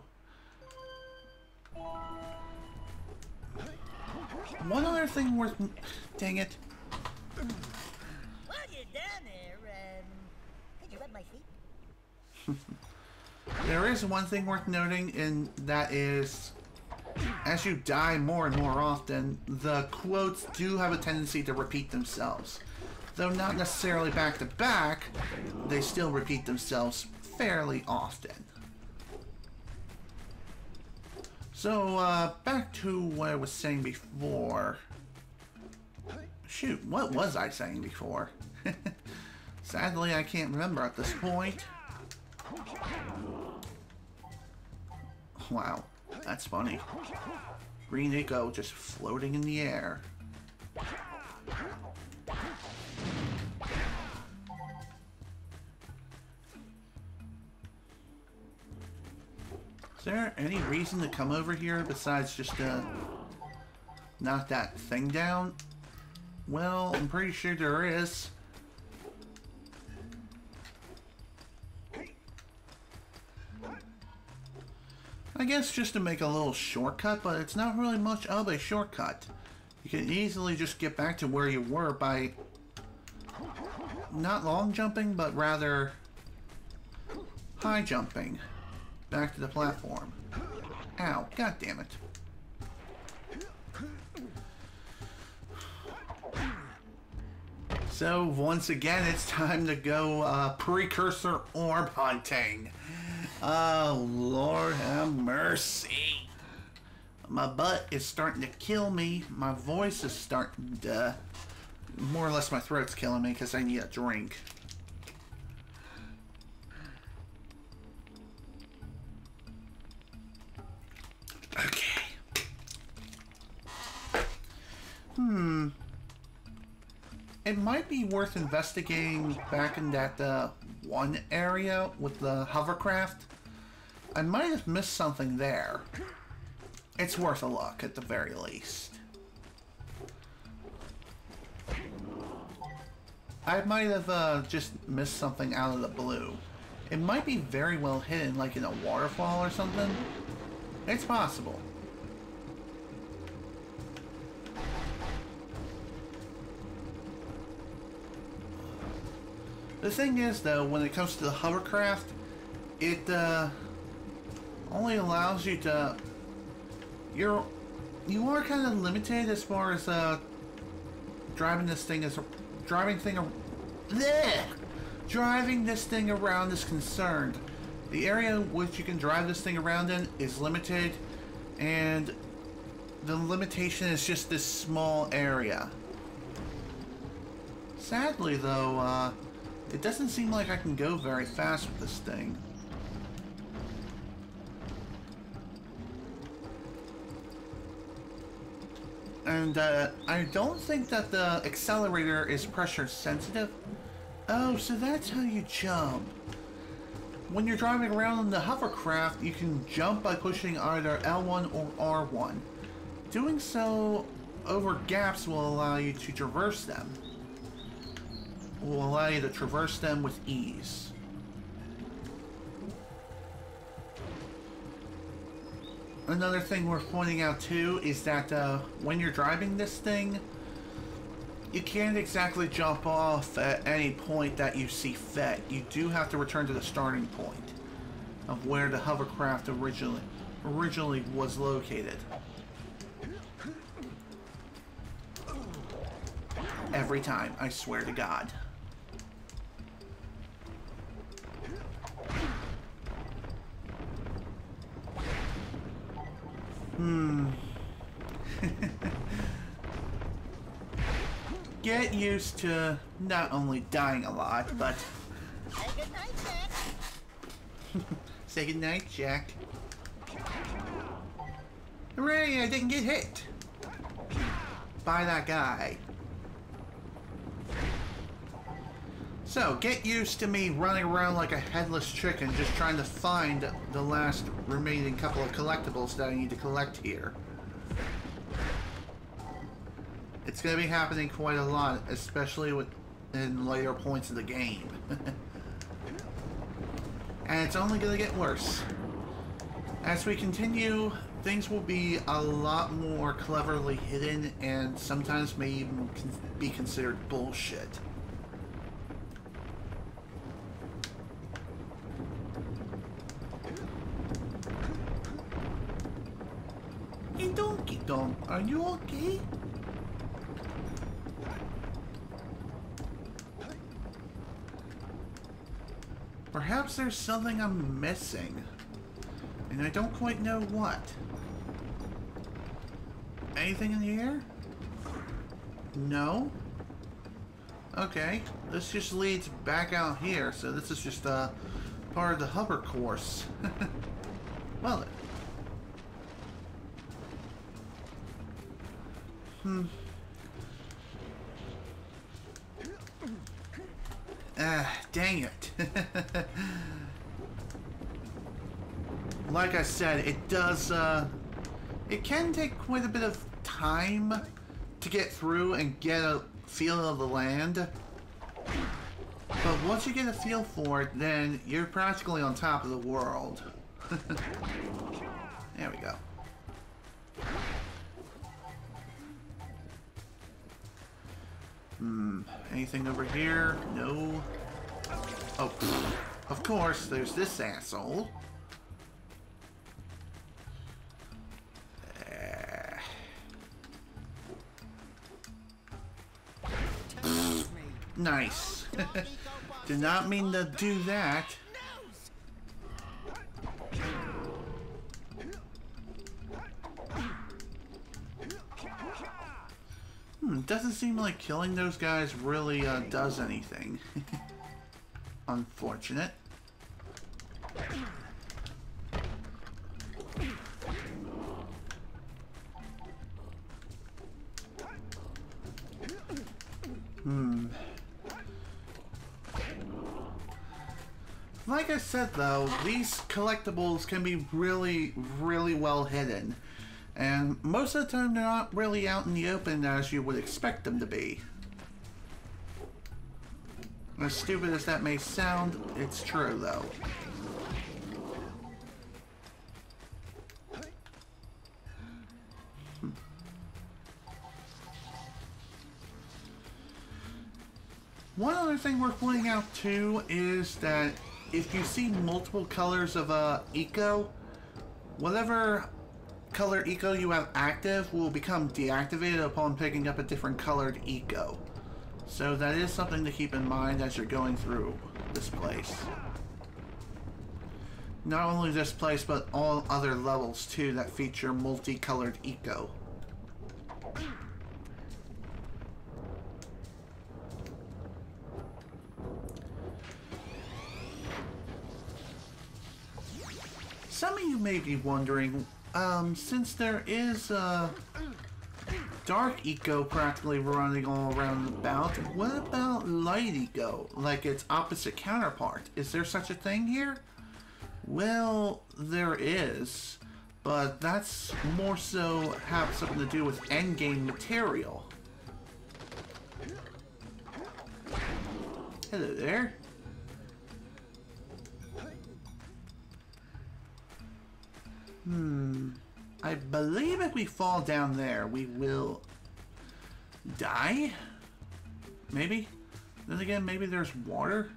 One other thing worth... Dang it. While you're down there, could you rub my feet? There is one thing worth noting, and that is, as you die more and more often, the quotes do have a tendency to repeat themselves. Though not necessarily back to back, they still repeat themselves fairly often. So, back to what I was saying before. Shoot, what was I saying before? Sadly, I can't remember at this point. Wow, that's funny. Green eco just floating in the air. Is there any reason to come over here besides just knock that thing down? Well, I'm pretty sure there is. I guess just to make a little shortcut, but it's not really much of a shortcut. You can easily just get back to where you were by not long jumping, but rather high jumping back to the platform. Ow, god damn it. So once again, it's time to go Precursor Orb hunting. Oh, Lord have mercy. My butt is starting to kill me. My voice is starting to... More or less my throat's killing me because I need a drink. Okay. It might be worth investigating back in that one area with the hovercraft. I might have missed something there. It's worth a look at the very least. I might have just missed something out of the blue. It might be very well hidden, like in a waterfall or something. It's possible. The thing is, though, when it comes to the hovercraft, it only allows you to... You are kind of limited as far as driving this thing around is concerned. The area which you can drive this thing around in is limited, and the limitation is just this small area. Sadly, though, it doesn't seem like I can go very fast with this thing. And I don't think that the accelerator is pressure sensitive. Oh, so that's how you jump. When you're driving around in the hovercraft, you can jump by pushing either L1 or R1. Doing so over gaps will allow you to traverse them. Will allow you to traverse them with ease. Another thing worth pointing out too is that when you're driving this thing, you can't exactly jump off at any point that you see fit. You do have to return to the starting point of where the hovercraft originally was located. Every time, I swear to God. Get used to not only dying a lot, but... Say goodnight, Jack. Say goodnight, Jack. Hooray, I didn't get hit by that guy. So, get used to me running around like a headless chicken just trying to find the last remaining couple of collectibles that I need to collect here. It's going to be happening quite a lot, especially in later points of the game. And it's only going to get worse. As we continue, things will be a lot more cleverly hidden and sometimes may even be considered bullshit. Hey, Donkey Kong, are you okay? Perhaps there's something I'm missing, and I don't quite know what. Anything in here? No? Okay, this just leads back out here, so this is just part of the hover course. Well then. Dang it. like I said, it does, it can take quite a bit of time to get through and get a feel of the land. But once you get a feel for it, then you're practically on top of the world. There we go. Anything over here? No. Oh, of course, there's this asshole. Nice. Did not mean to do that. Doesn't seem like killing those guys really does anything. Unfortunate. Like I said though, these collectibles can be really, really well hidden. And most of the time they're not really out in the open as you would expect them to be. As stupid as that may sound, it's true though. One other thing worth pointing out too is that if you see multiple colors of eco, whatever color eco you have active will become deactivated upon picking up a different colored eco. So that is something to keep in mind as you're going through this place. Not only this place, but all other levels too that feature multicolored eco. Some of you may be wondering, since there is dark eco practically running all around about, what about light eco, like its opposite counterpart? Is there such a thing here? Well, there is, but that's more so have something to do with endgame material. Hello there. I believe if we fall down there, we will die? Maybe? Then again, maybe there's water?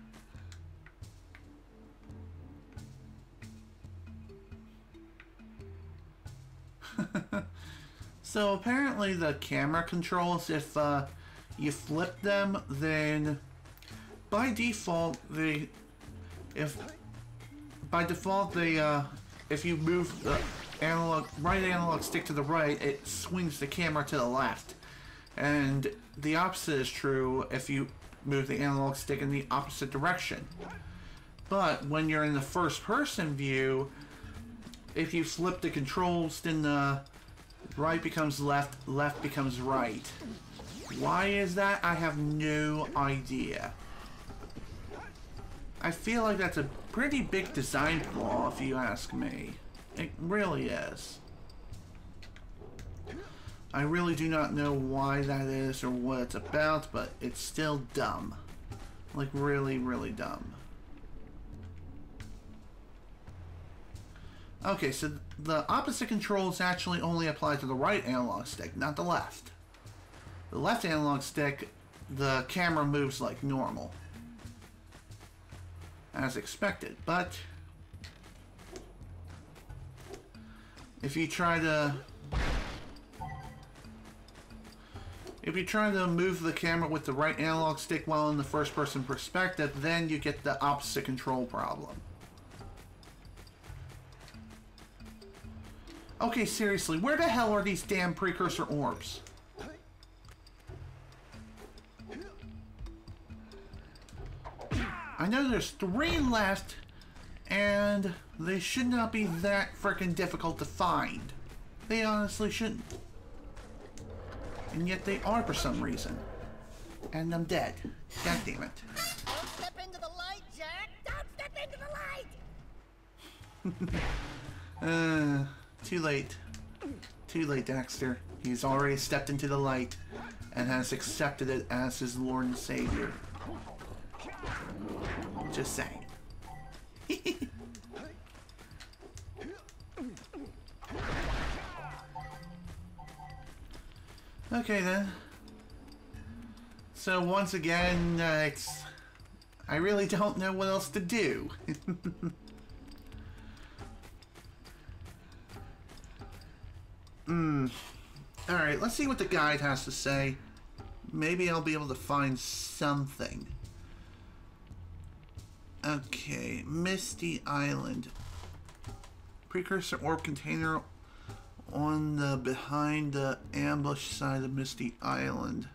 So apparently the camera controls, if you flip them, then by default, if you move the right analog stick to the right, it swings the camera to the left. And the opposite is true if you move the analog stick in the opposite direction. But when you're in the first person view, if you flip the controls, then the right becomes left, left becomes right. Why is that? I have no idea. I feel like that's a pretty big design flaw, if you ask me. It really is. I really do not know why that is or what it's about, but it's still dumb. Like, really, really dumb. Okay, so the opposite controls actually only apply to the right analog stick, not the left. The left analog stick, the camera moves like normal, as expected, but if you try to move the camera with the right analog stick while in the first person perspective, then you get the opposite control problem. Okay, seriously, where the hell are these damn precursor orbs? I know there's 3 left, and they should not be that freaking difficult to find. They honestly shouldn't. And yet they are for some reason. And I'm dead. God damn it. Don't step into the light, Jack! Don't step into the light! Too late. Too late, Daxter. He's already stepped into the light and has accepted it as his Lord and Savior. Just saying. Okay then. So once again, I really don't know what else to do. Alright, let's see what the guide has to say. Maybe I'll be able to find something. Okay, Misty Island. Precursor orb container on the behind the ambush side of Misty Island.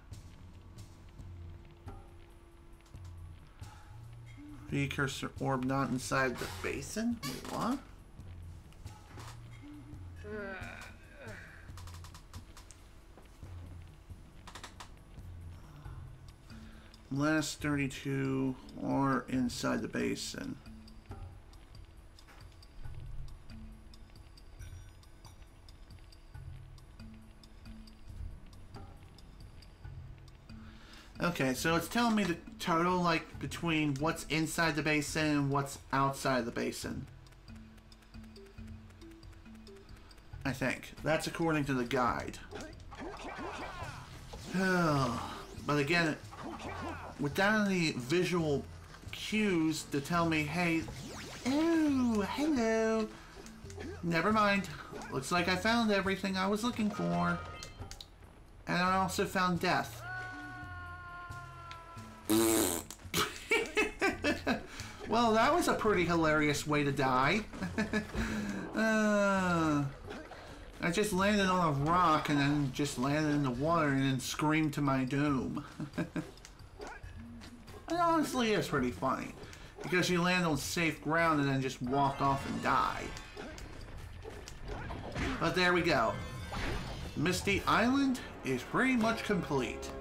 Precursor orb not inside the basin? Wait, what? Last 32 are inside the basin. Okay, so it's telling me the total, like, between what's inside the basin and what's outside the basin. I think. That's according to the guide. But again, without any visual cues to tell me, hey, oh, hello. Never mind. Looks like I found everything I was looking for. And I also found death. Well, that was a pretty hilarious way to die. I just landed on a rock and then just landed in the water and then screamed to my doom. And honestly, it's pretty funny. Because you land on safe ground and then just walk off and die. But there we go. Misty Island is pretty much complete.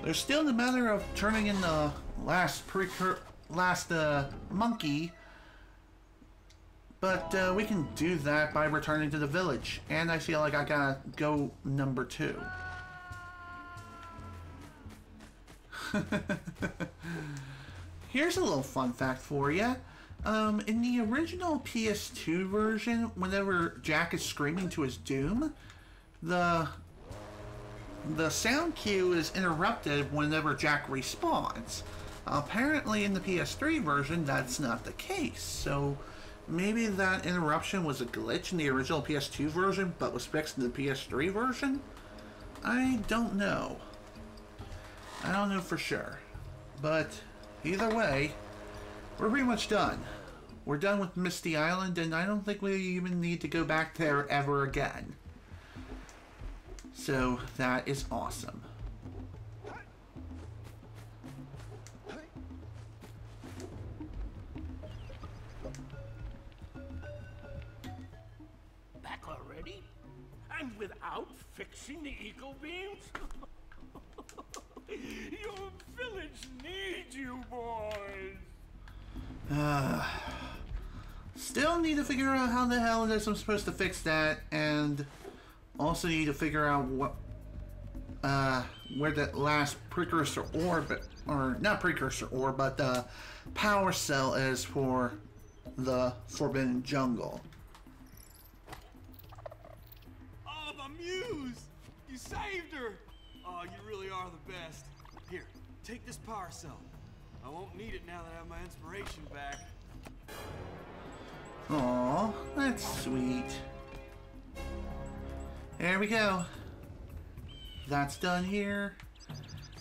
There's still the matter of turning in the last monkey, but we can do that by returning to the village. And I feel like I gotta go number 2. Here's a little fun fact for you. In the original PS2 version, whenever Jak is screaming to his doom, the sound cue is interrupted whenever Jak respawns. Apparently in the PS3 version, that's not the case. So maybe that interruption was a glitch in the original PS2 version, but was fixed in the PS3 version? I don't know. I don't know for sure. But either way, we're pretty much done. We're done with Misty Island, and I don't think we even need to go back there ever again. So that is awesome. Back already? And without fixing the eco beams? Your village needs you, boys. Still need to figure out how the hell it is I'm supposed to fix that, and also need to figure out what, where that last precursor orb, or not precursor orb, but the power cell is for the Forbidden Jungle. Oh, my muse! You saved her! Oh, you really are the best. Here, take this power cell. I won't need it now that I have my inspiration back. Aw, that's sweet. There we go. That's done here.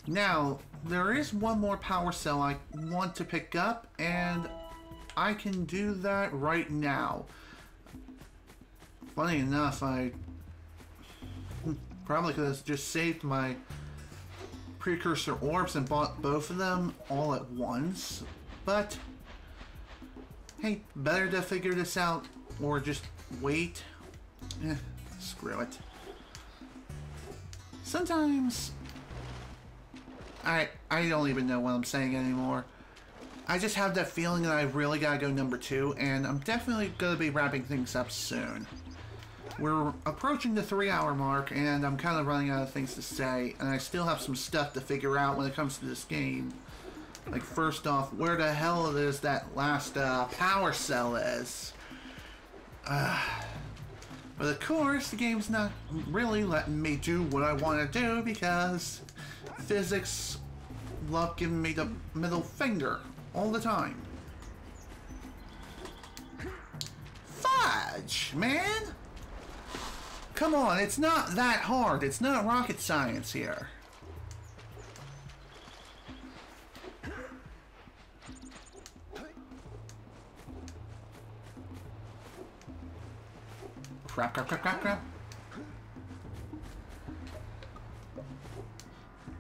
Now, there is one more power cell I want to pick up, and I can do that right now. Funny enough, I probably could have just saved my precursor orbs and bought both of them all at once, but hey, better to figure this out or just wait. Screw it. Sometimes I don't even know what I'm saying anymore. I just have that feeling that I really gotta go number 2, and I'm definitely gonna be wrapping things up soon. We're approaching the 3-hour mark, and I'm kind of running out of things to say, and I still have some stuff to figure out when it comes to this game. Like, first off, where the hell it is that last power cell is. But of course, the game's not really letting me do what I want to do because physics love giving me the middle finger all the time. Fudge, man! Come on, it's not that hard. It's not rocket science here. Crap, crap, crap, crap, crap.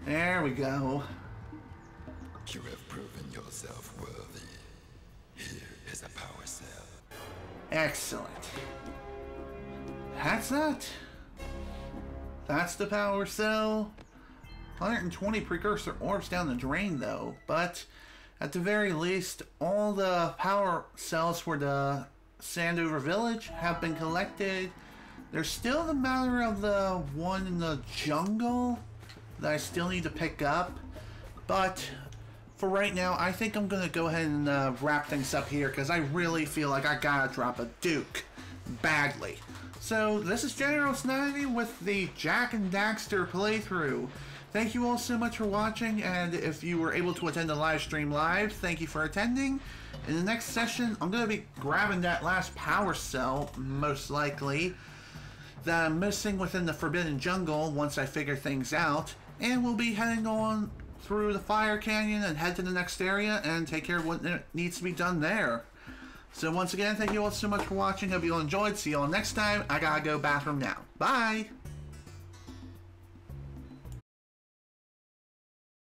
There we go. You have proven yourself worthy. Here is a power cell. Excellent. That's that. That's the power cell. 120 precursor orbs down the drain though, but at the very least, all the power cells for the Sandover Village have been collected. There's still the matter of the one in the jungle that I still need to pick up, but for right now, I think I'm gonna go ahead and wrap things up here because I really feel like I gotta drop a Duke badly. So this is General Snivy with the Jak and Daxter playthrough. Thank you all so much for watching, and if you were able to attend the live stream live, thank you for attending. In the next session, I'm going to be grabbing that last power cell, most likely, that I'm missing within the Forbidden Jungle once I figure things out, and we'll be heading on through the Fire Canyon and head to the next area and take care of what needs to be done there. So once again, thank you all so much for watching. Hope you all enjoyed. See you all next time. I gotta go bathroom now. Bye!